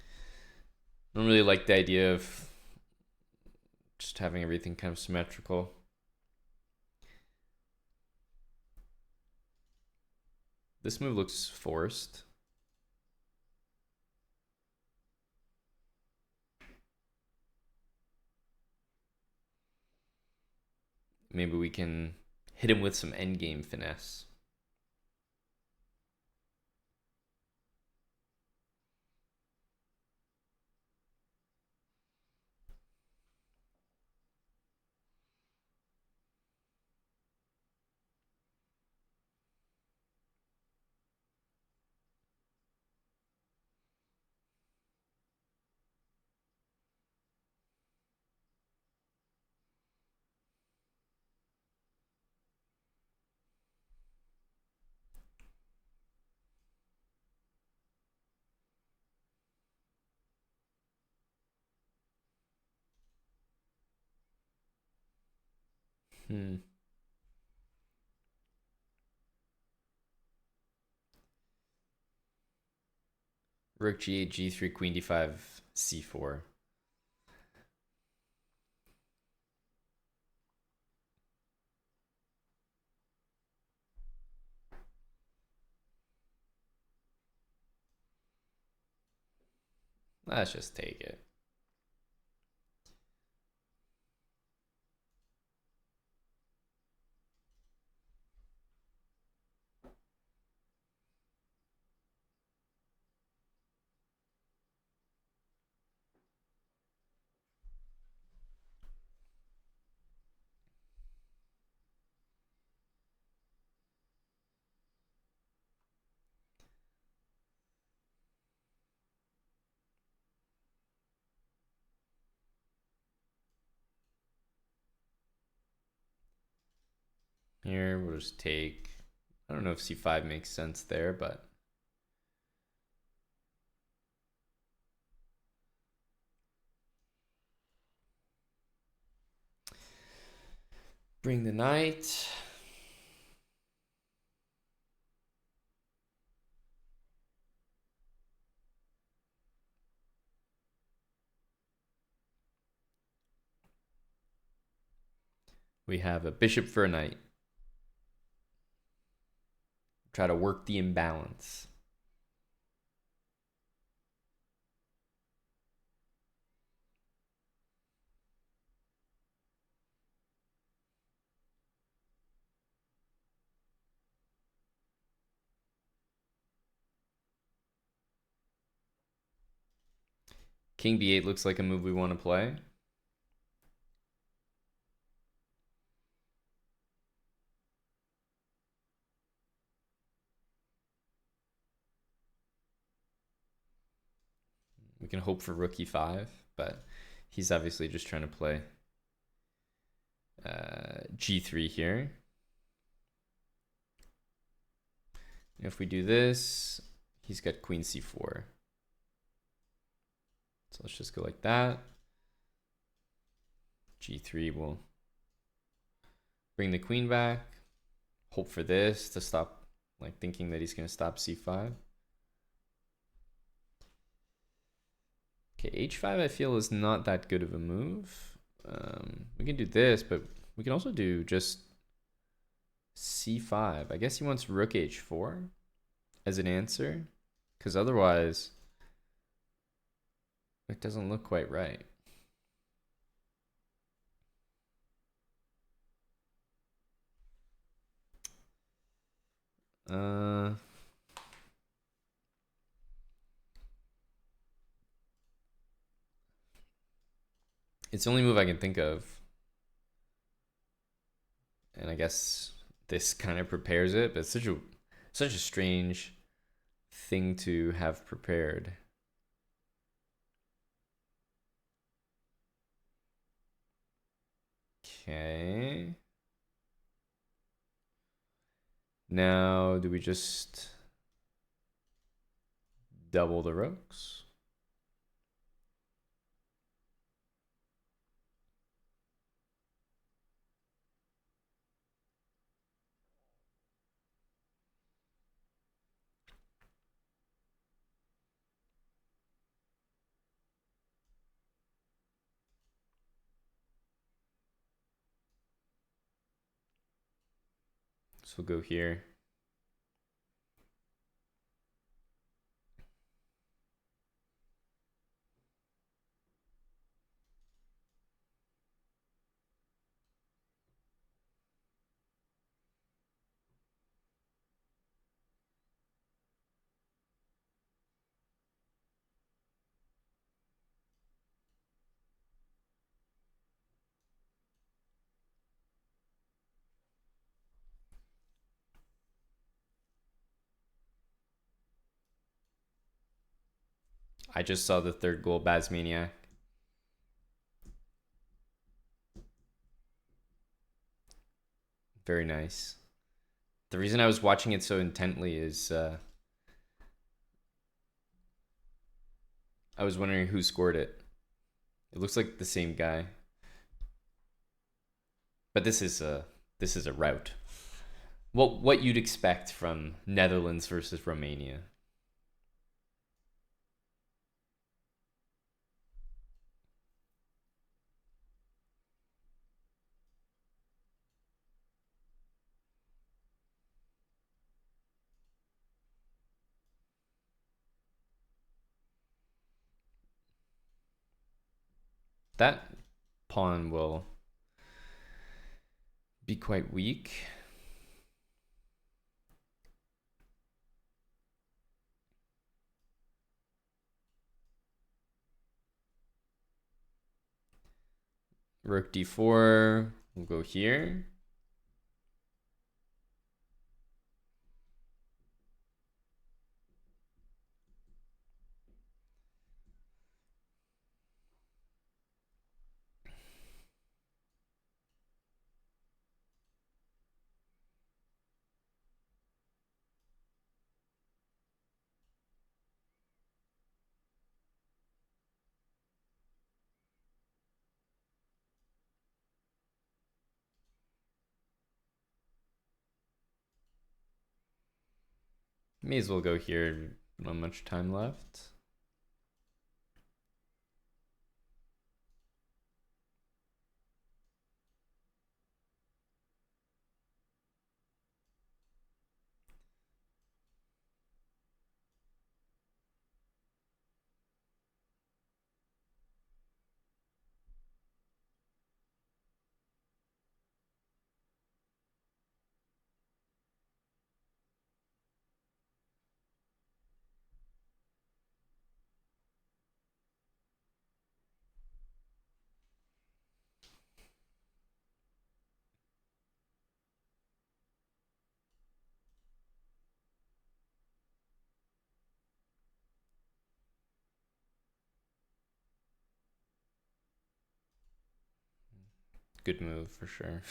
I don't really like the idea of just having everything kind of symmetrical. This move looks forced. Maybe we can hit him with some endgame finesse. Rook g8, g3, queen d5, c4. Let's just take it. Here, we'll just take. I don't know if c5 makes sense there, but Bring the knight. We have a bishop for a knight. Try to work the imbalance. King b8 looks like a move we want to play. We can hope for rook e5, but he's obviously just trying to play g3 here. If we do this, he's got queen c4. So let's just go like that. g3 will bring the queen back. Hope for this to stop, like thinking that he's going to stop c5. Okay, h5 I feel is not that good of a move. We can do this, but we can also do just c5. I guess he wants rook h4 as an answer, because otherwise it doesn't look quite right. It's the only move I can think of. And I guess this kind of prepares it, but it's such a strange thing to have prepared. Okay. Now, do we just double the rooks? So we'll go here. I just saw the third goal, Bazmaniac. Very nice. The reason I was watching it so intently is I was wondering who scored it. It looks like the same guy. But this is a rout. What you'd expect from Netherlands versus Romania. That pawn will be quite weak. Rook d4, we'll go here. May as well go here. Not much time left. Good move for sure.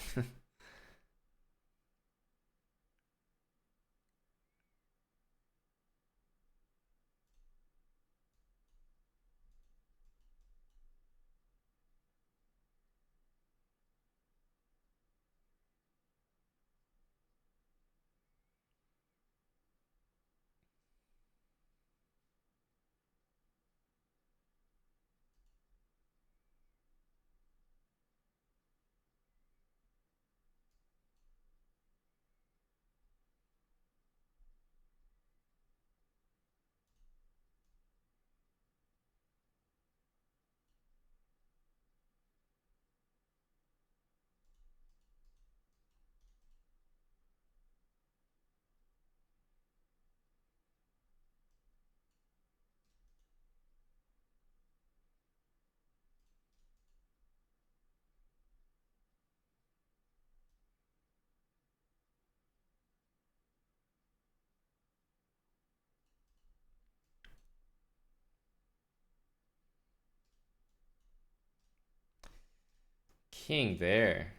King there.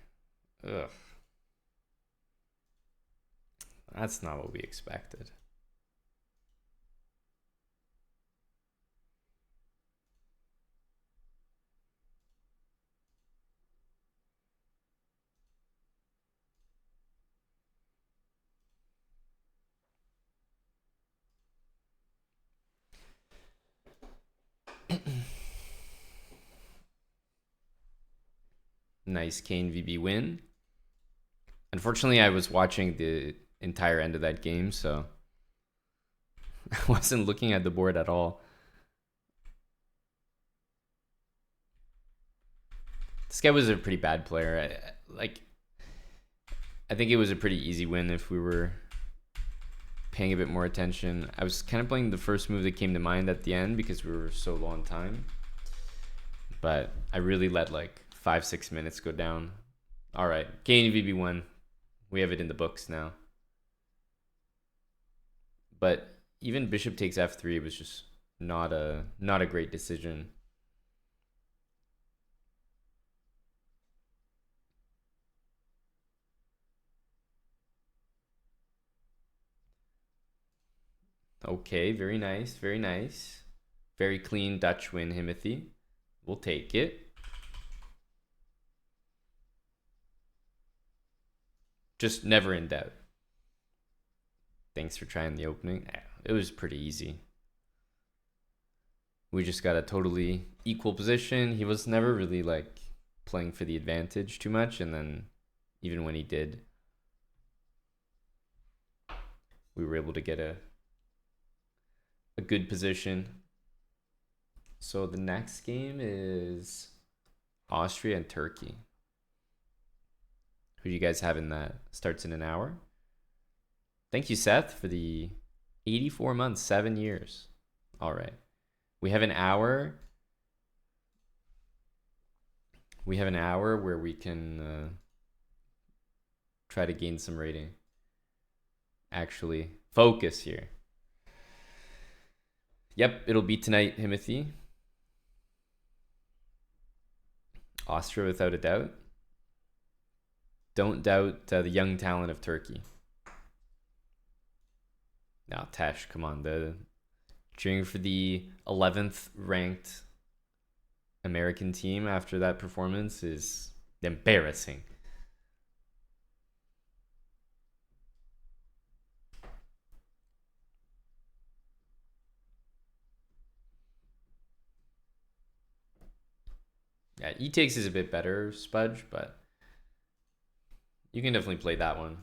Ugh. That's not what we expected. Nice Kane VB win. Unfortunately, I was watching the entire end of that game, so I wasn't looking at the board at all. This guy was a pretty bad player. I think it was a pretty easy win if we were paying a bit more attention. I was kind of playing the first move that came to mind at the end because we were so low on time. But I really let like 5-6 minutes go down. All right, Kane VB1. We have it in the books now. But even bishop takes f3 was just not a great decision. Okay, very nice, very nice. Very clean Dutch win, Himothy. We'll take it. Just never in doubt. Thanks for trying the opening. It was pretty easy. We just got a totally equal position. He was never really like playing for the advantage too much, and then even when he did, we were able to get a good position. So the next game is Austria and Turkey. Who do you guys have in that? Starts in an hour. Thank you, Seth, for the 84 months, 7 years. All right. We have an hour. We have an hour where we can try to gain some rating. Actually, focus here. Yep, it'll be tonight, Himothy. Austria without a doubt. Don't doubt the young talent of Turkey. Now, Tesh, come on. Cheering for the 11th ranked American team after that performance is embarrassing. Yeah, e takes is a bit better, Spudge, but you can definitely play that one.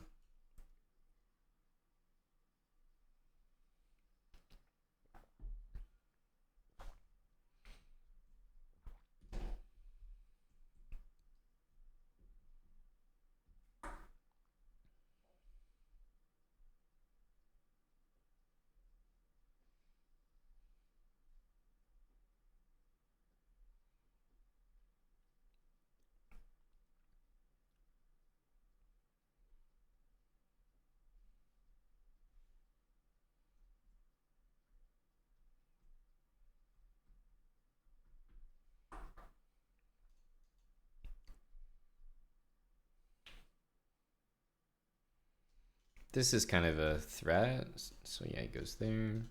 This is kind of a threat, so yeah, it goes there.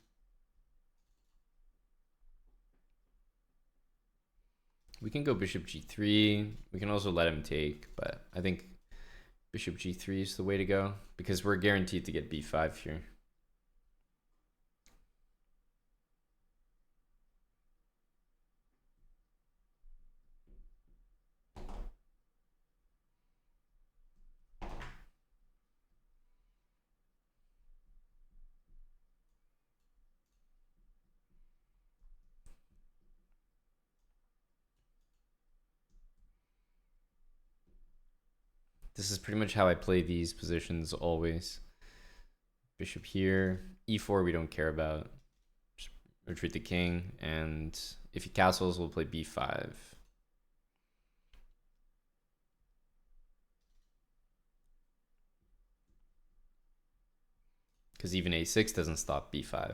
We can go bishop g3. We can also let him take, but I think bishop g3 is the way to go because we're guaranteed to get b5 here. This is pretty much how I play these positions always. Bishop here, e4 we don't care about. Just retreat the king, and if he castles, we'll play b5. Because even a6 doesn't stop b5.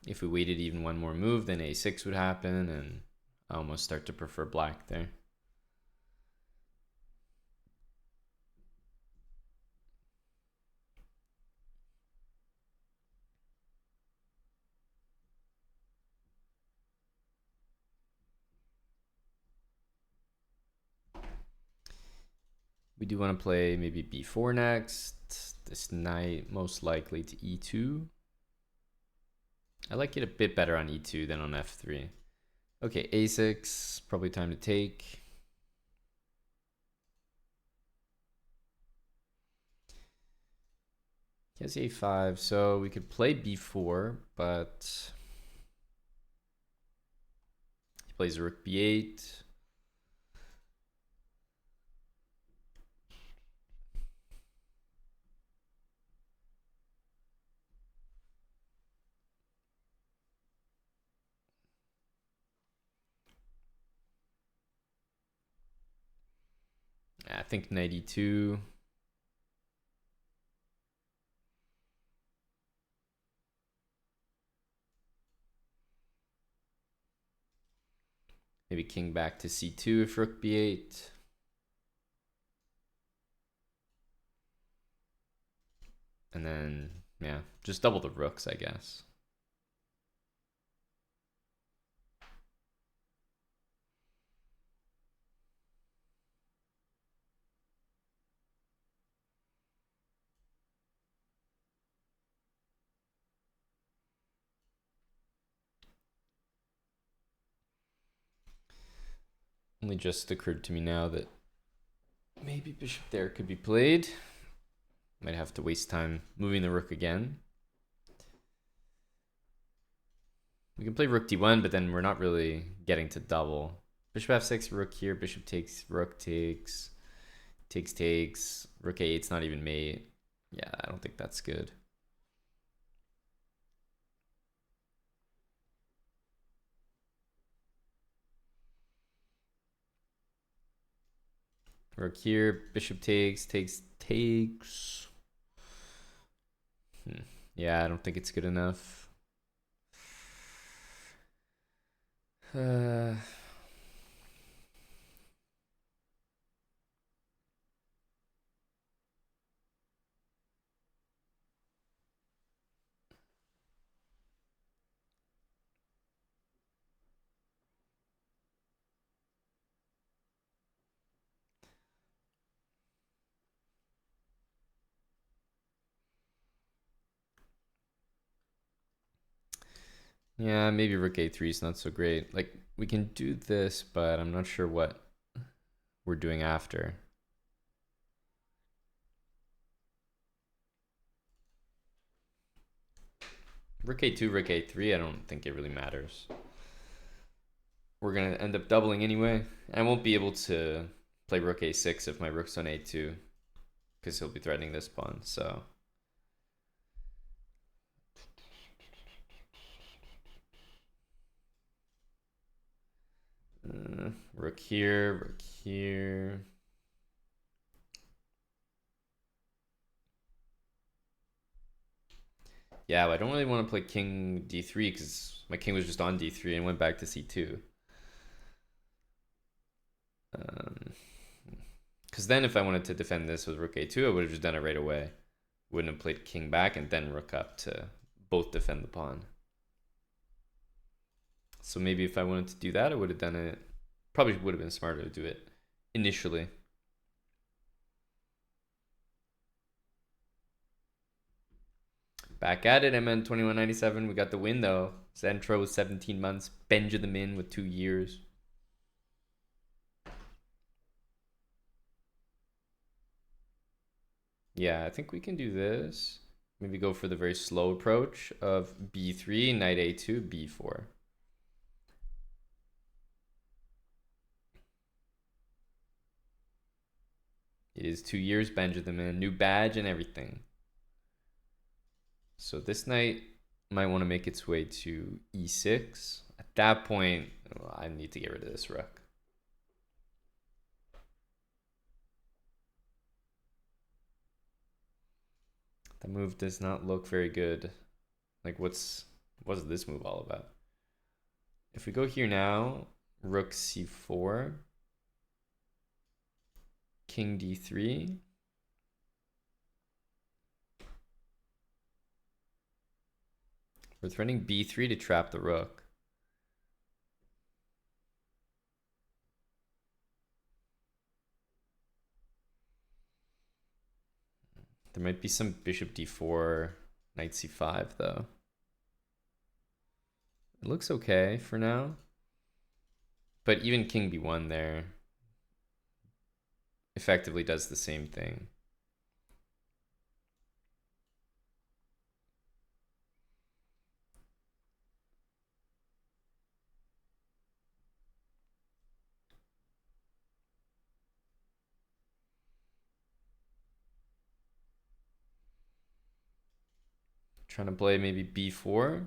If we waited even one more move, then a6 would happen, and I almost start to prefer black there. We do want to play maybe b4 next. This knight most likely to e2. I like it a bit better on e2 than on f3. Okay, a6, probably time to take. He has a5, so we could play b4, but he plays rook b8. I think knight e2. Maybe king back to c2 if rook b8. And then, yeah, just double the rooks, I guess. Only just occurred to me now that maybe bishop there could be played. Might have to waste time moving the rook again. We can play rook d1, but then we're not really getting to double. Bishop f6, rook here, bishop takes, rook takes, takes, rook a8's not even mate. Yeah, I don't think that's good. Rook here, bishop takes. Yeah, I don't think it's good enough. Yeah, maybe rook a3 is not so great. Like, we can do this, but I'm not sure what we're doing after. Rook a2, rook a3, I don't think it really matters. We're going to end up doubling anyway. I won't be able to play rook a6 if my rook's on a2, because he'll be threatening this pawn, so... rook here, rook here. Yeah, but I don't really want to play king d3 because my king was just on d3 and went back to c2. Because then if I wanted to defend this with rook a2, I would have just done it right away. Wouldn't have played king back and then rook up to both defend the pawn. So maybe if I wanted to do that, I would have done it. Probably would have been smarter to do it initially. Back at it, MN 2197. We got the win though. Zentro with 17 months. Benjamin with 2 years. Yeah, I think we can do this. Maybe go for the very slow approach of b3, knight a2, b4. It is 2 years, Benjamin. New badge and everything. So this knight might want to make its way to e6. At that point, I need to get rid of this rook. The move does not look very good. Like, what's this move all about? If we go here now, rook c4, king d3. We're threatening b3 to trap the rook. There might be some bishop d4, knight c5 though. It looks okay for now. But even king b1 there effectively does the same thing. Trying to play maybe b4.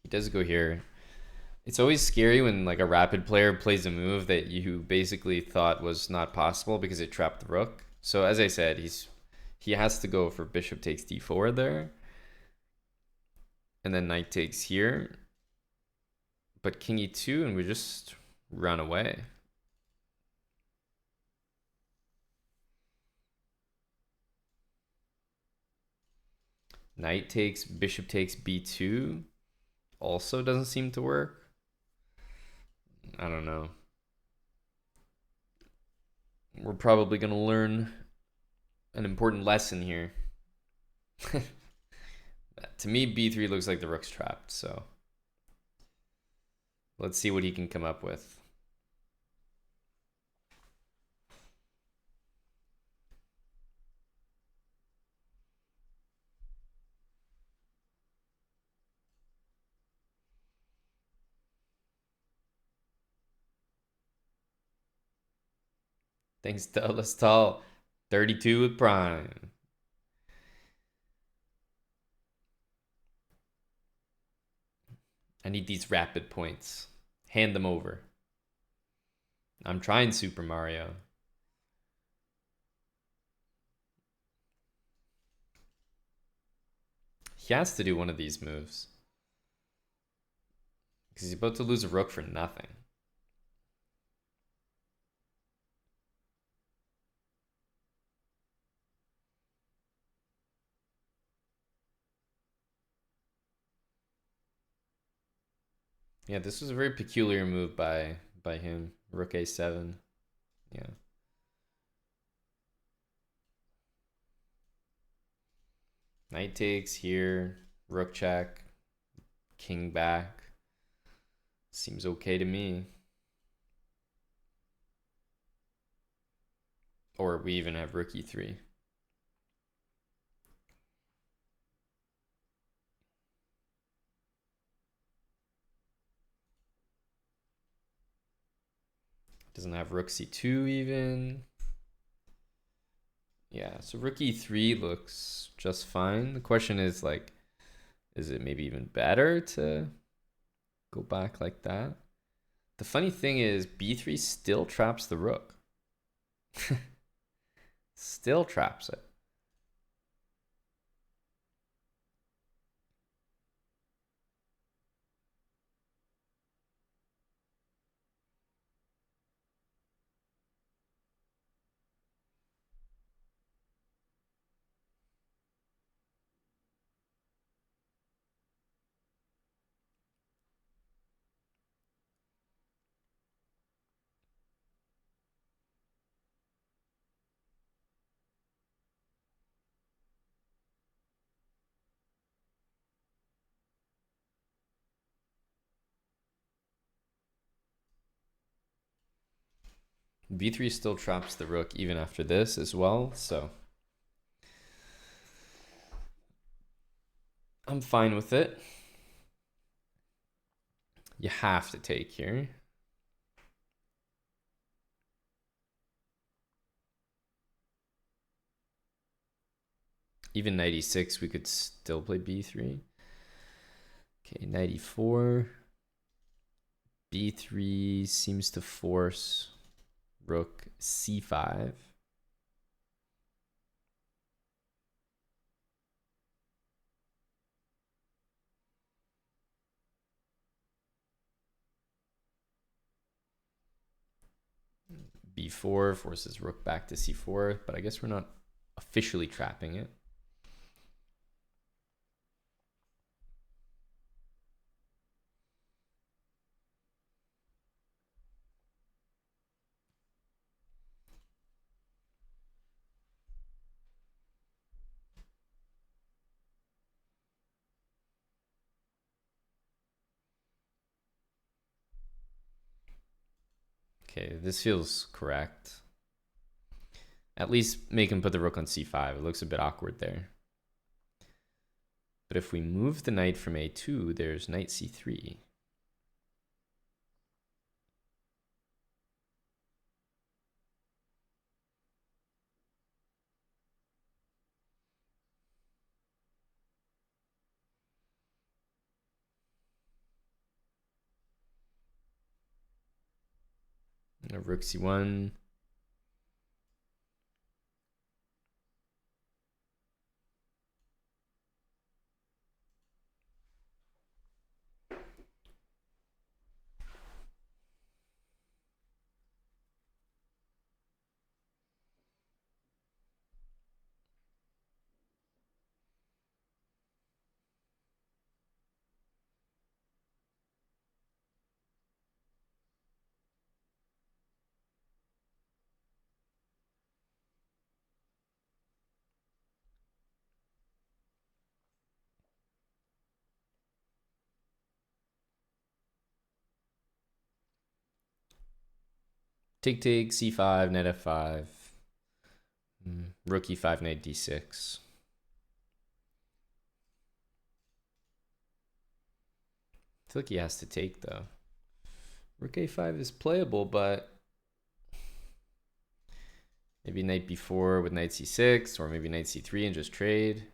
He does go here. It's always scary when like a rapid player plays a move that you basically thought was not possible because it trapped the rook. So as I said, he has to go for bishop takes d4 there. And then knight takes here. But king e2 and we just run away. Knight takes, bishop takes b2. Also doesn't seem to work. I don't know. We're probably going to learn an important lesson here. To me, b3 looks like the rook's trapped, so let's see what he can come up with. Thanks to Lastal, 32 with prime. I need these rapid points. Hand them over. I'm trying Super Mario. He has to do one of these moves. Because he's about to lose a rook for nothing. Yeah, this was a very peculiar move by by him. Rook a7. Yeah. Knight takes here. Rook check. King back. Seems okay to me. Or we even have rook e3. Doesn't have rook c2 even. Yeah, so rook e3 looks just fine. The question is like, is it maybe even better to go back like that? The funny thing is b3 still traps the rook. Still traps it. b3 still traps the rook even after this as well, so I'm fine with it. You have to take here. Even knight e6, we could still play b3. Okay, knight e4. b3 seems to force rook c5. b4 forces rook back to c4, but I guess we're not officially trapping it. Okay, this feels correct. At least make him put the rook on c5. It looks a bit awkward there. But if we move the knight from a2, there's knight c3. Rook c1. Take, c5, knight f5. Rook e5, knight d6. I feel like he has to take though. Rook a5 is playable, but maybe knight b4 with knight c6, or maybe knight c3 and just trade.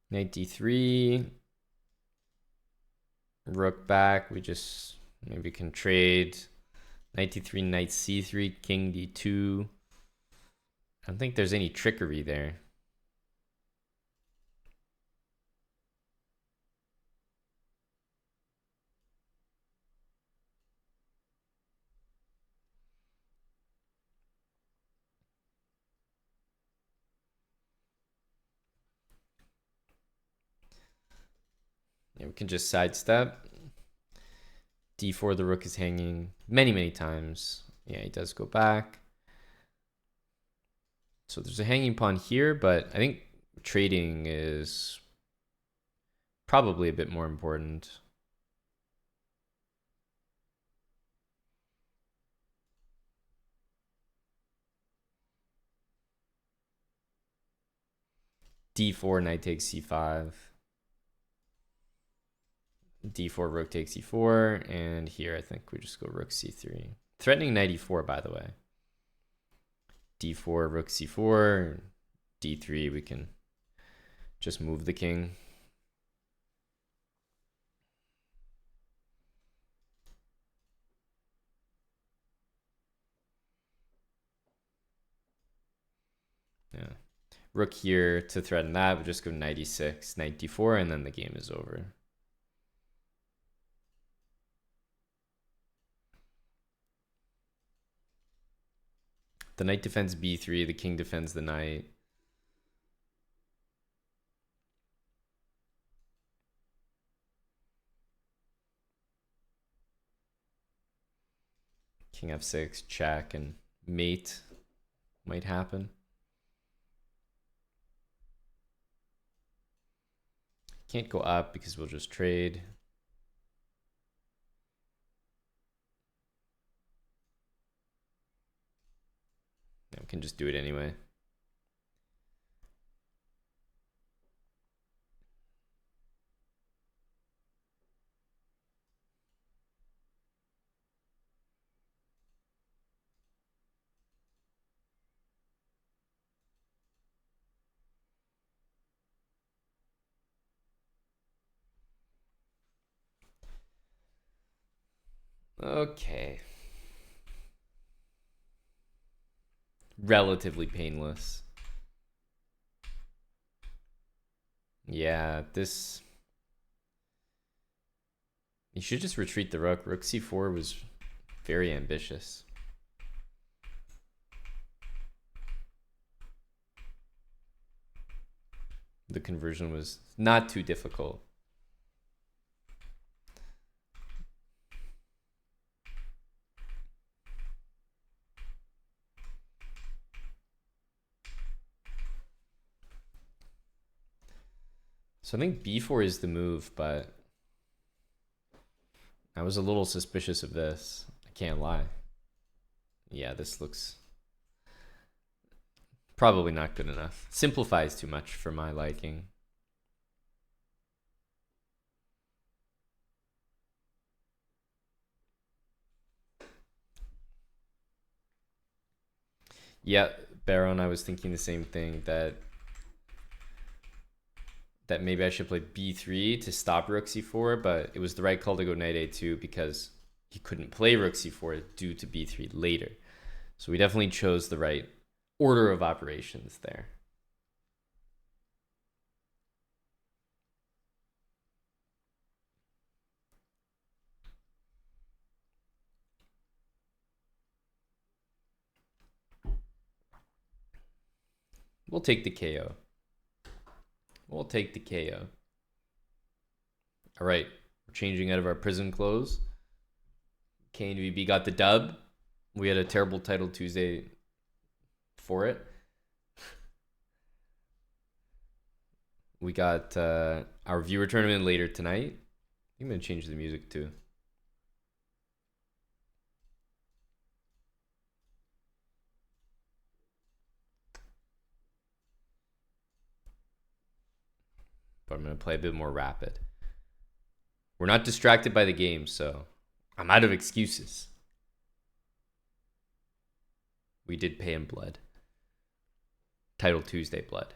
Knight d3. Rook back. We just maybe can trade. Knight d3, knight c3, king d2. I don't think there's any trickery there. Yeah, we can just sidestep. d4, the rook is hanging many times. Yeah, he does go back. So there's a hanging pawn here, but I think trading is probably a bit more important. d4, knight takes c5. d4, rook takes e4. And here I think we just go rook c3. Threatening knight e4, by the way. d4, rook c4. d3, we can just move the king. Yeah. Rook here to threaten that. We just go knight e6, knight d4, and then the game is over. The knight defends b3, the king defends the knight. King f6, check, and mate might happen. Can't go up because we'll just trade. Yeah, we can just do it anyway. Okay. Relatively painless. Yeah, this... You should just retreat the rook. Rook c4 was very ambitious. The conversion was not too difficult. So I think b4 is the move, but I was a little suspicious of this. I can't lie. Yeah, this looks probably not good enough. Simplifies too much for my liking. Yeah, Baron, I was thinking the same thing, that maybe I should play b3 to stop rook c4, but it was the right call to go knight a2 because he couldn't play rook c4 due to b3 later. So we definitely chose the right order of operations there. We'll take the KO. We'll take the KO. All right, we're changing out of our prison clothes. KNVB got the dub. We had a terrible title Tuesday for it. We got our viewer tournament later tonight. I'm going to change the music too. But I'm going to play a bit more rapid. We're not distracted by the game, so I'm out of excuses. We did pay in blood. Title Tuesday blood.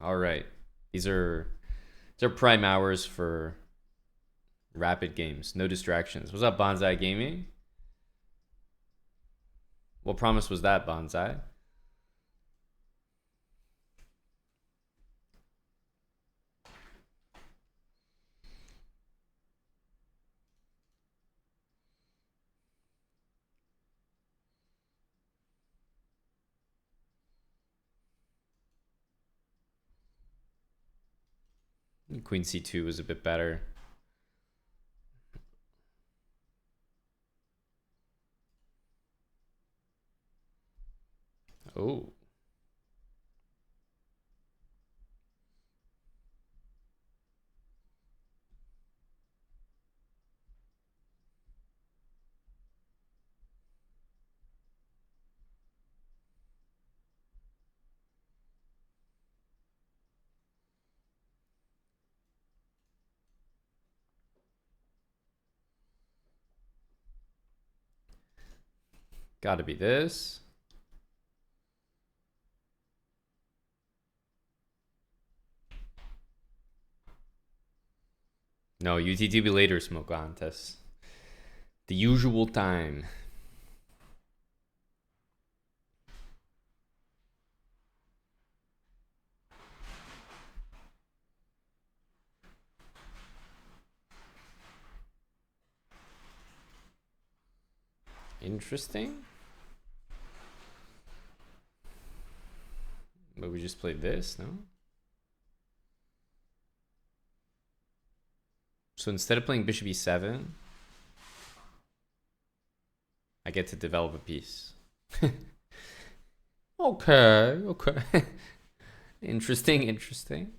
All right. These are prime hours for rapid games. No distractions. What's up, Bonsai Gaming? What promise was that, Bonsai? Queen C2 was a bit better. Oh. Gotta be this. No, UTTB later smoke contest. The usual time. Interesting. But we just played this, no? So instead of playing bishop e7, I get to develop a piece. Okay, okay. Interesting, interesting.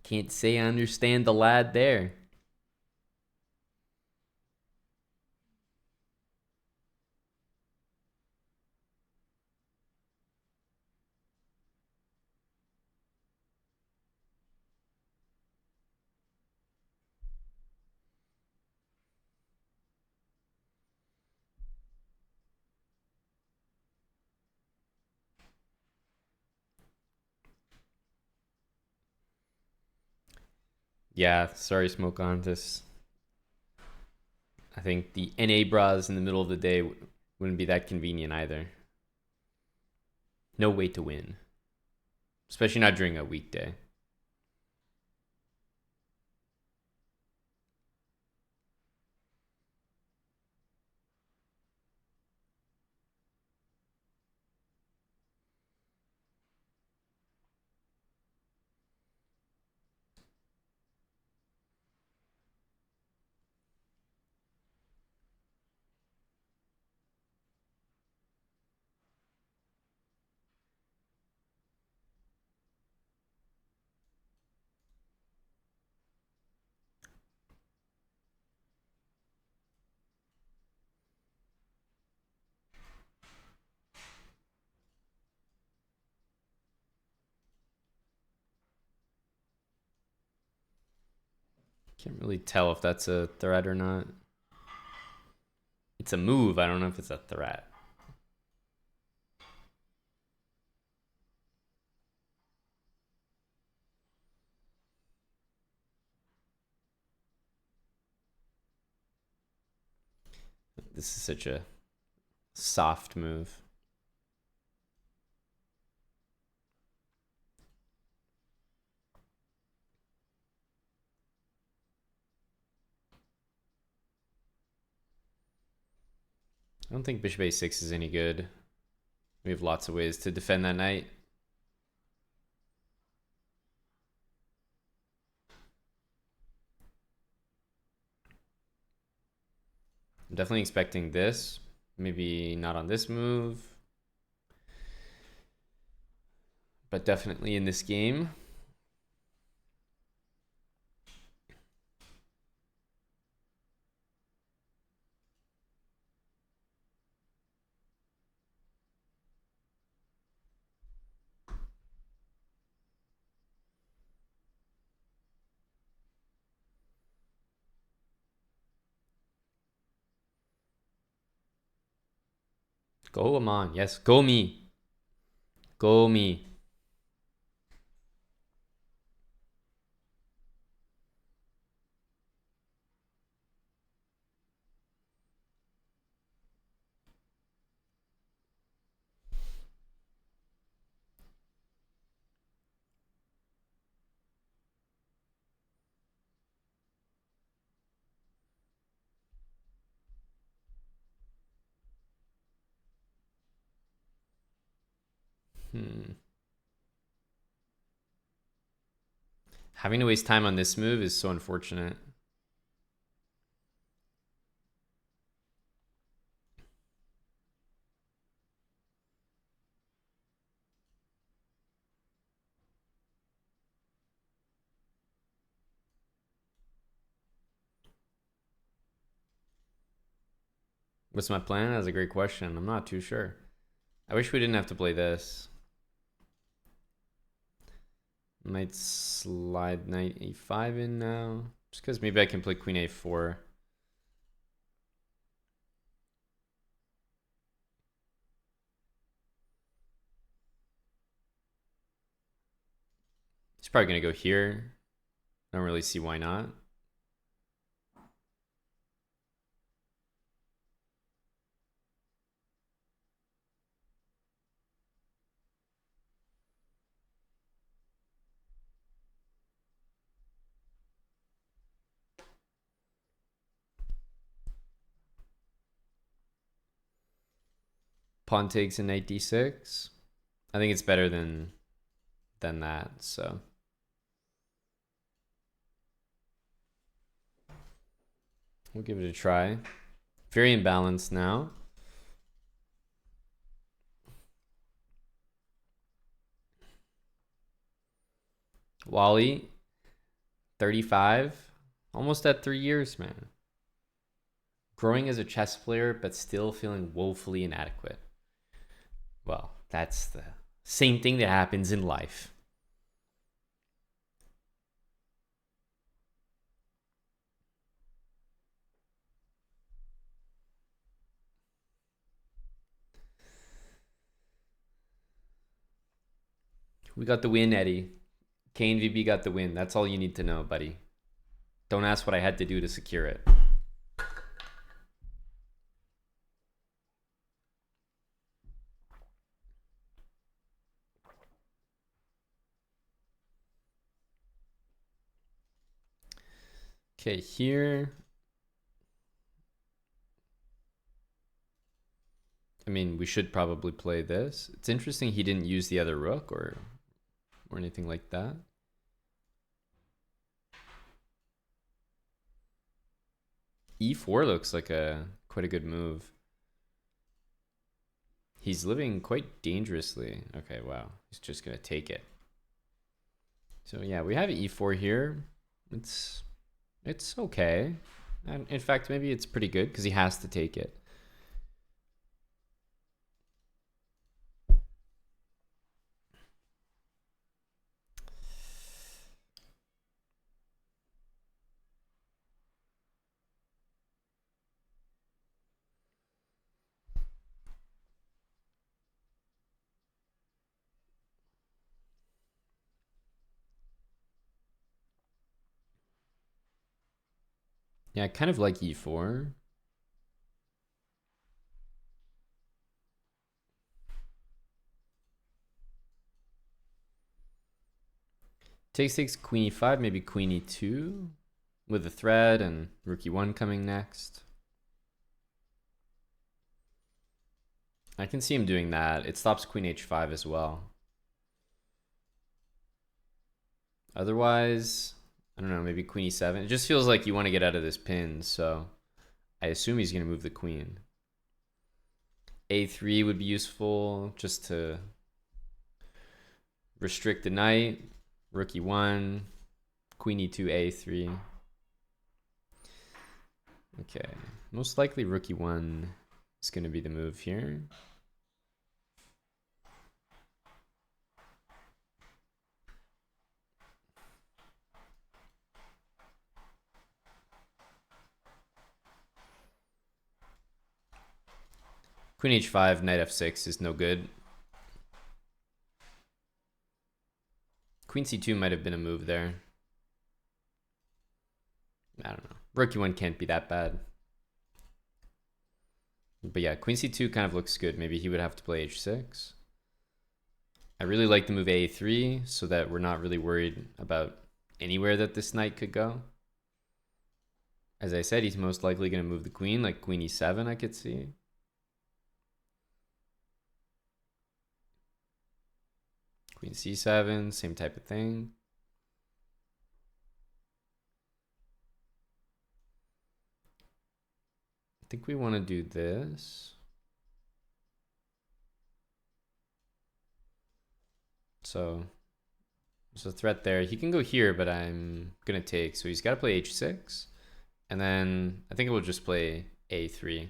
Can't say I understand the lad there. Yeah, sorry, smoke on this. I think the NA bras in the middle of the day wouldn't be that convenient either. No way to win. Especially not during a weekday. Can't really tell if that's a threat or not. It's a move. I don't know if it's a threat. This is such a soft move. I don't think bishop a6 is any good. We have lots of ways to defend that knight. I'm definitely expecting this. Maybe not on this move. But definitely in this game. Go Amon. Yes, go me. Go me. Having to waste time on this move is so unfortunate. What's my plan? That's a great question. I'm not too sure. I wish we didn't have to play this. Might slide knight e5 in now. Just because maybe I can play queen a4. He's probably going to go here. I don't really see why not. Pawn takes in knight d6. I think it's better than that, so we'll give it a try. Very imbalanced now. Wally, 35, almost at 3 years, man. Growing as a chess player, but still feeling woefully inadequate. Well, that's the same thing that happens in life. We got the win, Eddie. KNVB got the win. That's all you need to know, buddy. Don't ask what I had to do to secure it. Okay, here. I mean, we should probably play this. It's interesting he didn't use the other rook or anything like that. E4 looks like quite a good move. He's living quite dangerously. Okay, wow. He's just going to take it. So yeah, we have E4 here. It's okay. And in fact, maybe it's pretty good because he has to take it. Yeah, I kind of like E4. Takes queen e5, maybe queen e2 with a thread and rook e1 coming next. I can see him doing that. It stops queen h5 as well. Otherwise, I don't know, maybe queen e7. It just feels like you want to get out of this pin, so I assume he's going to move the queen. A3 would be useful just to restrict the knight. Rook e1, queen e2, a3. Okay, most likely rook e1 is going to be the move here. Queen h5, knight f6 is no good. Queen c2 might have been a move there. I don't know. Rook e1 can't be that bad. But yeah, Queen c2 kind of looks good. Maybe he would have to play h6. I really like the move a3 so that we're not really worried about anywhere that this knight could go. As I said, he's most likely going to move the queen, like queen e7 I could see. Queen c7, same type of thing. I think we want to do this. So there's a threat there. He can go here, but I'm going to take. So he's got to play h6. And then I think we'll just play a3.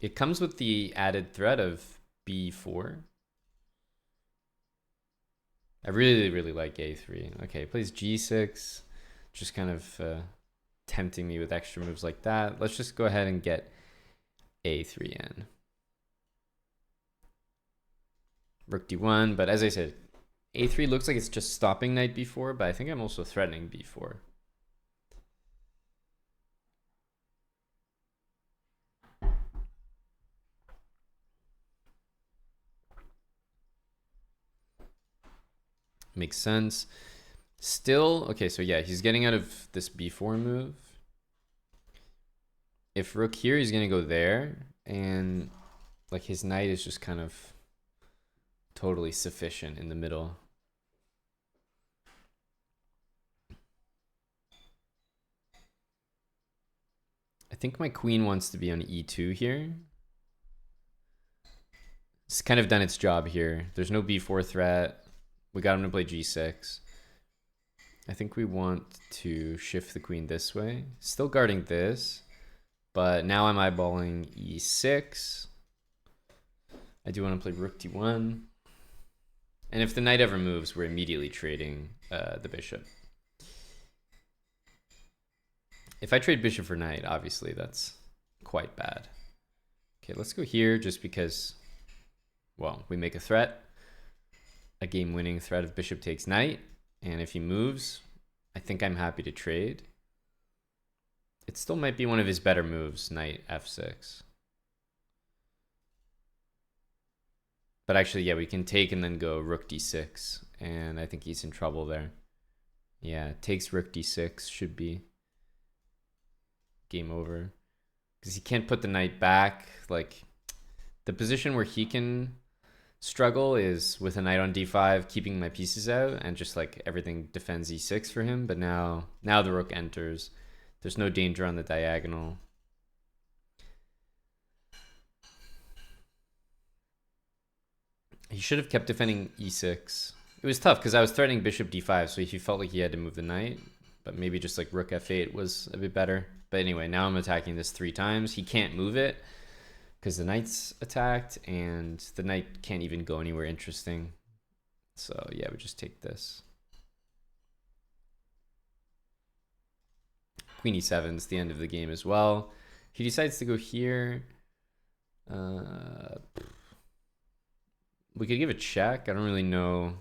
It comes with the added threat of b4. I really, really like a3. Okay, plays g6. Just kind of tempting me with extra moves like that. Let's just go ahead and get a3 in. Rook d1, but as I said, a3 looks like it's just stopping knight b4, but I think I'm also threatening b4. Makes sense. Still, okay, so yeah, he's getting out of this b4 move. If rook here, he's going to go there, and like his knight is just kind of totally sufficient in the middle. I think my queen wants to be on e2 here. It's kind of done its job here. There's no b4 threat. We got him to play g6. I think we want to shift the queen this way. Still guarding this, but now I'm eyeballing e6. I do want to play rook d1. And if the knight ever moves, we're immediately trading the bishop. If I trade bishop for knight, obviously that's quite bad. Okay, let's go here just because, well, we make a threat. A game-winning threat of bishop takes knight. And if he moves, I think I'm happy to trade. It still might be one of his better moves, knight f6. But actually, yeah, we can take and then go rook d6. And I think he's in trouble there. Yeah, takes rook d6 should be game over. Because he can't put the knight back. Like, the position where he can struggle is with a knight on d5, keeping my pieces out, and just like everything defends e6 for him. But now the rook enters. There's no danger on the diagonal. He should have kept defending e6. It was tough because I was threatening bishop d5, so he felt like he had to move the knight. But maybe just like rook f8 was a bit better. But anyway, now I'm attacking this 3 times. He can't move it because the knight's attacked, and the knight can't even go anywhere interesting. So yeah, we just take this. Queen e7 is the end of the game as well. He decides to go here. We could give a check. I don't really know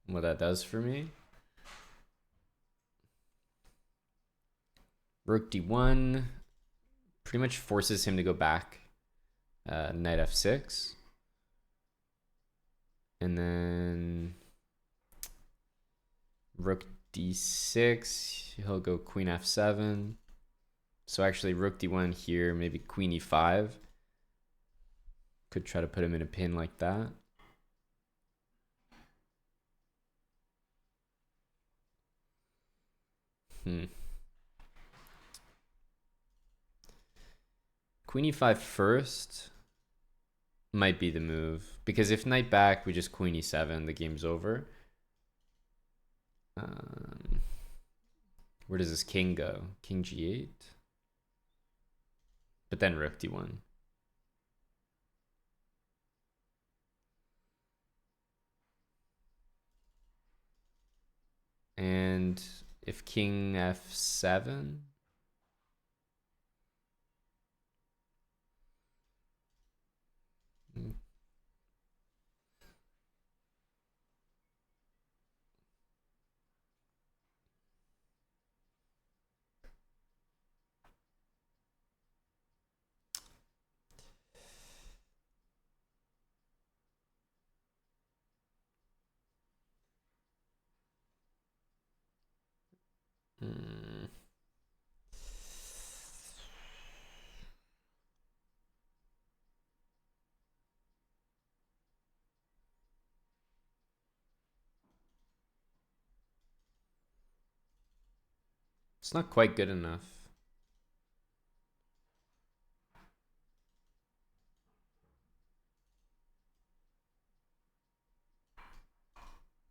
what that does for me. Rook d1 pretty much forces him to go back. Knight f6. And then rook d6. He'll go queen f7. So actually rook d1 here, maybe queen e5. Could try to put him in a pin like that. Queen e5 first might be the move. Because if knight back, we just queen e7, the game's over. Where does this king go? King g8? But then rook d1. And if king f7... Hmm. It's not quite good enough.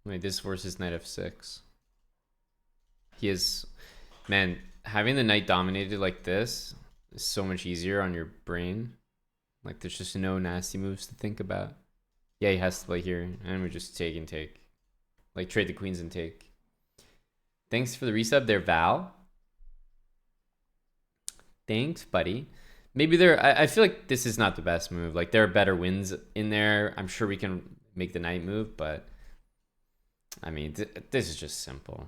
Wait, this forces knight f6. He is, man, having the knight dominated like this is so much easier on your brain. Like, there's just no nasty moves to think about. Yeah, he has to play here, and we just take and take. Like, trade the queens and take. Thanks for the resub there, Val. Thanks, buddy. Maybe I feel like this is not the best move. Like, there are better wins in there. I'm sure we can make the knight move, but I mean, this is just simple.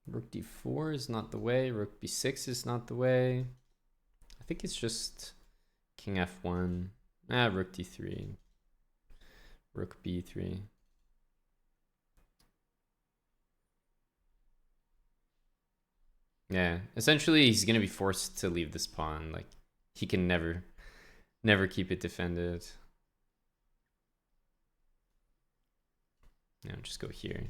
Rook d4 is not the way. Rook b6 is not the way. I think it's just king f1. Rook d3. Rook b3. Yeah, essentially he's gonna be forced to leave this pawn. Like, he can never keep it defended. Yeah, just go here.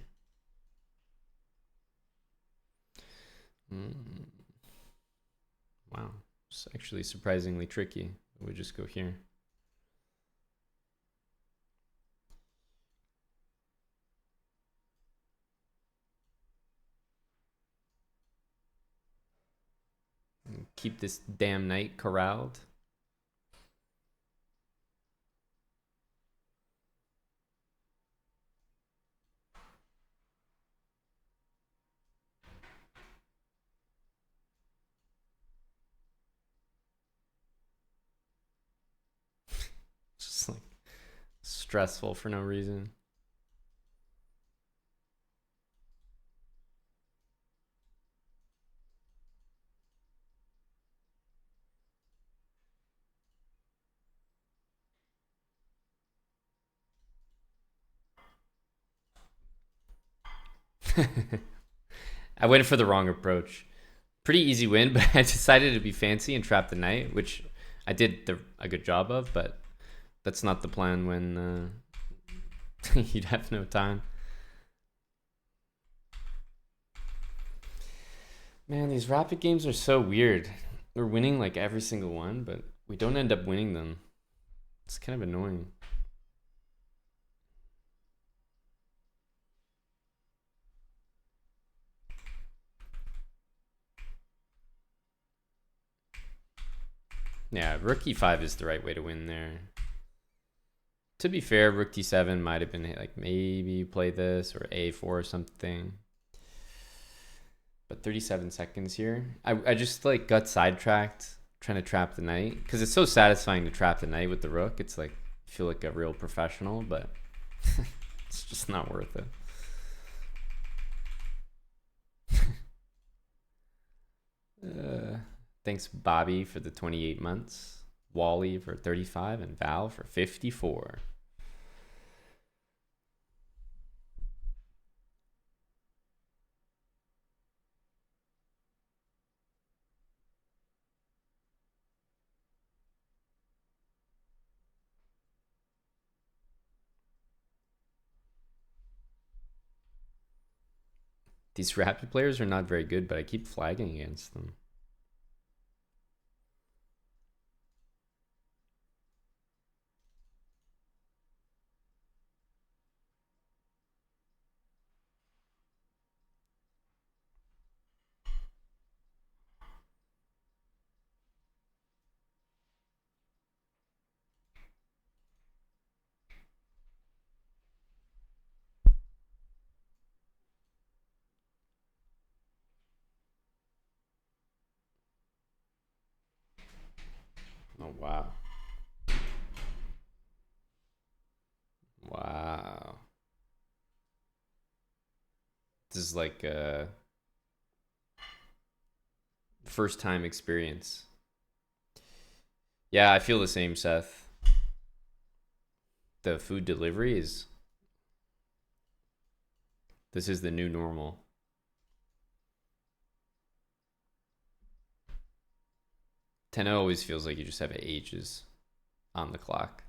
Wow, it's actually surprisingly tricky. We just go here. Keep this damn knight corralled. Just like stressful for no reason. I went for the wrong approach. Pretty easy win, but I decided to be fancy and trap the knight, which I did a good job of, but that's not the plan when you'd have no time. Man, these rapid games are so weird. We're winning like every single one, but we don't end up winning them. It's kind of annoying. Yeah, rook e5 is the right way to win there. To be fair, rook d7 might have been like maybe play this or a4 or something. But 37 seconds here. I just like got sidetracked trying to trap the knight because it's so satisfying to trap the knight with the rook. It's like I feel like a real professional, but it's just not worth it. Thanks, Bobby, for the 28 months. Wally for 35 and Val for 54. These rapid players are not very good, but I keep flagging against them. Oh, wow. Wow. This is like a first time experience. Yeah, I feel the same, Seth. The food delivery is, this is the new normal. 10 always feels like you just have ages on the clock.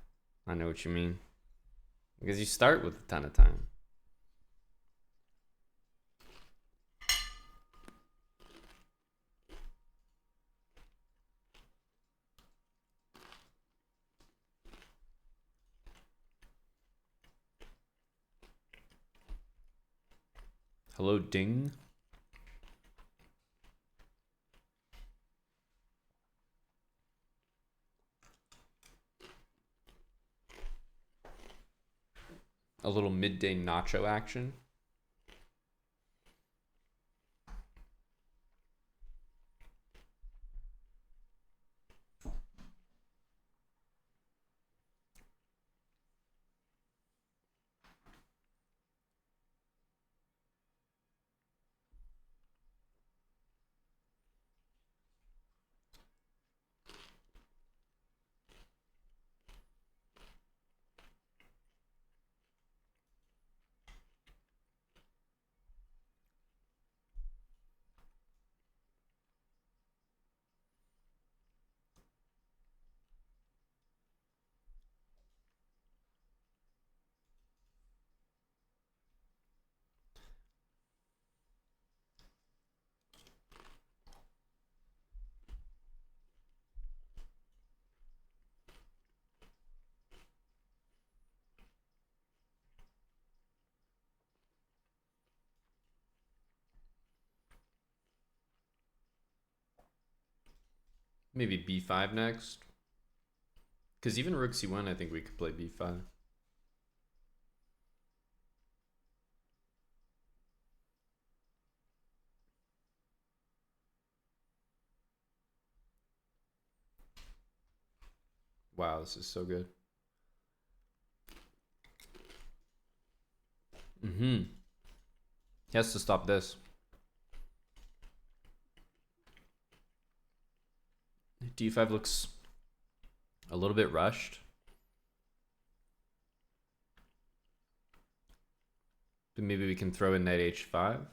I know what you mean. Because you start with a ton of time. Hello, Ding. A little midday nacho action. Maybe b5 next. Because even rook c1, I think we could play b5. Wow, this is so good. He has to stop this. d5 looks a little bit rushed. But maybe we can throw in knight h5.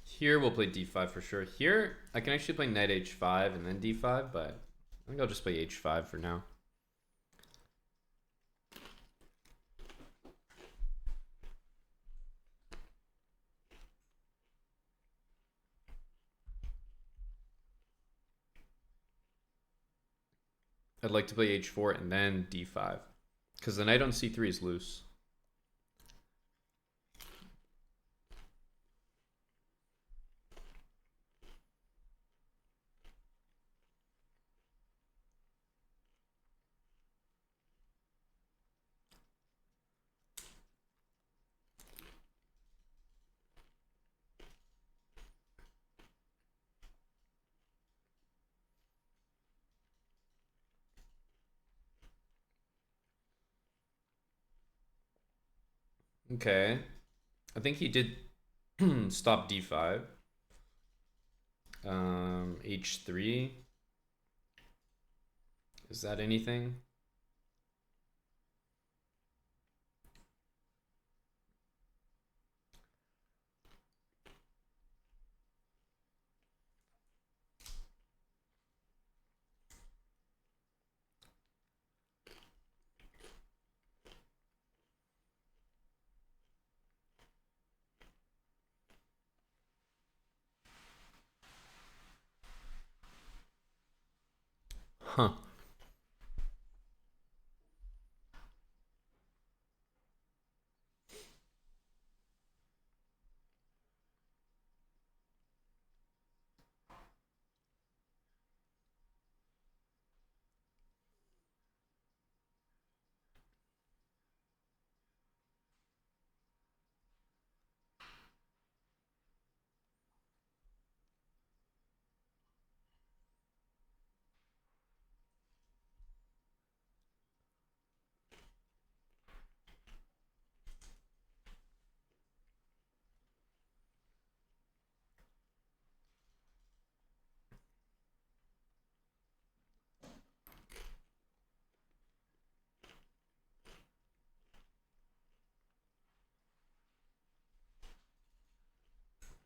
Here we'll play d5 for sure. Here I can actually play knight h5 and then d5, but I think I'll just play h5 for now. I'd like to play h4 and then d5 because the knight on c3 is loose. Okay, I think he did stop d5. H3. Is that anything? Huh.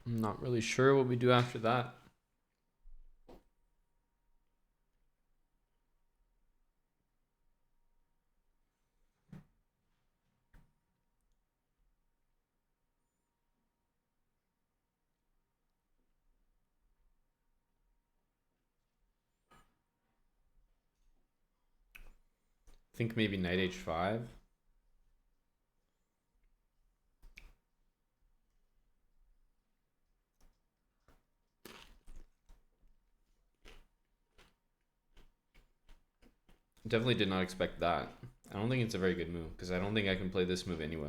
I'm not really sure what we do after that. I think maybe knight h5. Definitely did not expect that. I don't think it's a very good move because I don't think I can play this move anyway.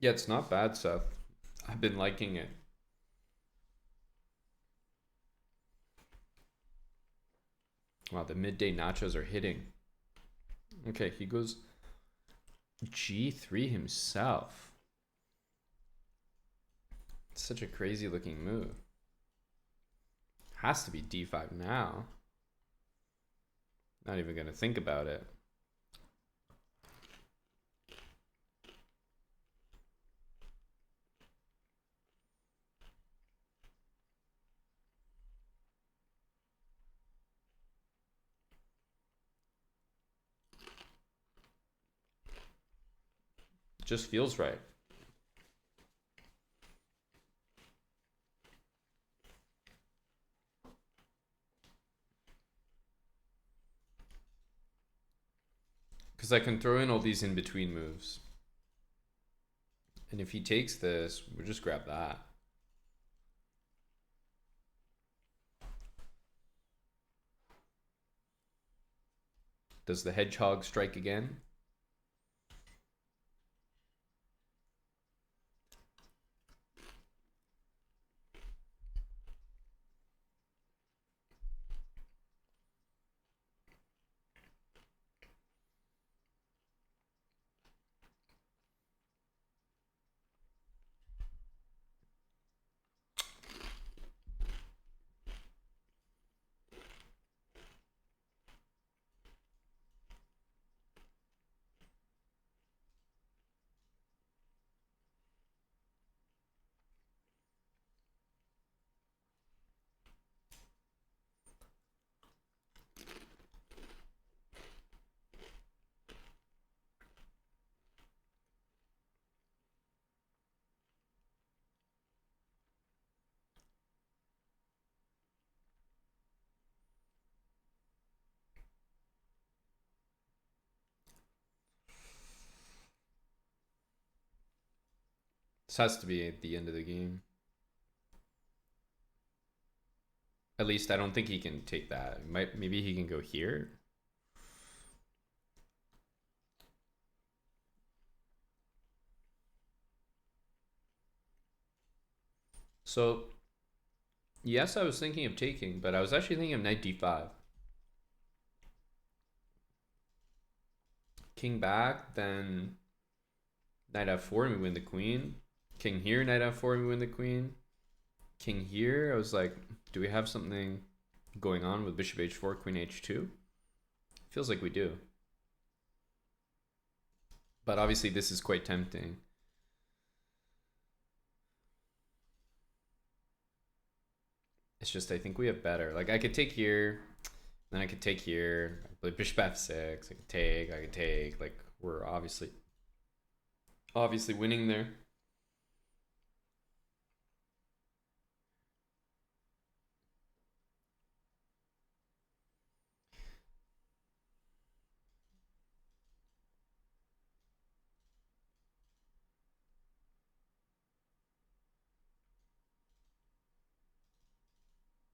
Yeah, it's not bad, Seth. I've been liking it. Wow, the midday nachos are hitting. Okay, he goes g3 himself. It's such a crazy looking move. Has to be d5 now. Not even gonna think about it. It just feels right. Because I can throw in all these in between moves. And if he takes this, we'll just grab that. Does the hedgehog strike again? This has to be at the end of the game. At least I don't think he can take that. Maybe he can go here. So, yes, I was thinking of taking, but I was actually thinking of knight d5. King back, then knight f4 and we win the queen. King here, knight f4 and we win the queen. King here, I was like, do we have something going on with bishop h4, queen h2? Feels like we do. But obviously this is quite tempting. It's just I think we have better. Like I could take here, then I could take here, like bishop f6, I could take, like we're obviously winning there.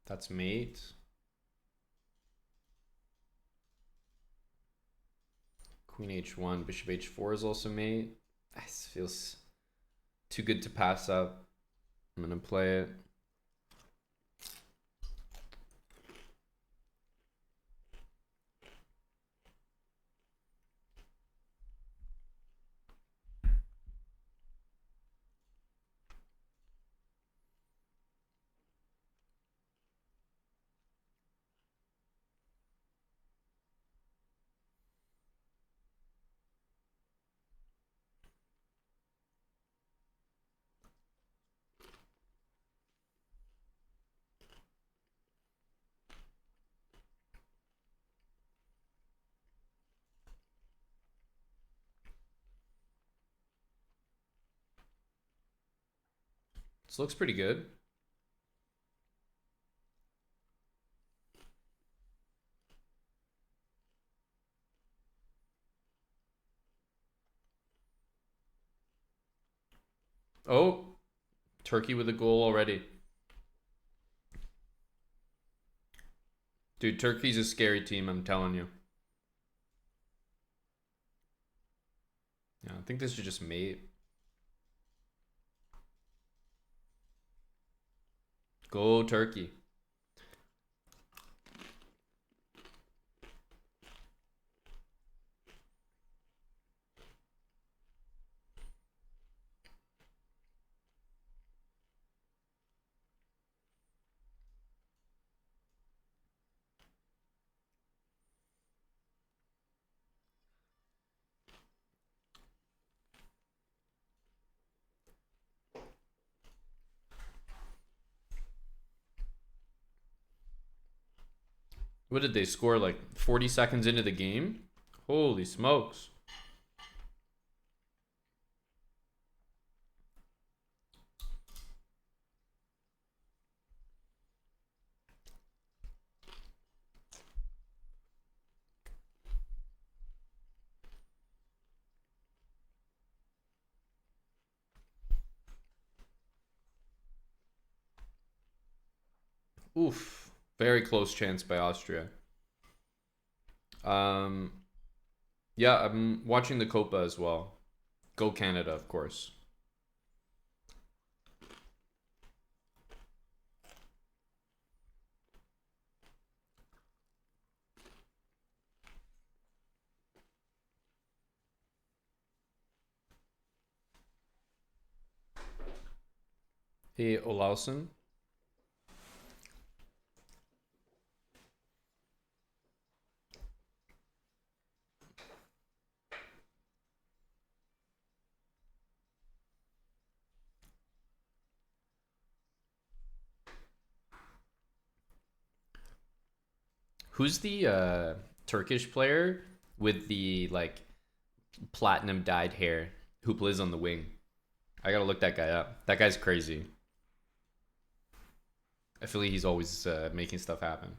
That's mate. Queen h1, bishop h4 is also mate. This feels too good to pass up. I'm gonna play it. This looks pretty good. Oh, Turkey with a goal already. Dude, Turkey's a scary team, I'm telling you. Yeah, I think this is just mate. Go Turkey. What did they score, like 40 seconds into the game? Holy smokes. Oof. Very close chance by Austria. Um, yeah, I'm watching the Copa as well. Go Canada, of course. Hey, Olausen. Who's the Turkish player with the like platinum dyed hair who plays on the wing? I gotta look that guy up. That guy's crazy. I feel like he's always making stuff happen.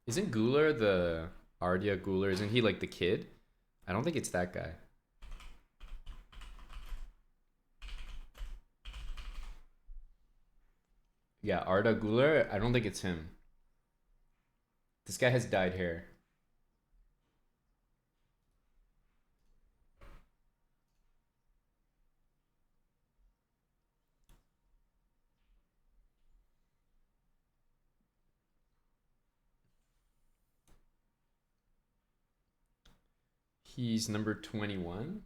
Isn't Guler the Ardia Guler? Isn't he like the kid? I don't think it's that guy. Yeah, Arda Guler. I don't think it's him. This guy has dyed hair. He's number 21.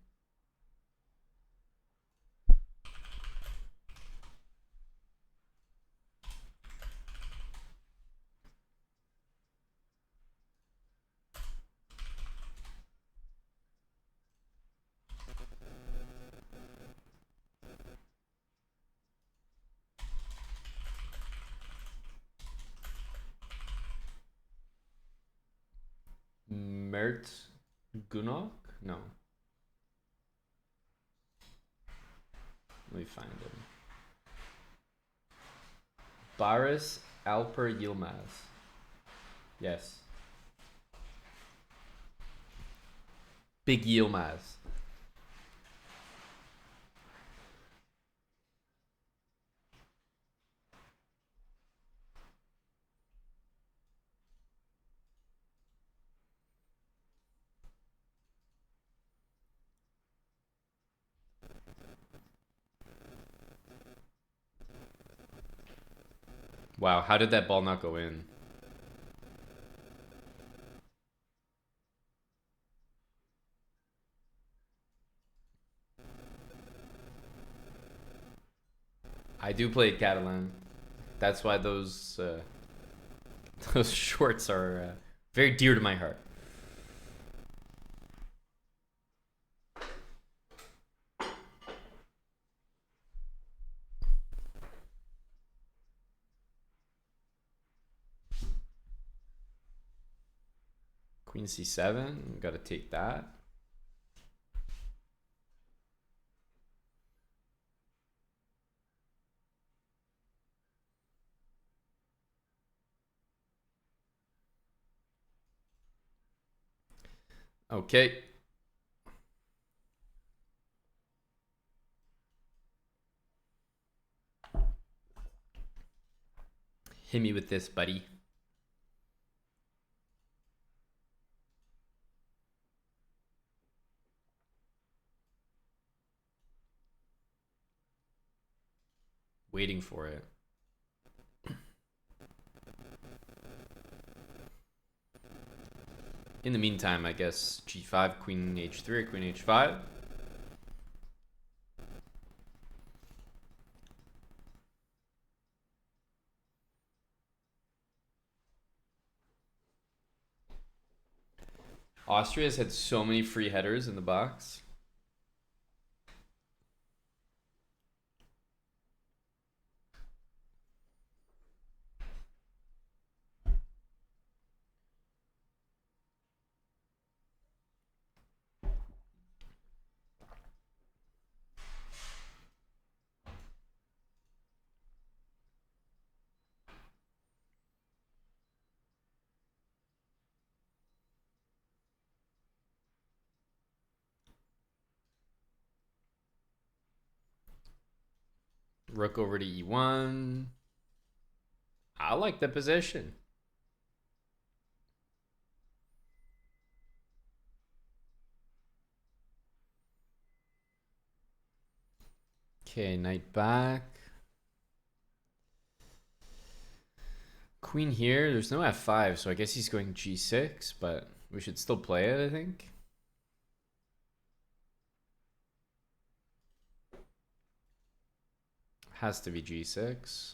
Mert Gunok? No. Let me find him. Baris Alper Yilmaz. Yes. Big Yilmaz. Wow, how did that ball not go in? I do play Catalan. That's why those those shorts are very dear to my heart. Queen c7, gotta take that. Okay. Hit me with this, buddy. Waiting for it. In the meantime, I guess g5, queen h3, or queen h5. Austria's had so many free headers in the box. Rook over to e1. I like the position. Okay, knight back. Queen here. There's no f5, so I guess he's going g6, but we should still play it, I think. Has to be g6.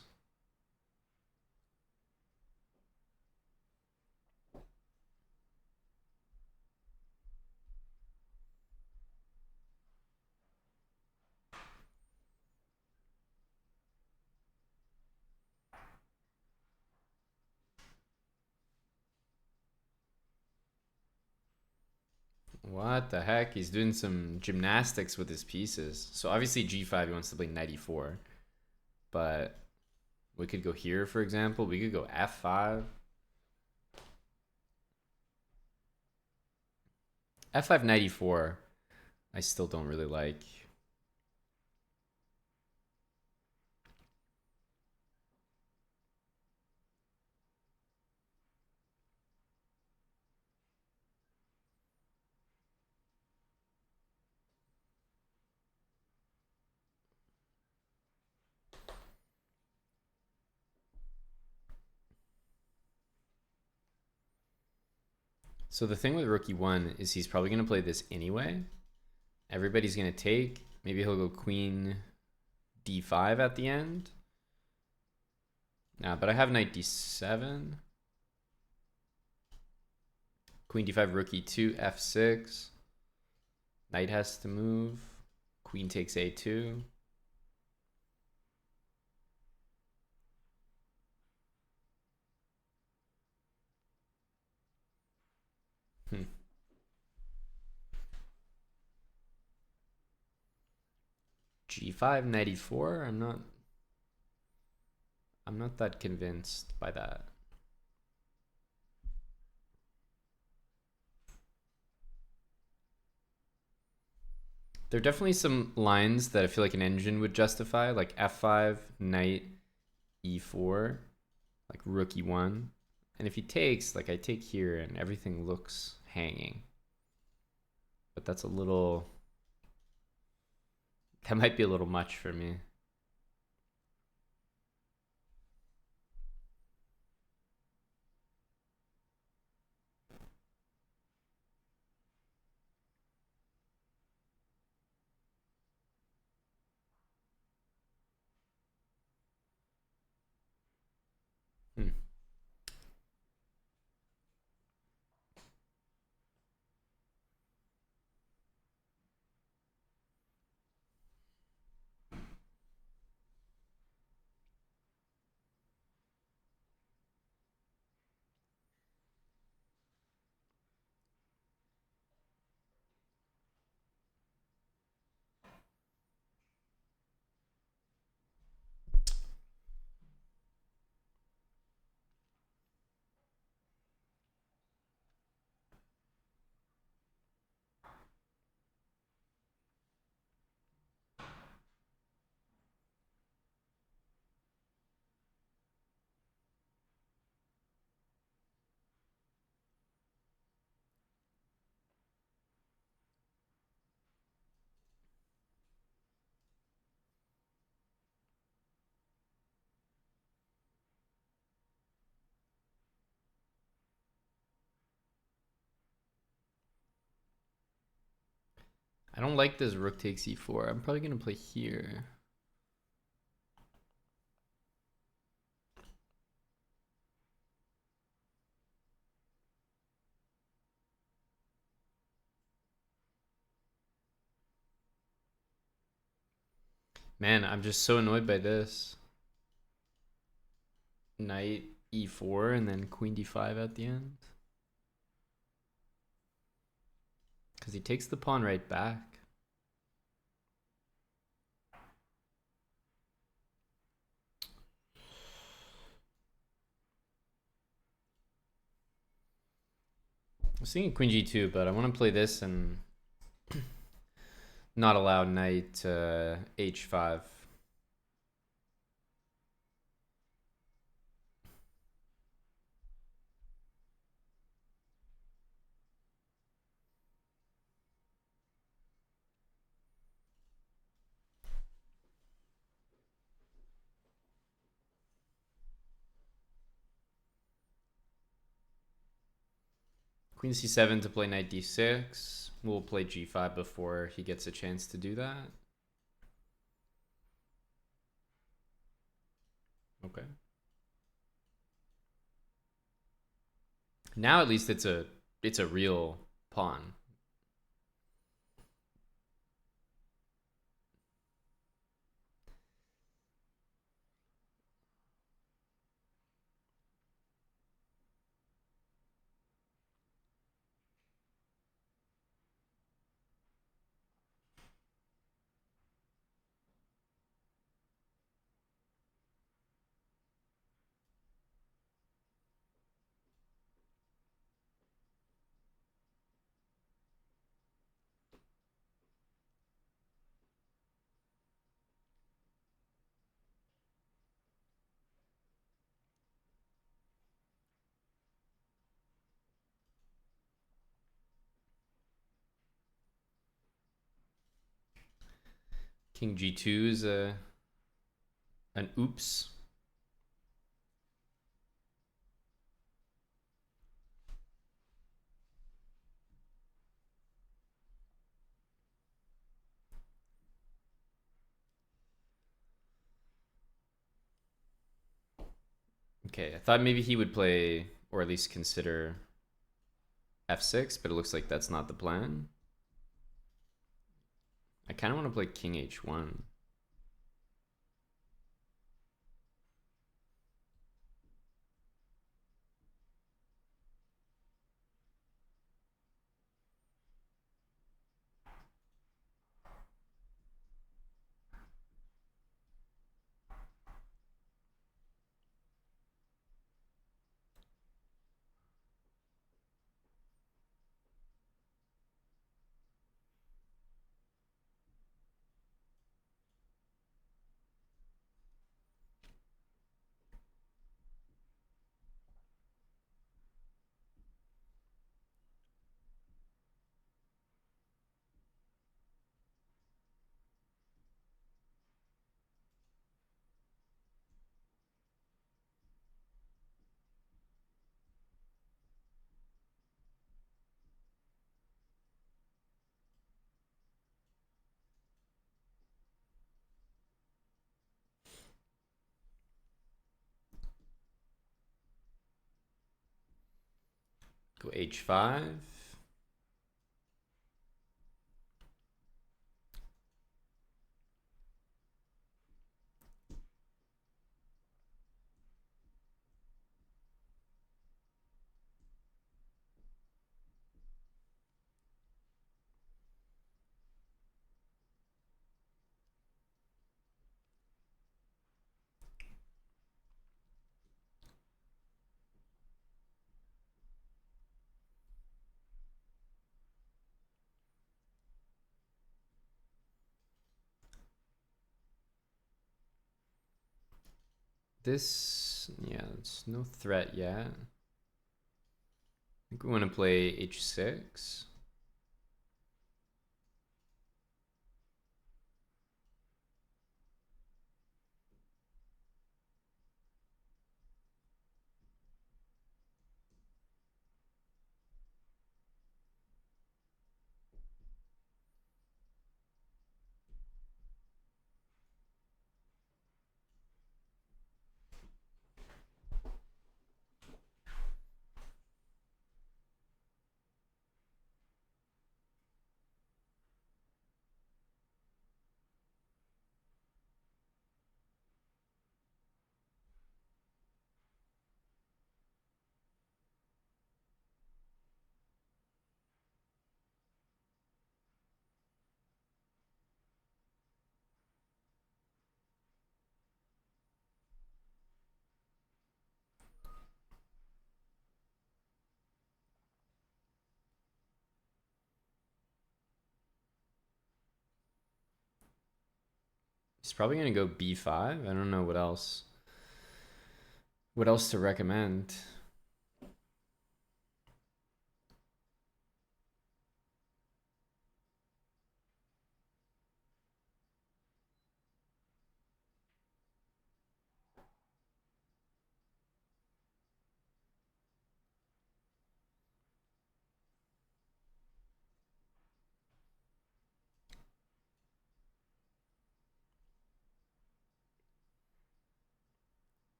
What the heck? He's doing some gymnastics with his pieces. So obviously g5, he wants to play knight e4. But we could go here, for example. We could go f5. f5 knight e4, I still don't really like. So the thing with rook e1 is he's probably going to play this anyway. Everybody's going to take. Maybe he'll go queen d5 at the end. Nah, but I have knight d7. Queen d5, rook e2, f6. Knight has to move. Queen takes a2. Hmm. G5 knight e4. I'm not that convinced by that. There are definitely some lines that I feel like an engine would justify, like f5, knight, e4, like rook e1. And if he takes, like I take here and everything looks hanging. But that's a little, that might be a little much for me. Hmm. I don't like this rook takes e4. I'm probably gonna play here. Man, I'm just so annoyed by this. Knight e4 and then queen d5 at the end. Because he takes the pawn right back. I was thinking queen g2, but I want to play this and not allow knight h5. Queen c7 to play knight d6. We'll play g5 before he gets a chance to do that. Okay. Now at least it's a real pawn. King g2 is an oops. Okay, I thought maybe he would play, or at least consider, f6, but it looks like that's not the plan. I kind of want to play king h1. Go h5. This, yeah, it's no threat yet. I think we want to play h6. He's probably gonna go b5. I don't know what else. What else to recommend?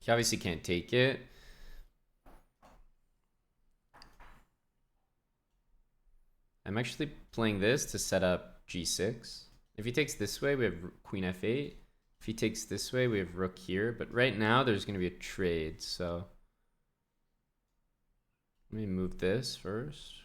He obviously can't take it. I'm actually playing this to set up g6. If he takes this way, we have queen f8. If he takes this way, we have rook here. But right now, there's going to be a trade. So let me move this first.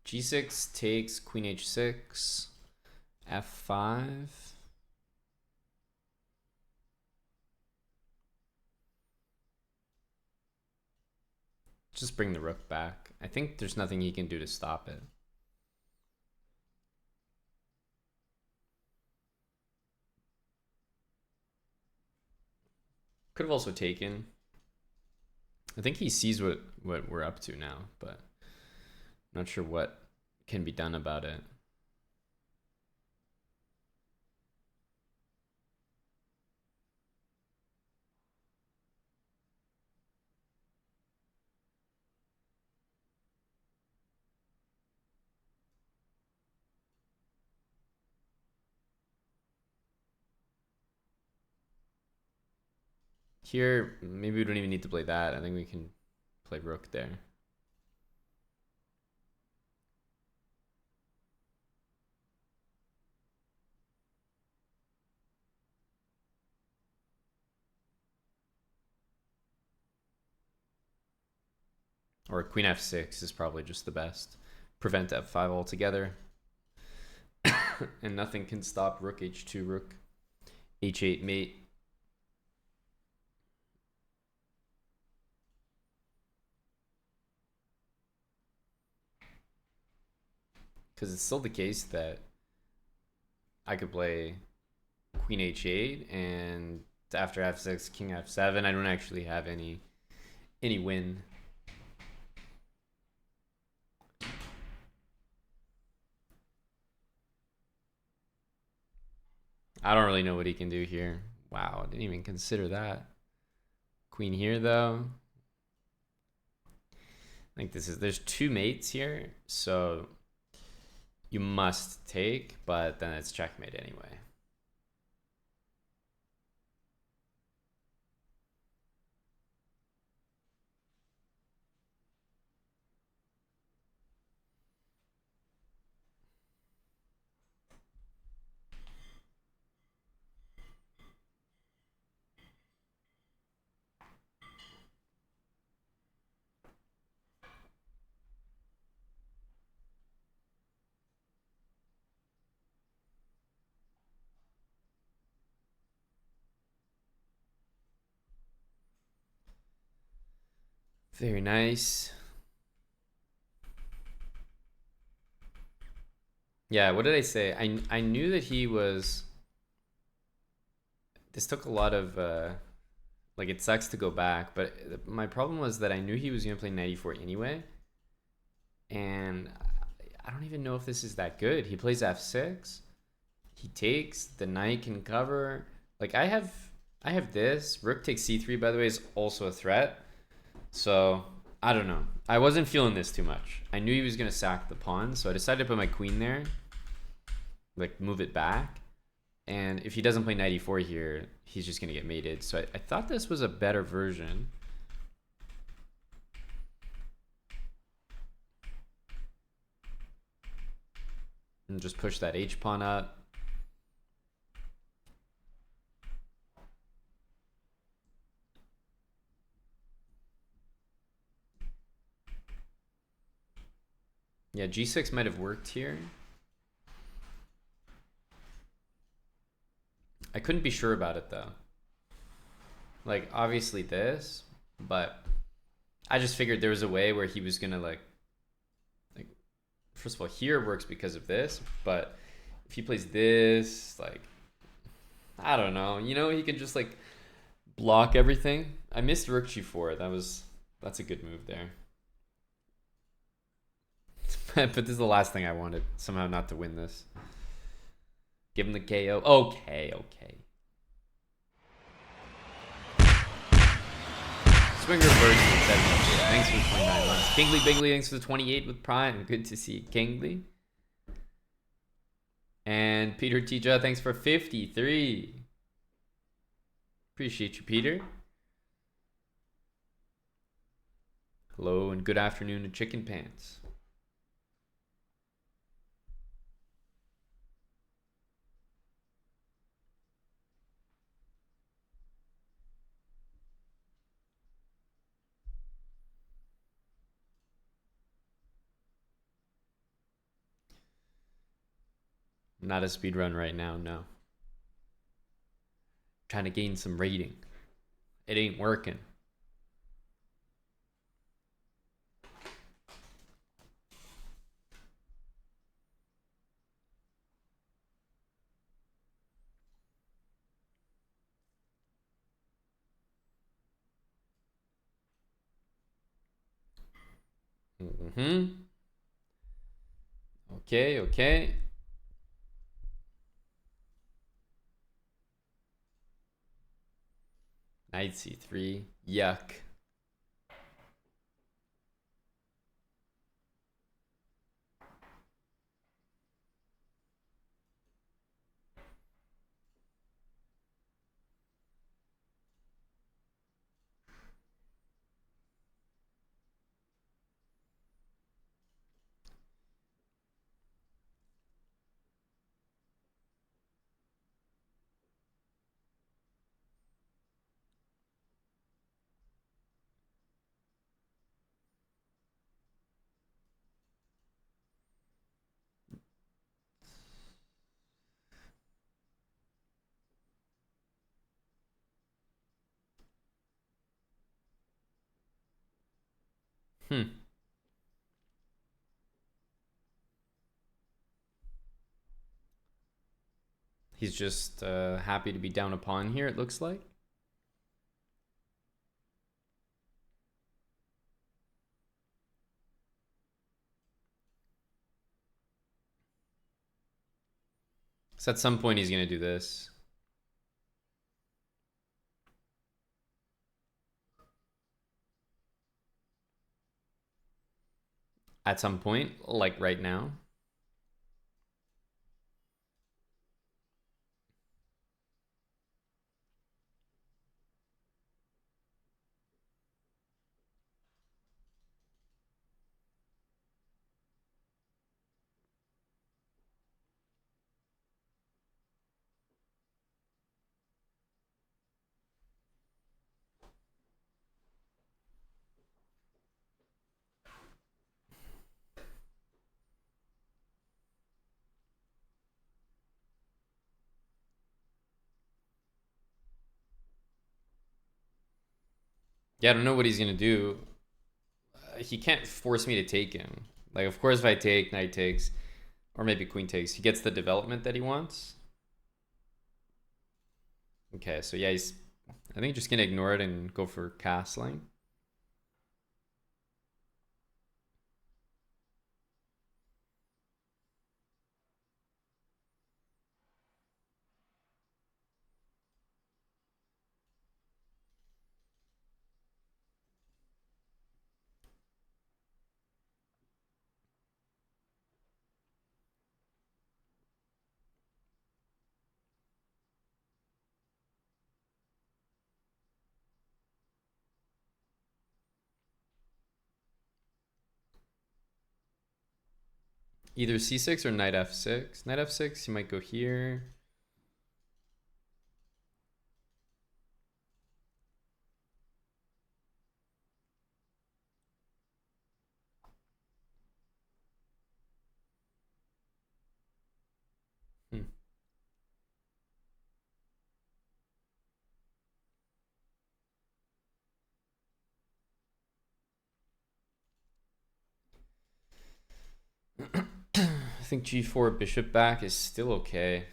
G6 takes queen h6, f5. Just bring the rook back. I think there's nothing he can do to stop it. Could have also taken. I think he sees what we're up to now, but not sure what can be done about it. Here, maybe we don't even need to play that. I think we can play rook there. Or queen f6 is probably just the best. Prevent f5 altogether. And nothing can stop rook h2, rook h8 mate. Because it's still the case that I could play queen h8 and after f6, king f7, I don't actually have any win. I don't really know what he can do here. Wow, I didn't even consider that. Queen here, though. I think there's two mates here, so you must take, but then it's checkmate anyway. Very nice. Yeah, what did I say? I knew that he was. This took a lot of like, it sucks to go back, but my problem was that I knew he was gonna play knight e4 anyway, and I don't even know if this is that good. He plays f6. He takes, the knight can cover. Like, I have this. Rook takes c3, by the way, is also a threat. So I don't know. I wasn't feeling this too much. I knew he was gonna sack the pawn, so I decided to put my queen there, like move it back. And if he doesn't play knight e4 here, he's just gonna get mated. So I thought this was a better version. And just push that h pawn up. Yeah, g6 might have worked here. I couldn't be sure about it though. Like, obviously this, but I just figured there was a way where he was gonna like first of all, here works because of this, but if he plays this, like, I don't know, you know, he can just like block everything. I missed rook g4. That's a good move there. But this is the last thing I wanted, somehow not to win this. Give him the KO. Okay. Swinger Bird with 7. Thanks for the 29 months. Kingley Bingley, thanks for the 28 with Prime. Good to see Kingley. And Peter Tija, thanks for 53. Appreciate you, Peter. Hello and good afternoon to Chicken Pants. Not a speed run right now, no. Trying to gain some rating. It ain't working. Okay. Knight c3. Yuck. He's just happy to be down a pawn here, it looks like. So at some point he's going to do this. at some point, like right now. Yeah, I don't know what he's gonna do. He can't force me to take him. Like, of course, if I take, knight takes, or maybe queen takes, he gets the development that he wants. Okay, so yeah, he's, I think, just gonna ignore it and go for castling. Either c6 or knight f6. Knight f6, he might go here. Hmm. I think g4 bishop back is still okay.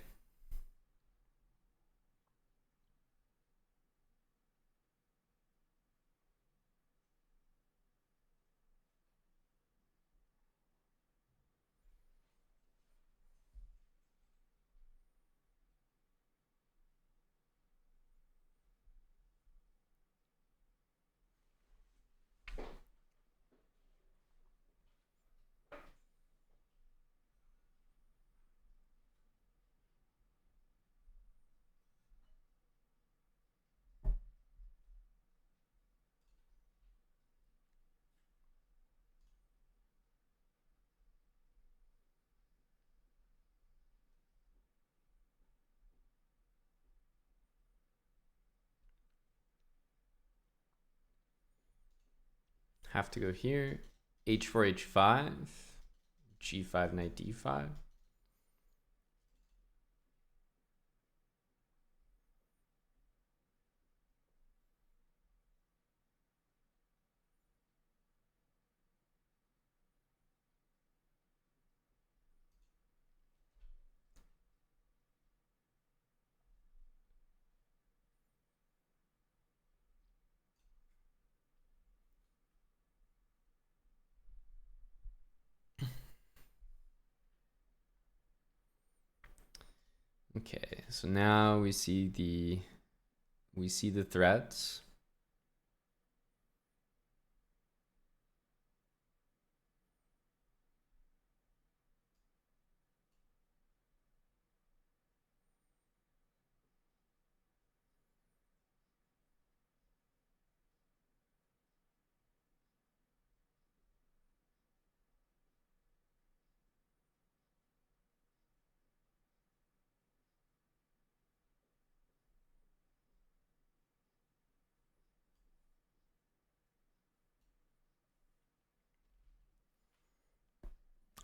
Have to go here. h4, h5. g5, knight d5. Okay, so now we see the threats.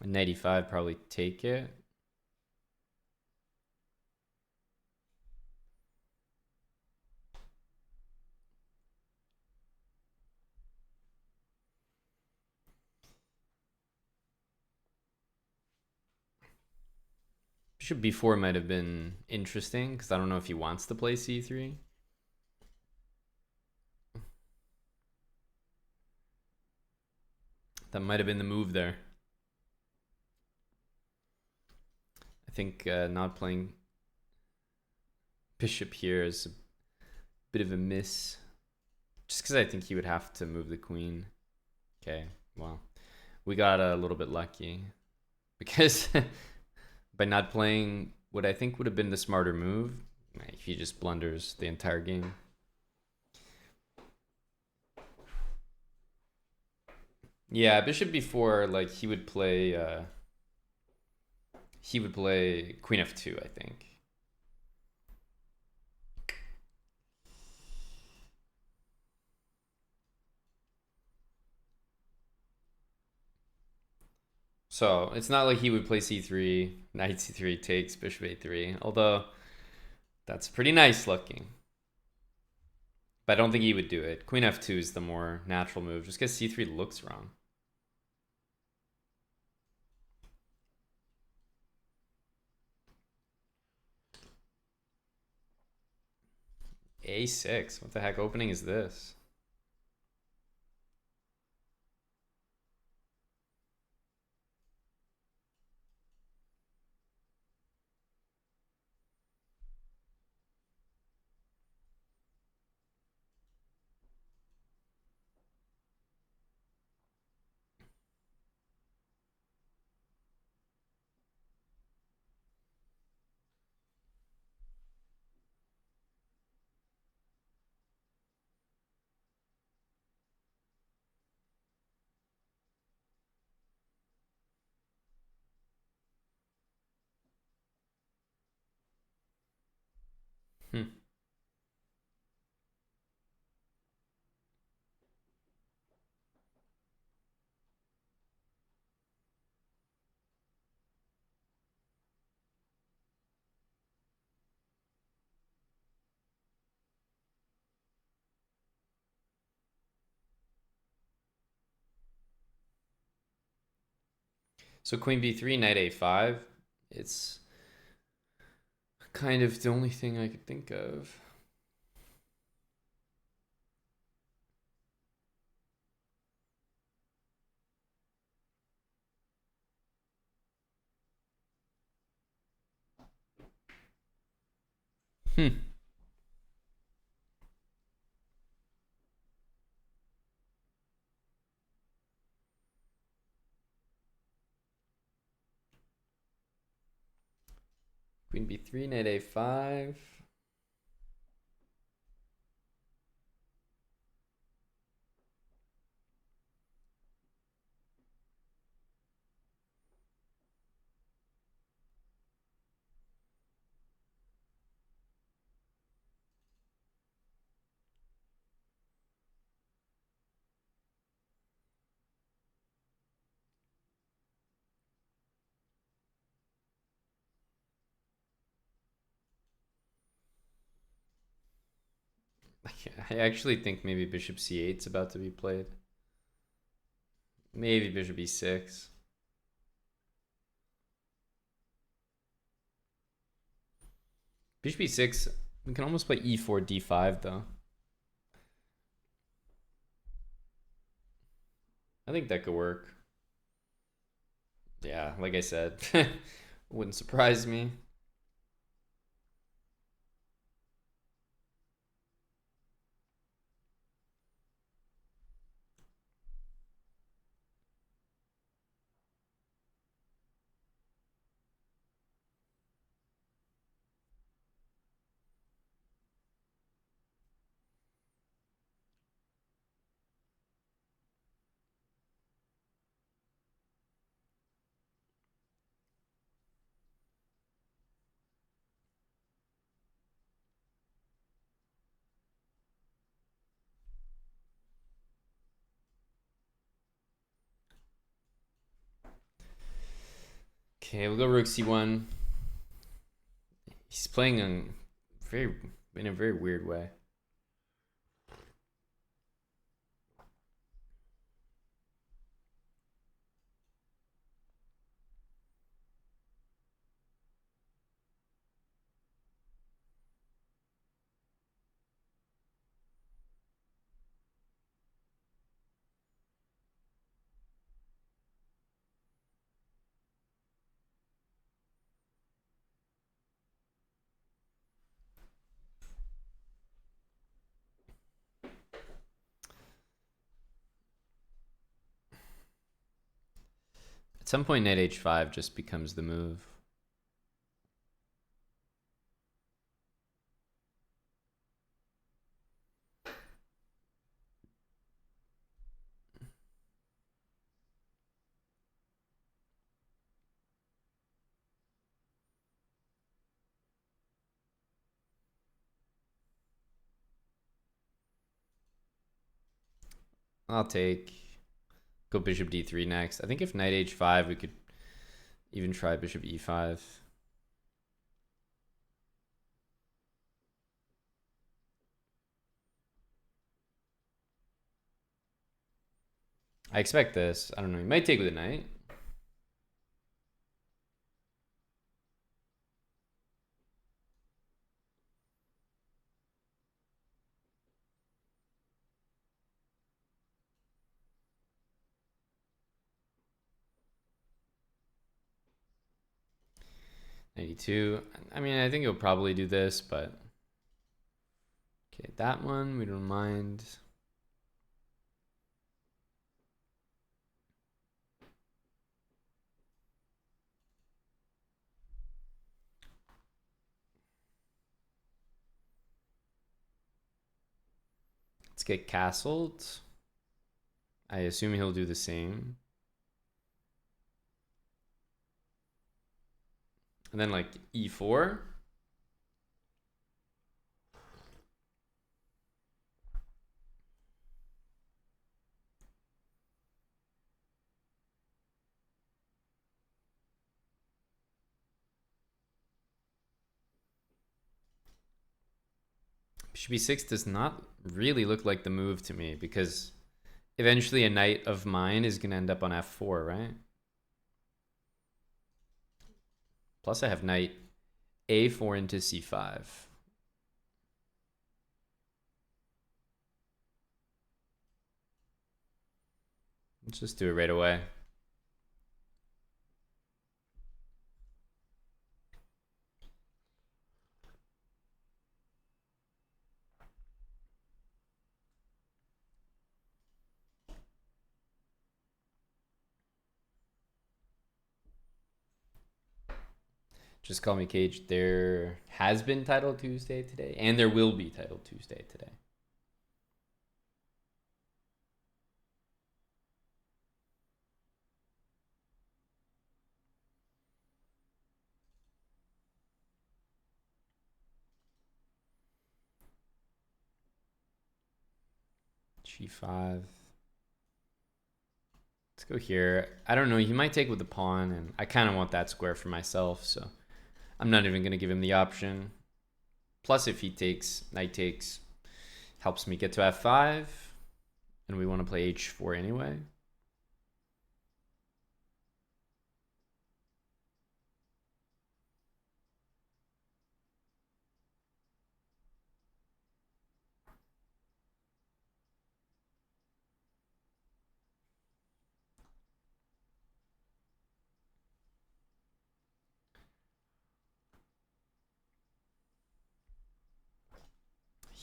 Knight e5 probably take it. Bishop b4 might have been interesting because I don't know if he wants to play c3. That might have been the move there. I think not playing bishop here is a bit of a miss. Just because I think he would have to move the queen. Okay, well, We got a little bit lucky because by not playing what I think would have been the smarter move, he just blunders the entire game. Yeah, bishop b4, like he would play queen f2, I think. So it's not like he would play c3, knight c3 takes, bishop a3, although that's pretty nice looking. But I don't think he would do it. Queen f2 is the more natural move, just because c3 looks wrong. a6, what the heck opening is this? Hmm. So queen b3, knight a5. It's kind of the only thing I could think of. Hmm. Queen b3, knight a5. I actually think maybe bishop c8 is about to be played. Maybe bishop e6. Bishop e6, we can almost play e4, d5 though. I think that could work. Yeah, like I said, wouldn't surprise me. Okay, we'll go rook c1. He's playing in a very weird way. At some point, knight h5 just becomes the move. I'll take. Go bishop d3 next. I think if knight h5, we could even try bishop e5. I expect this. I don't know. He might take with a knight. '92. I mean, I think he'll probably do this, but okay, that one we don't mind. Let's get castled. I assume he'll do the same. And then like e4. Bishop e6 does not really look like the move to me because eventually a knight of mine is going to end up on f4, right? Plus I have knight a4 into c5. Let's just do it right away. Just call me Cage. There has been Title Tuesday today, and there will be Title Tuesday today. G5. Let's go here. I don't know. He might take with the pawn, and I kind of want that square for myself, so I'm not even going to give him the option. Plus, if he takes, knight takes, helps me get to f5, and we want to play h4 anyway.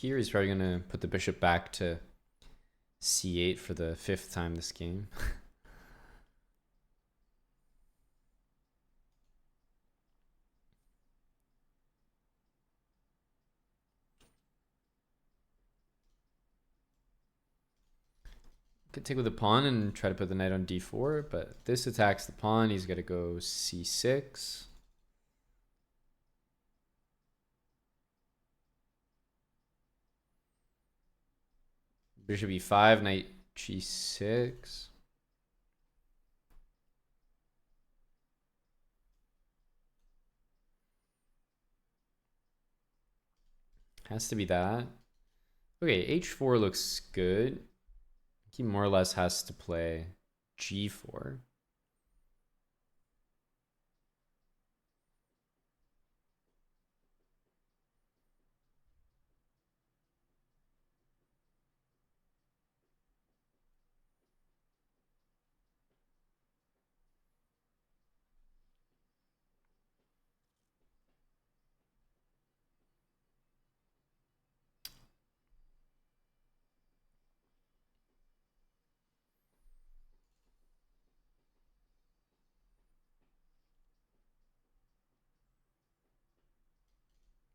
Here he's probably going to put the bishop back to c8 for the 5th time this game. Could take with the pawn and try to put the knight on d4, but this attacks the pawn. He's got to go c6. Bishop e5, knight g6. Has to be that. Okay, h4 looks good. He more or less has to play g4.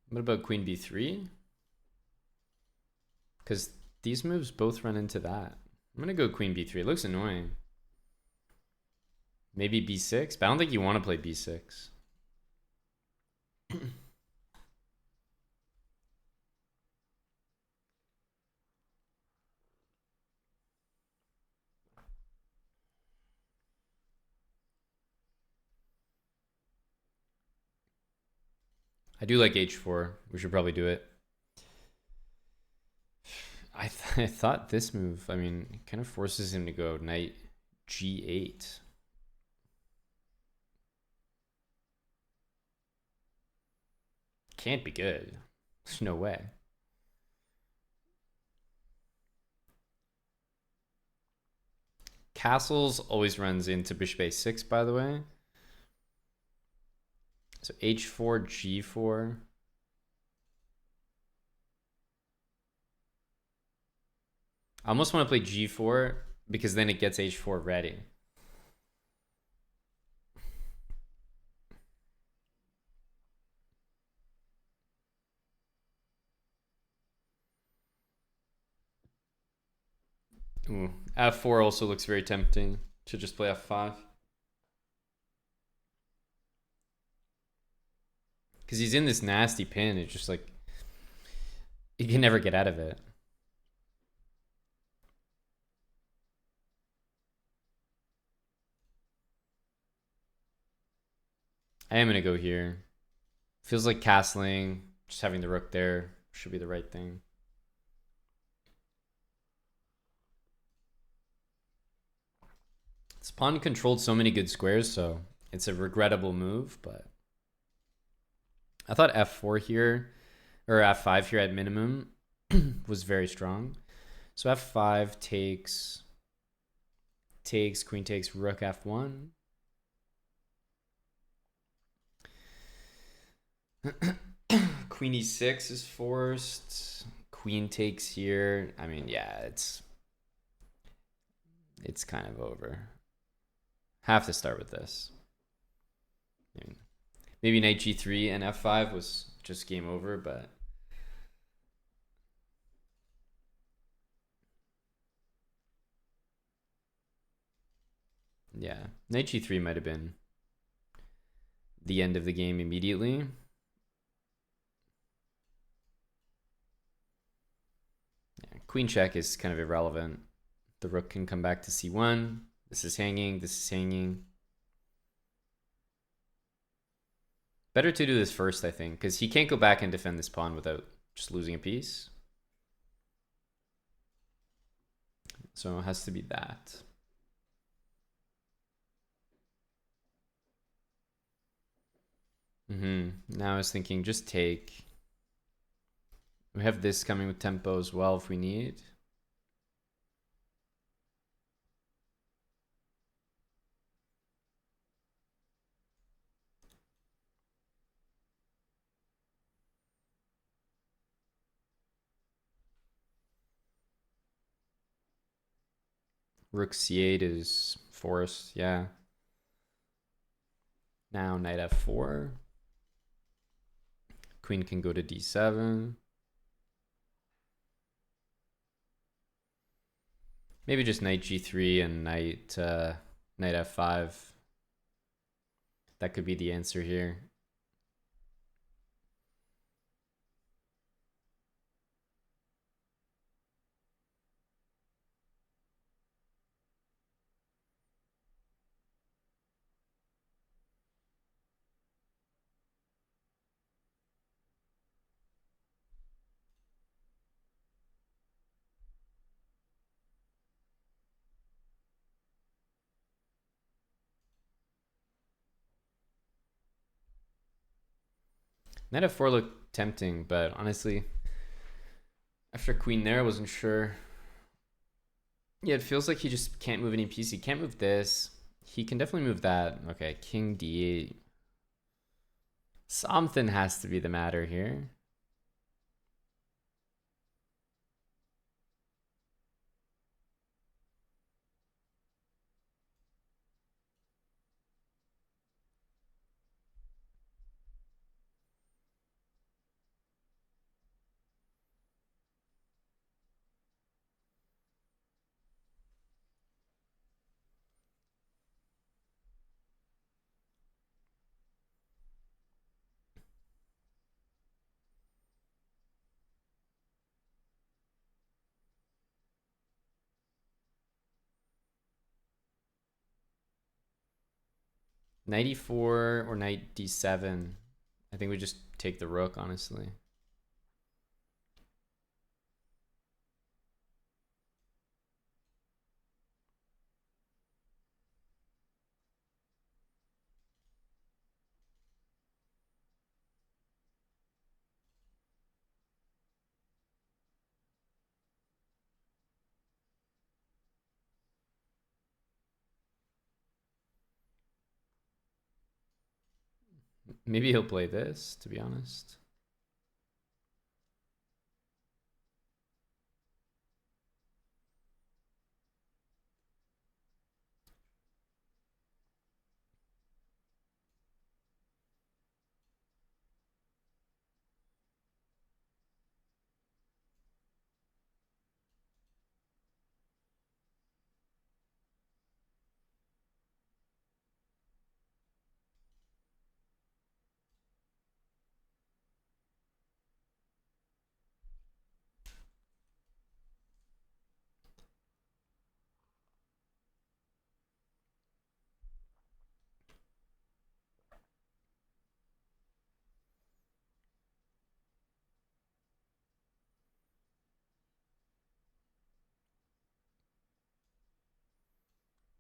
What about queen b3? Because these moves both run into that. I'm gonna go queen b3. It looks annoying. Maybe b6, but I don't think you want to play b6. I do like h4. We should probably do it. I thought this move, I mean, it kind of forces him to go knight g8. Can't be good. There's no way. Castles always runs into bishop a6, by the way. So h4, g4. I almost want to play g4 because then it gets h4 ready. Ooh, f4 also looks very tempting. Should just play f5. Because he's in this nasty pin. It's just like, he can never get out of it. I am going to go here. Feels like castling, just having the rook there should be the right thing. This pawn controlled so many good squares, so it's a regrettable move, but I thought f4 here, or f5 here at minimum, was very strong. So f5 takes, queen takes, rook f1. Queen e6 is forced. Queen takes here. I mean, yeah, it's kind of over. Have to start with this. I mean, maybe knight g3 and f5 was just game over, but yeah, knight g3 might have been the end of the game immediately. Yeah, queen check is kind of irrelevant. The rook can come back to c1. This is hanging. This is hanging. Better to do this first, I think, because he can't go back and defend this pawn without just losing a piece. So it has to be that. Now I was thinking just take. We have this coming with tempo as well if we need. Rook c8 is forced, yeah. Now knight f4. Queen can go to d7. Maybe just knight g3 and knight f5. That could be the answer here. Knight f4 looked tempting, but honestly, after queen there, I wasn't sure. Yeah, it feels like he just can't move any piece. He can't move this. He can definitely move that. Okay, king d8. Something has to be the matter here. Knight e4 or knight d7. I think we just take the rook, honestly. Maybe he'll play this, to be honest.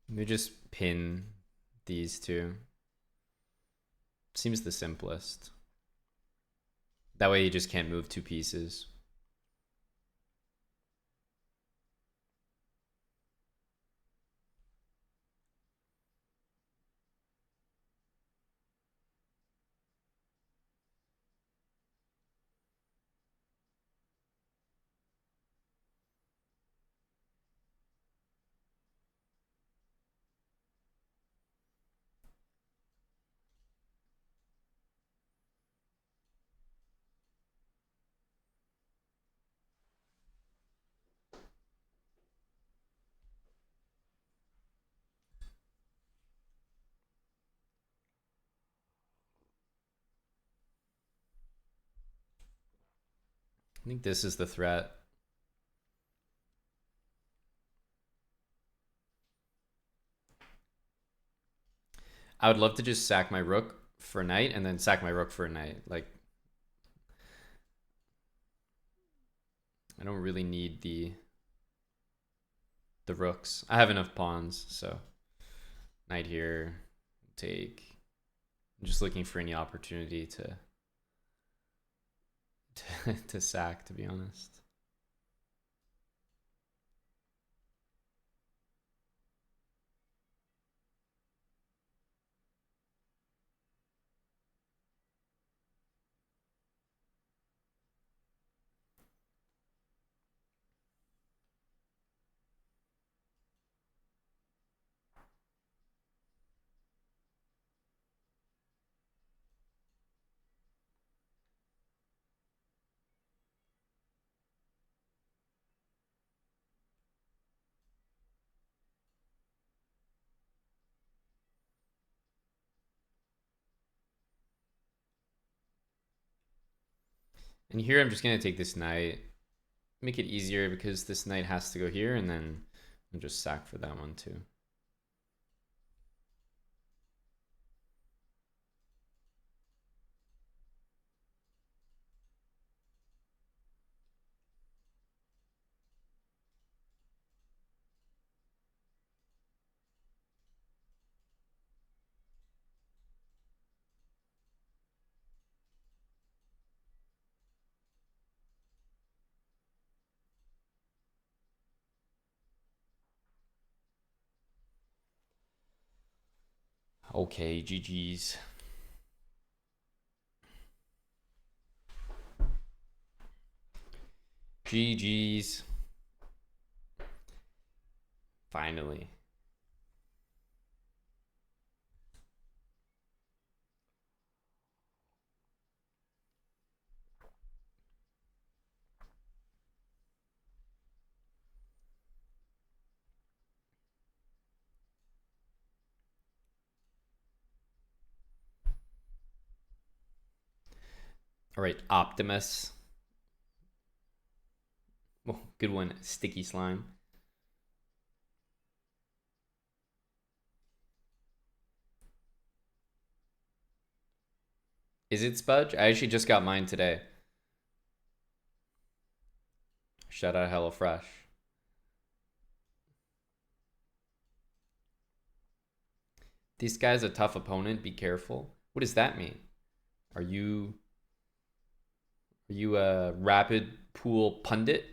We just pin these two. Seems the simplest. That way you just can't move two pieces. I think this is the threat. I would love to just sack my rook for a knight and then sack my rook for a knight. Like, I don't really need the rooks. I have enough pawns, so knight here, take. I'm just looking for any opportunity to sack, to be honest. And here I'm just going to take this knight, make it easier because this knight has to go here, and then I'll just sack for that one too. Okay, GG's. GG's. Finally. All right, Optimus. Oh, good one. Sticky slime. Is it Spudge? I actually just got mine today. Shout out HelloFresh. This guy's a tough opponent. Be careful. What does that mean? Are you a rapid pool pundit?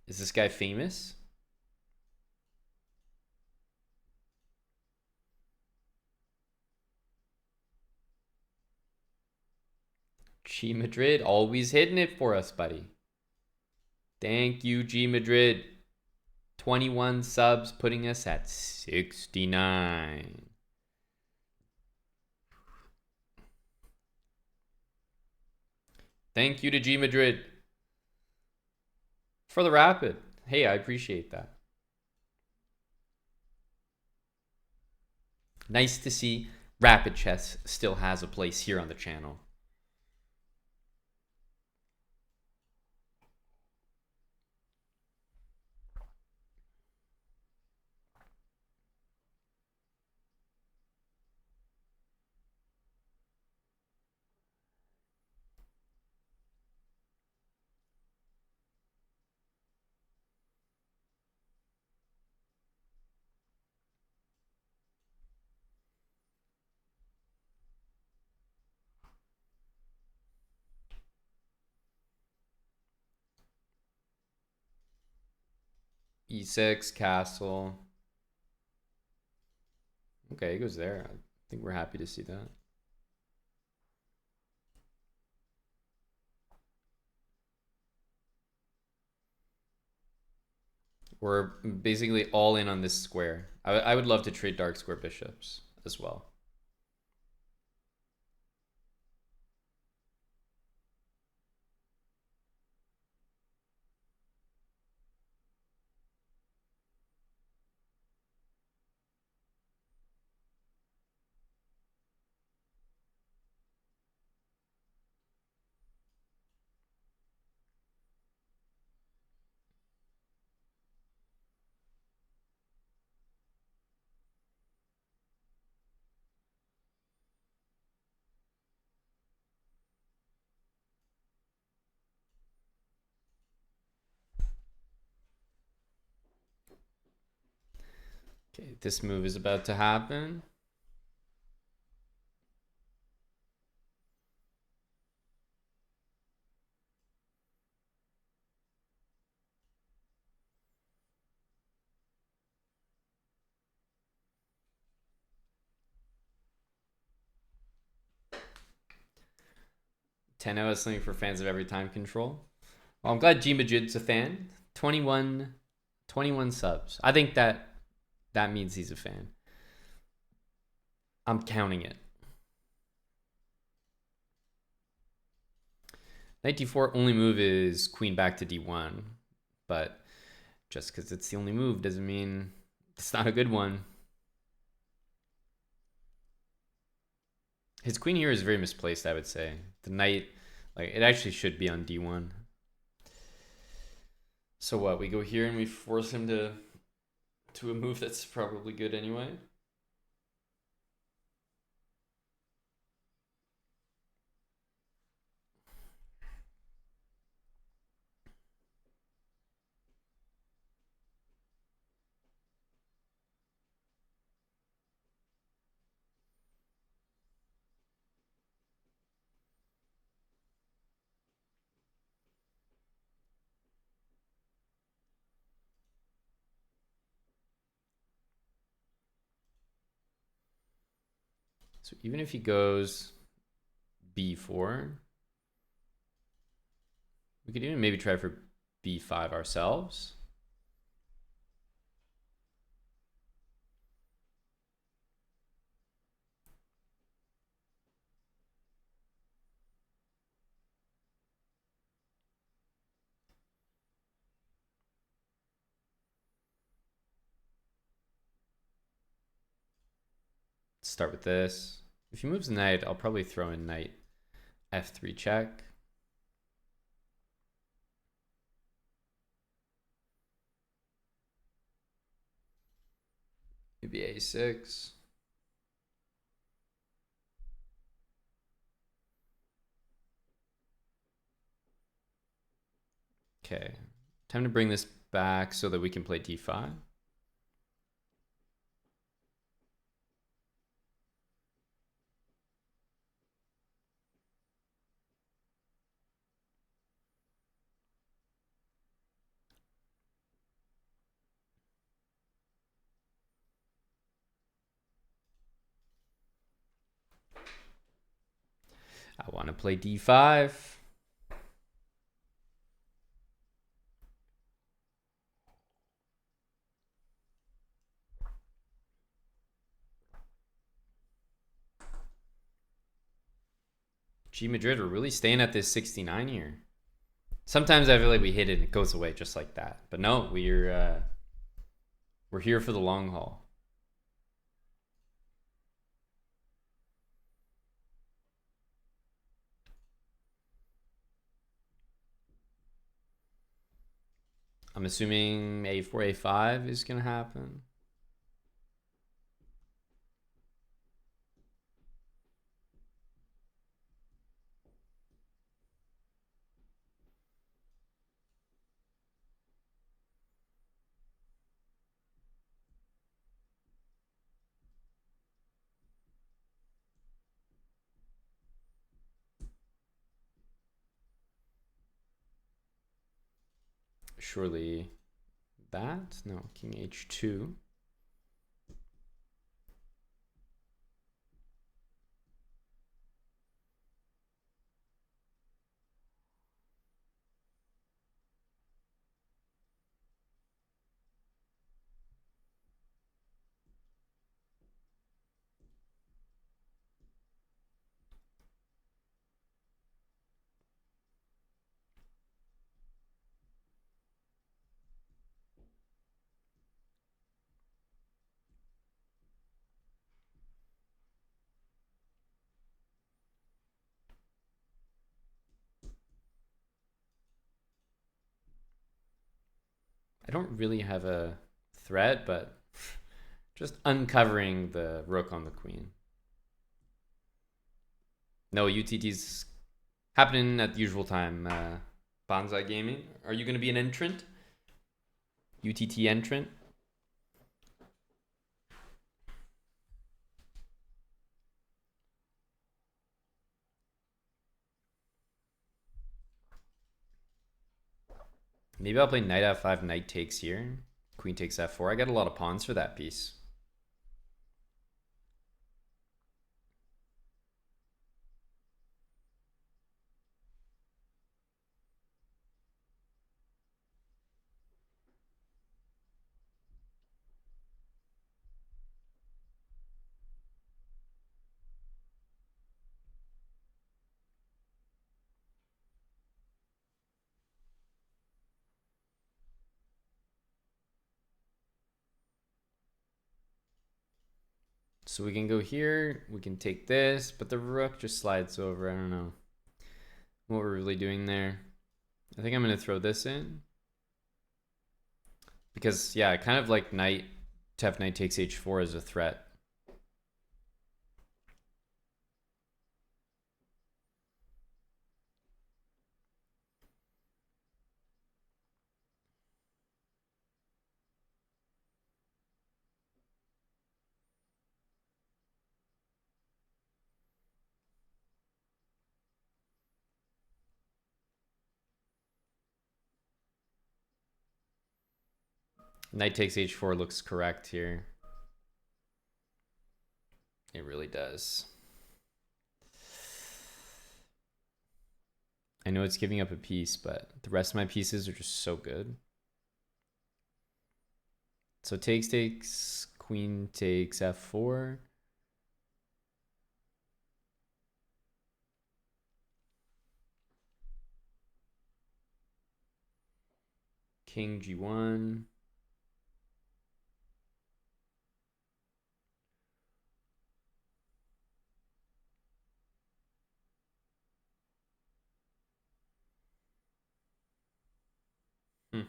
Is this guy famous? G Madrid always hitting it for us, buddy. Thank you, G Madrid. 21 subs, putting us at 69. Thank you to G Madrid for the rapid. Hey, I appreciate that. Nice to see Rapid Chess still has a place here on the channel. E6, castle. Okay, he goes there. I think we're happy to see that. We're basically all in on this square. I would love to trade dark square bishops as well. Okay, this move is about to happen. Tenno is something for fans of every time control. Well, I'm glad G Madrid's a fan. 21 subs. I think that means he's a fan. I'm counting it. Knight d4 only move is queen back to d1, but just because it's the only move doesn't mean it's not a good one. His queen here is very misplaced, I would say. The knight, like, it actually should be on d1. So what? We go here and we force him to a move that's probably good anyway. So even if he goes b4, we could even maybe try for b5 ourselves. Start with this. If he moves knight, I'll probably throw in knight f3 check. Maybe a6. Okay. Time to bring this back so that we can play d5. I want to play d5. G Madrid, we're really staying at this 69 here. Sometimes I feel like we hit it and it goes away just like that. But no, we're here for the long haul. I'm assuming a4, a5 is going to happen. Surely that. No, king h2. I don't really have a threat, but just uncovering the rook on the queen. No, UTT's happening at the usual time. Bonsai Gaming. Are you going to be an entrant? UTT entrant? Maybe I'll play knight f5, knight takes here. Queen takes f4. I got a lot of pawns for that piece. So we can go here. We can take this, but the rook just slides over. I don't know what we're really doing there. I think I'm going to throw this in. Because, yeah, I kind of like knight to f knight takes h4 as a threat. Knight takes h4 looks correct here. It really does. I know it's giving up a piece, but the rest of my pieces are just so good. So takes, queen takes f4. King g1. Hmm.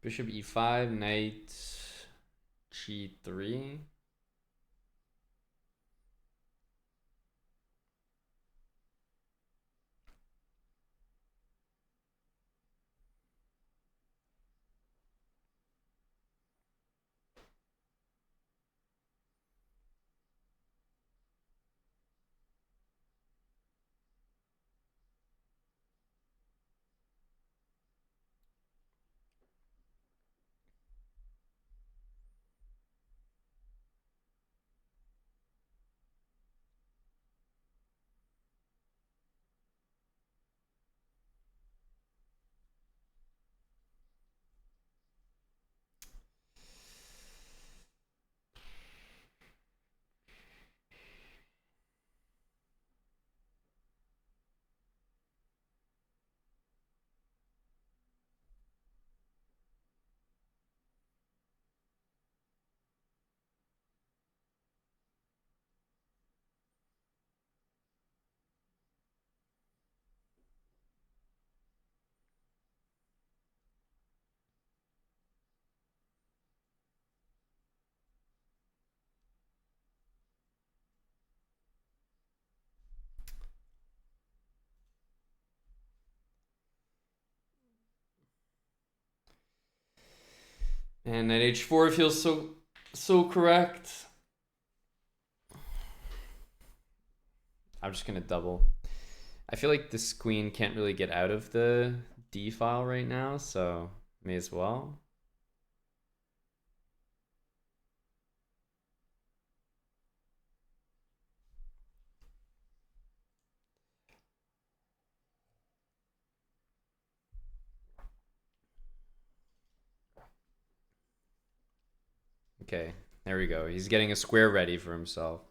Bishop e5, knight g3. And at h4 feels so correct. I'm just gonna double. I feel like this queen can't really get out of the D file right now, so may as well. Okay, there we go. He's getting a square ready for himself.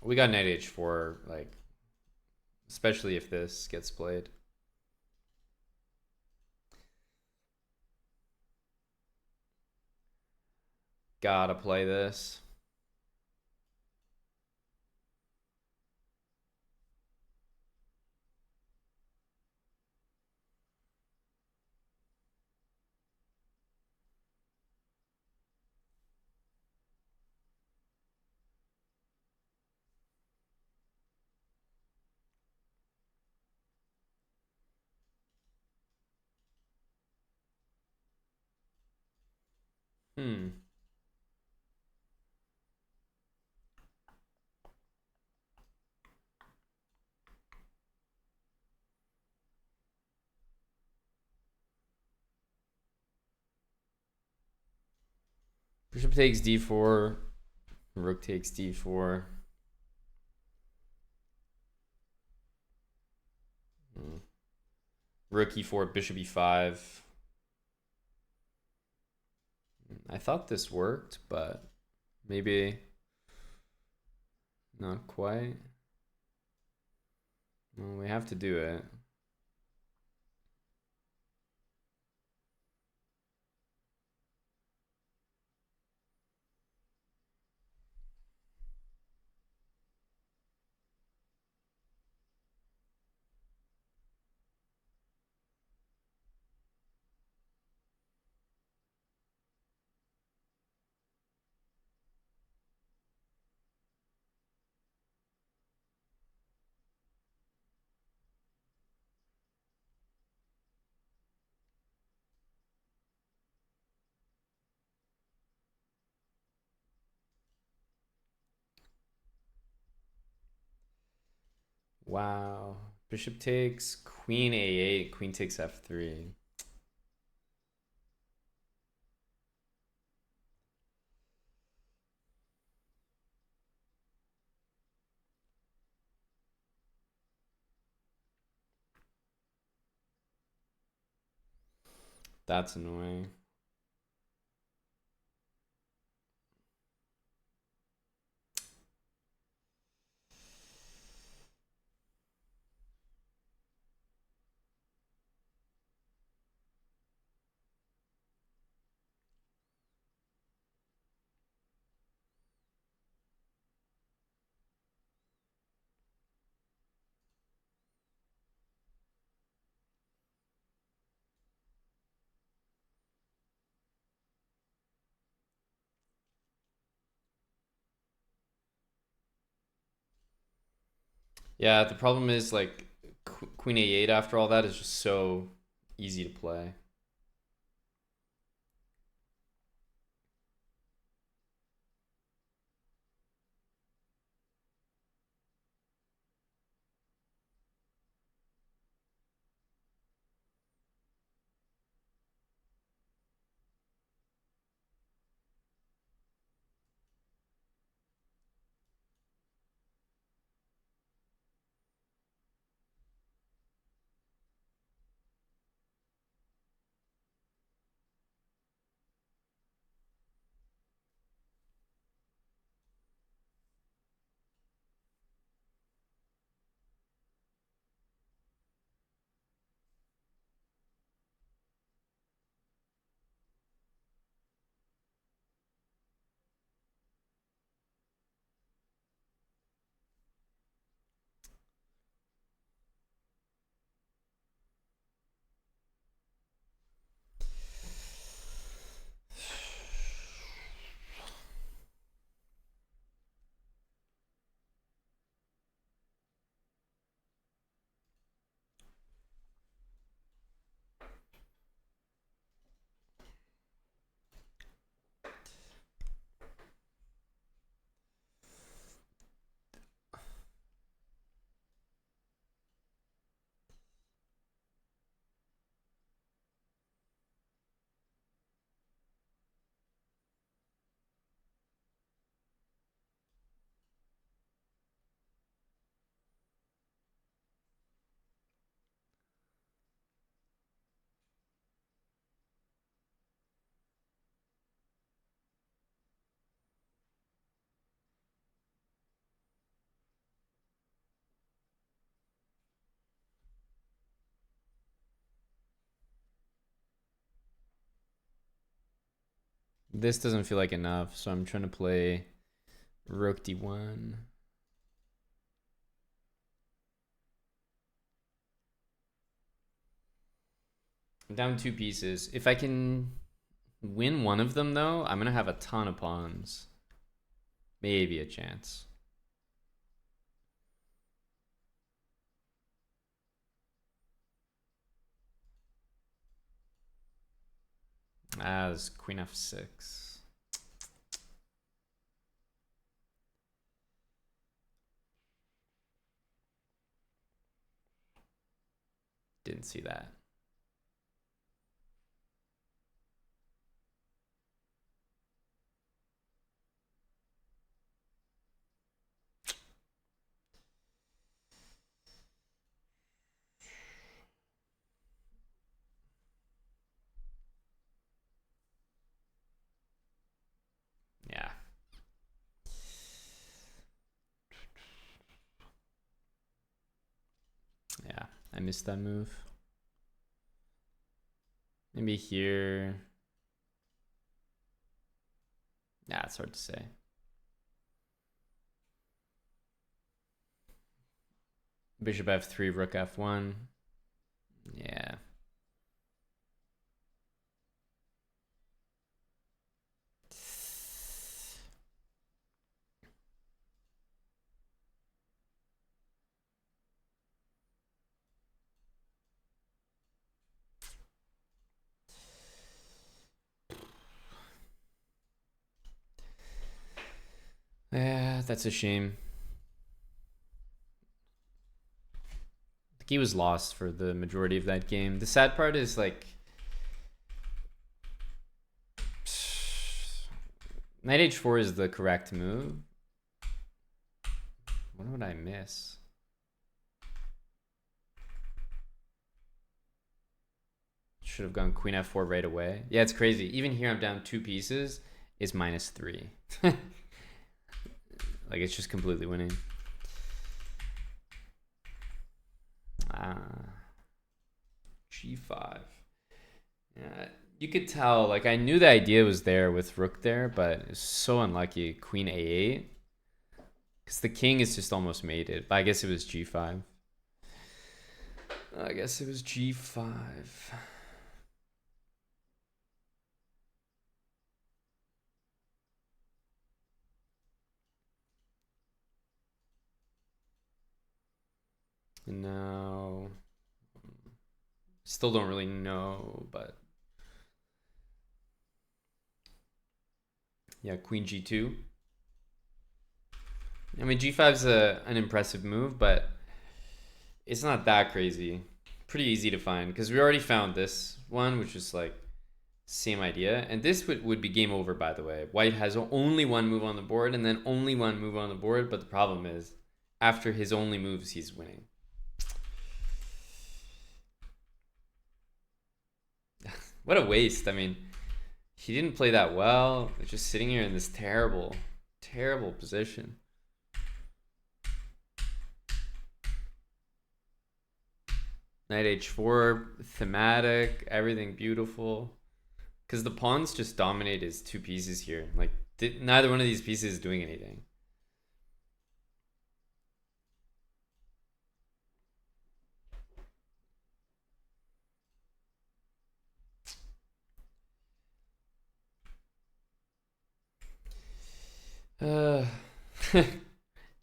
We got knight h4, like, especially if this gets played. Gotta play this. Hmm. Bishop takes d4. Rook takes d4. Hmm. Rook e4, bishop e5. I thought this worked, but maybe not quite. Well, we have to do it. Wow. Bishop takes, queen a8, queen takes f3. That's annoying. Yeah, the problem is like queen a8 after all that is just so easy to play. This doesn't feel like enough, so I'm trying to play rook d1. I'm down 2 pieces. If I can win one of them, though, I'm going to have a ton of pawns. Maybe a chance. As queen f6. Didn't see that. Yeah. Yeah, I missed that move. Maybe here. Yeah, it's hard to say. Bishop f3, rook f1. Yeah. Yeah, that's a shame. He was lost for the majority of that game. The sad part is like knight h4 is the correct move. What would I miss? Should have gone queen f4 right away. Yeah, it's crazy. Even here I'm down 2 pieces. It's -3. Like it's just completely winning. G5. Yeah, you could tell. Like I knew the idea was there with rook there, but it's so unlucky. Queen a8, because the king is just almost mated. But I guess it was g5. I guess it was g5. And now, still don't really know, but yeah, queen g2. I mean, g5 is an impressive move, but it's not that crazy. Pretty easy to find because we already found this one, which is like same idea. And this would be game over, by the way. White has only one move on the board and then only one move on the board. But the problem is, after his only moves, he's winning. What a waste. I mean, he didn't play that well. He's just sitting here in this terrible, terrible position. Knight h4, thematic, everything beautiful. Because the pawns just dominate his 2 pieces here. Like, neither one of these pieces is doing anything.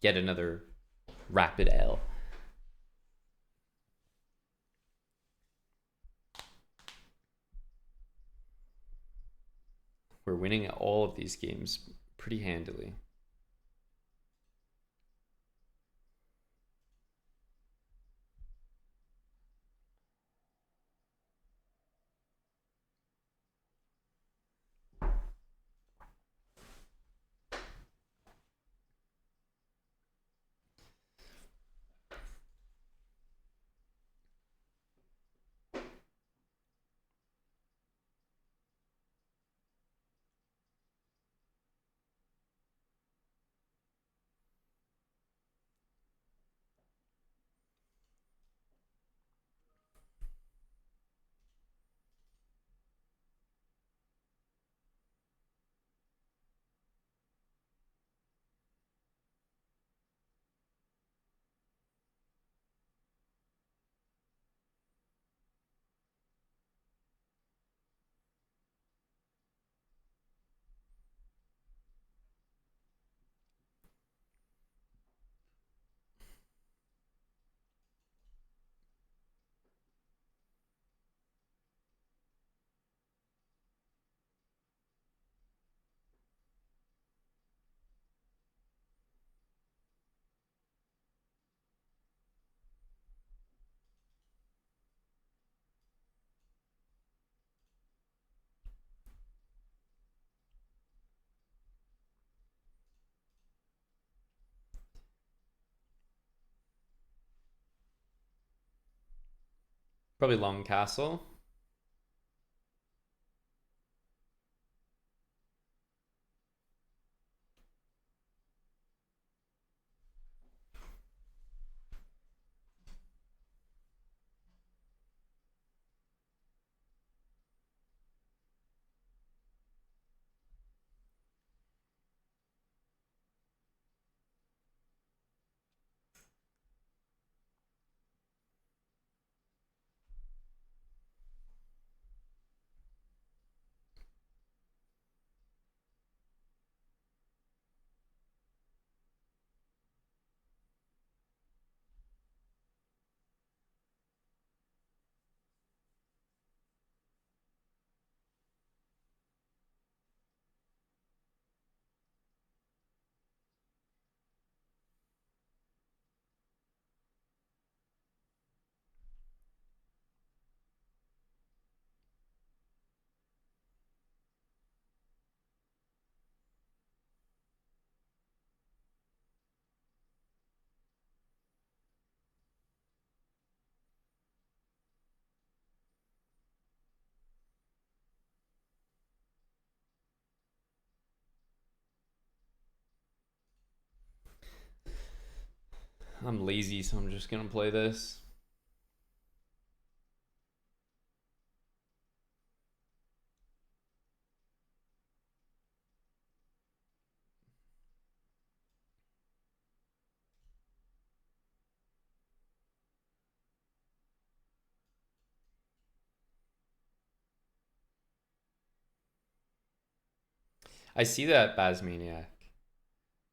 Yet another rapid L. We're winning all of these games pretty handily. Probably long castle. I'm lazy, so I'm just gonna play this. I see that, Bazmaniac.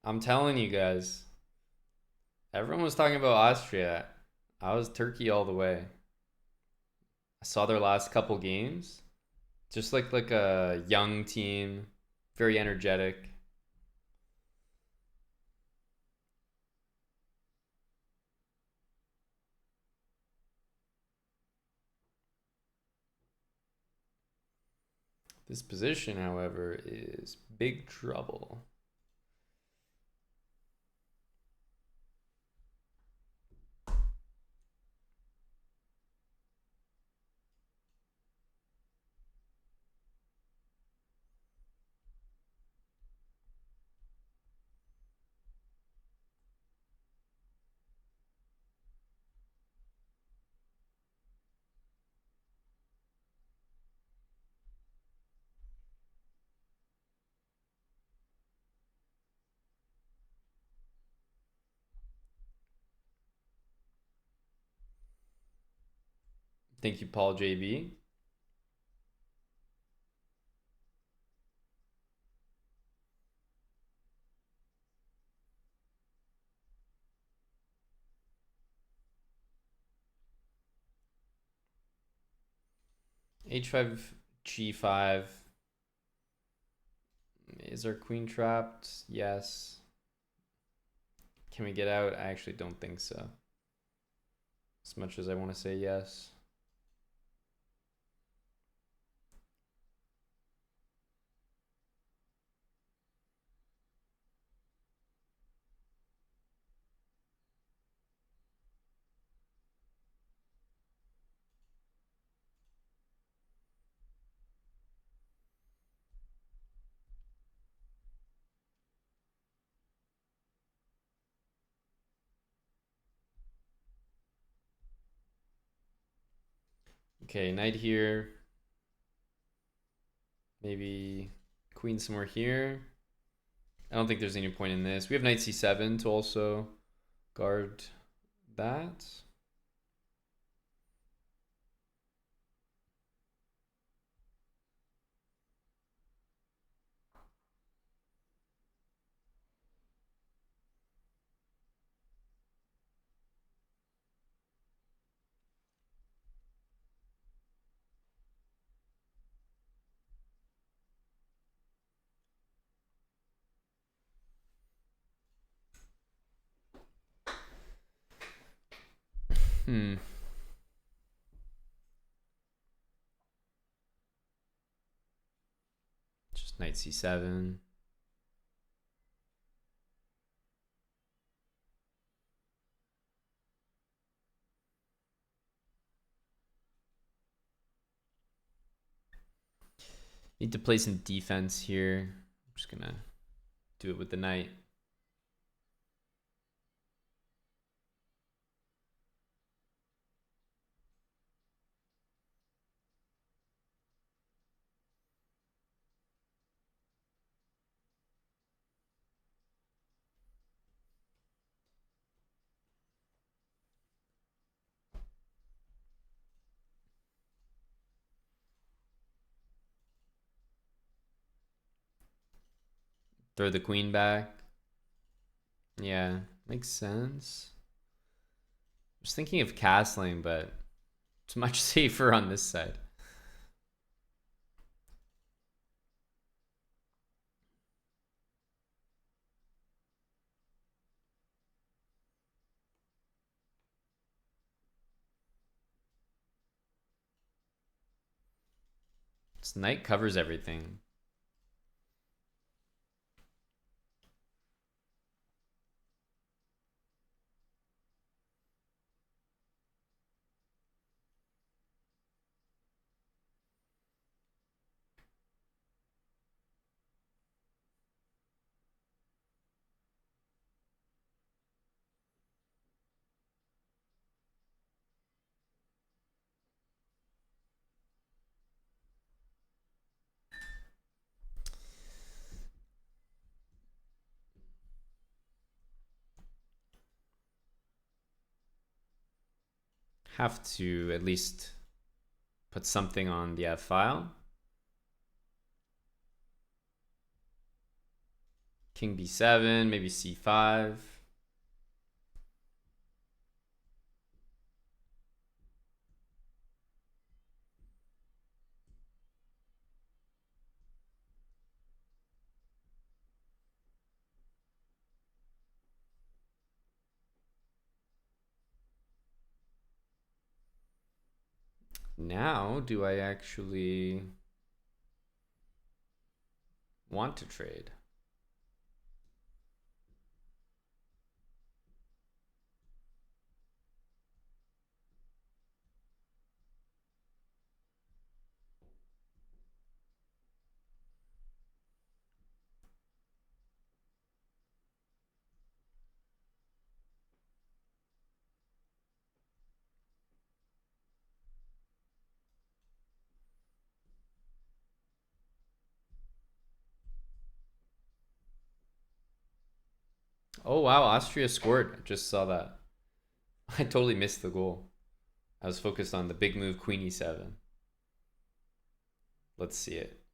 I'm telling you guys, everyone was talking about Austria. I was Turkey all the way. I saw their last couple games. Just like a young team, very energetic. This position, however, is big trouble. Thank you, Paul JB. H5, G5. Is our queen trapped? Yes. Can we get out? I actually don't think so. As much as I want to say yes. Okay, knight here. Maybe queen somewhere here. I don't think there's any point in this. We have knight c7 to also guard that. Hmm. Just knight c7. Need to play some defense here. I'm just gonna do it with the knight. Throw the queen back. Yeah, makes sense. I was thinking of castling, but it's much safer on this side. This knight covers everything. Have to at least put something on the F file. King b7, maybe c5. Now, do I actually want to trade? Oh wow, Austria scored. I just saw that. I totally missed the goal. I was focused on the big move, queen e7. Let's see it.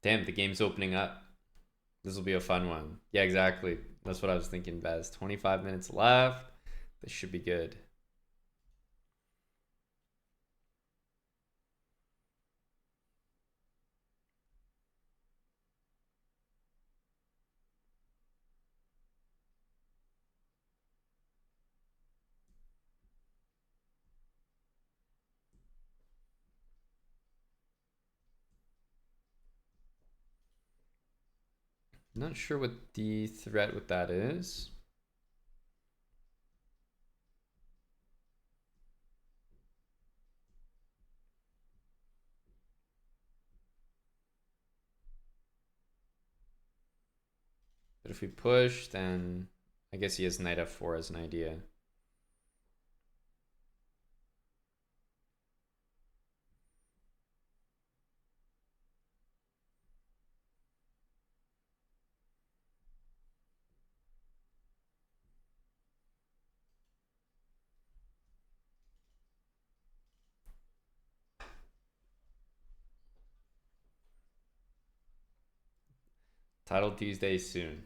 Damn, the game's opening up. This will be a fun one. Yeah, exactly. That's what I was thinking, Bez. 25 minutes left. This should be good. Not sure what the threat with that is. But if we push, then I guess he has knight f4 as an idea. Title Tuesday soon.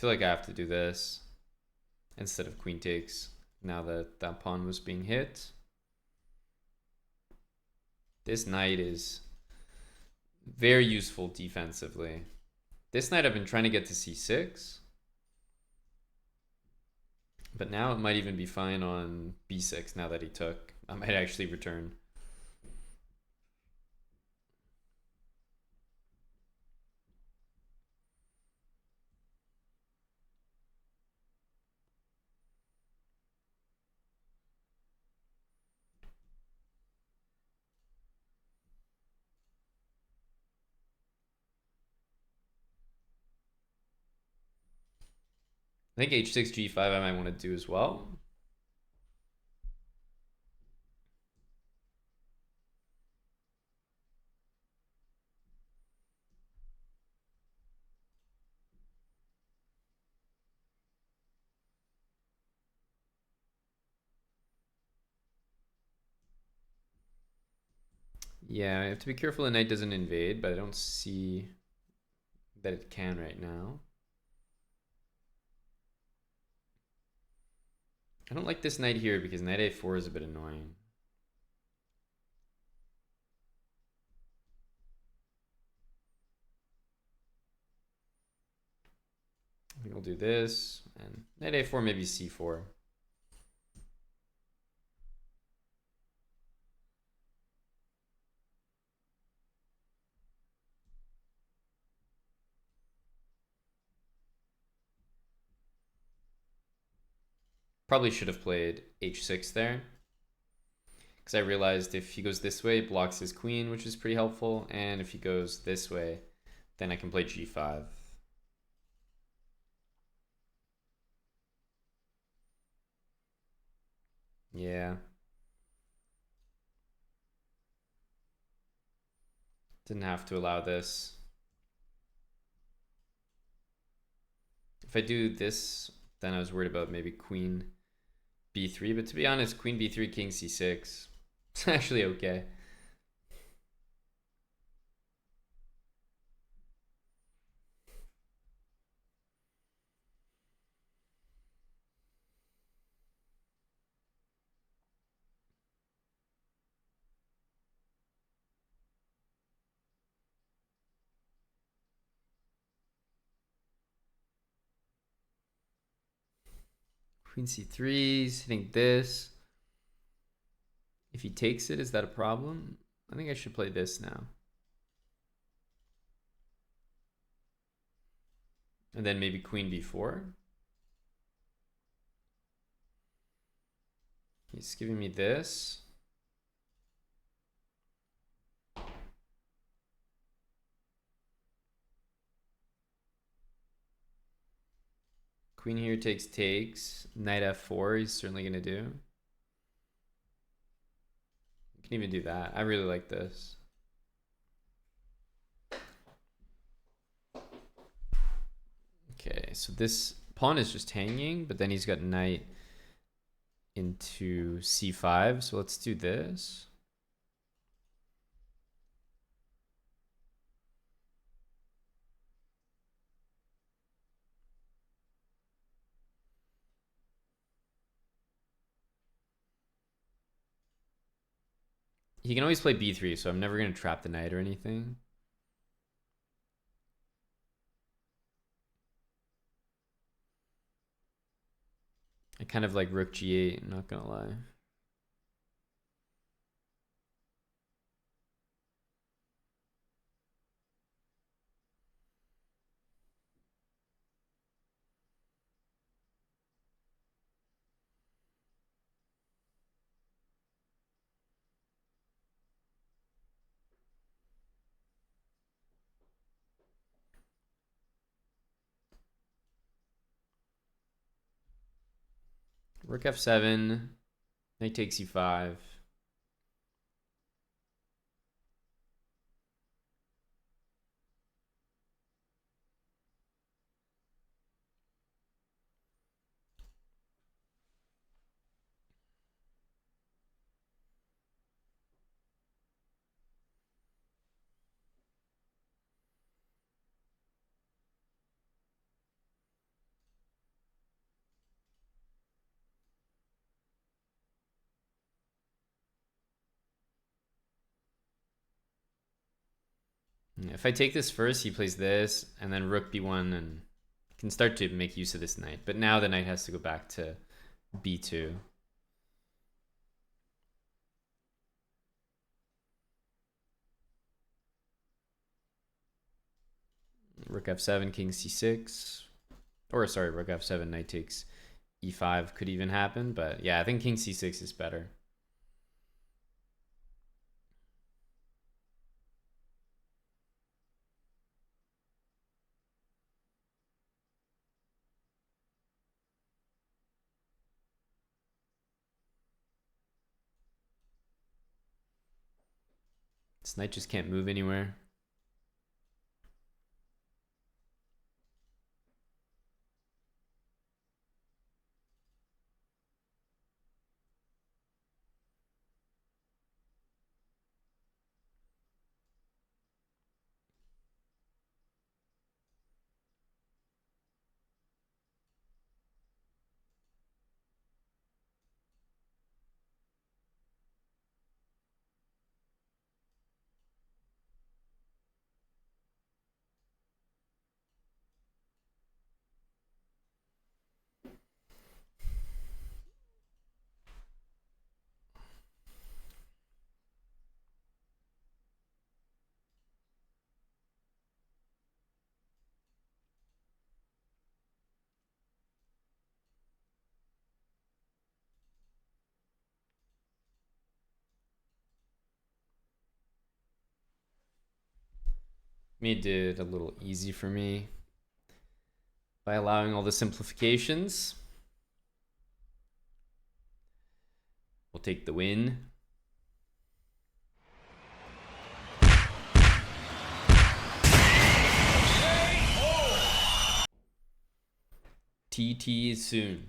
feel like I have to do this instead of queen takes now that that pawn was being hit. This knight is very useful defensively. This knight I've been trying to get to c6. But now it might even be fine on b6 now that he took. I might actually return. I think h6, g5 I might want to do as well. Yeah, I have to be careful the knight doesn't invade, but I don't see that it can right now. I don't like this knight here because knight a4 is a bit annoying. I think we'll do this, and knight a4 maybe c4. Probably should have played h6 there, because I realized if he goes this way, it blocks his queen, which is pretty helpful, and if he goes this way, then I can play g5. Yeah. Didn't have to allow this. If I do this, then I was worried about maybe queen b3, but to be honest, queen b3, king c6, it's actually okay. Queen c3, I think this. If he takes it, is that a problem? I think I should play this now. And then maybe queen b4. He's giving me this. Queen here takes. Knight f4, he's certainly going to do. You can even do that. I really like this. Okay, so this pawn is just hanging, but then he's got knight into c5. So let's do this. He can always play b3, so I'm never going to trap the knight or anything. I kind of like rook g8, I'm not going to lie. Rook f7, knight takes e5. If I take this first, he plays this, and then rook b1, and can start to make use of this knight. But now the knight has to go back to b2. Rook f7, king c6. Or sorry, rook f7, knight takes e5 could even happen. But yeah, I think king c6 is better. This knight just can't move anywhere. Made it a little easy for me by allowing all the simplifications. We'll take the win. TT is soon.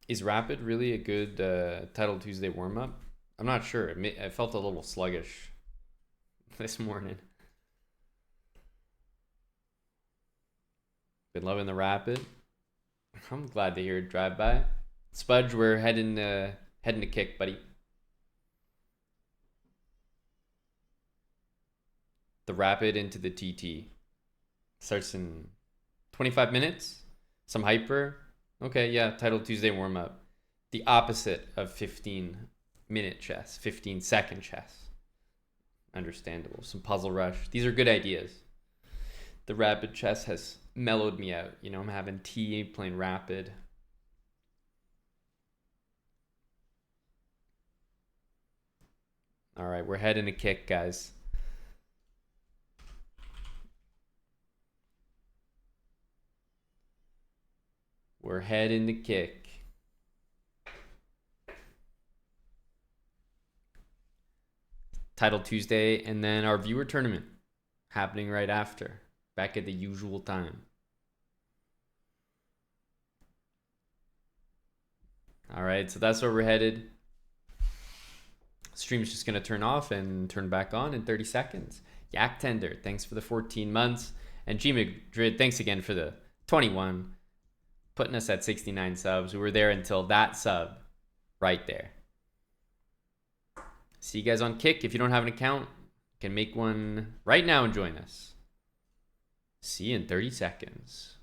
Is Rapid really a good Title Tuesday warm-up? I'm not sure. I felt a little sluggish this morning. Been loving the Rapid. I'm glad to hear it drive by. Spudge, we're heading to kick, buddy. The Rapid into the TT. Starts in 25 minutes. Some hyper. Okay, yeah, Title Tuesday warm-up. The opposite of 15-minute chess, 15-second chess. Understandable. Some puzzle rush. These are good ideas. The Rapid chess has mellowed me out. You know, I'm having tea, playing Rapid. All right, we're heading to kick, guys. We're heading to kick. Title Tuesday, and then our viewer tournament happening right after, back at the usual time. All right, so that's where we're headed. Stream's just going to turn off and turn back on in 30 seconds. Yak Tender, thanks for the 14 months. And G Madrid, thanks again for the 21, putting us at 69 subs. We were there until that sub right there. See you guys on Kick. If you don't have an account, you can make one right now and join us. See you in 30 seconds.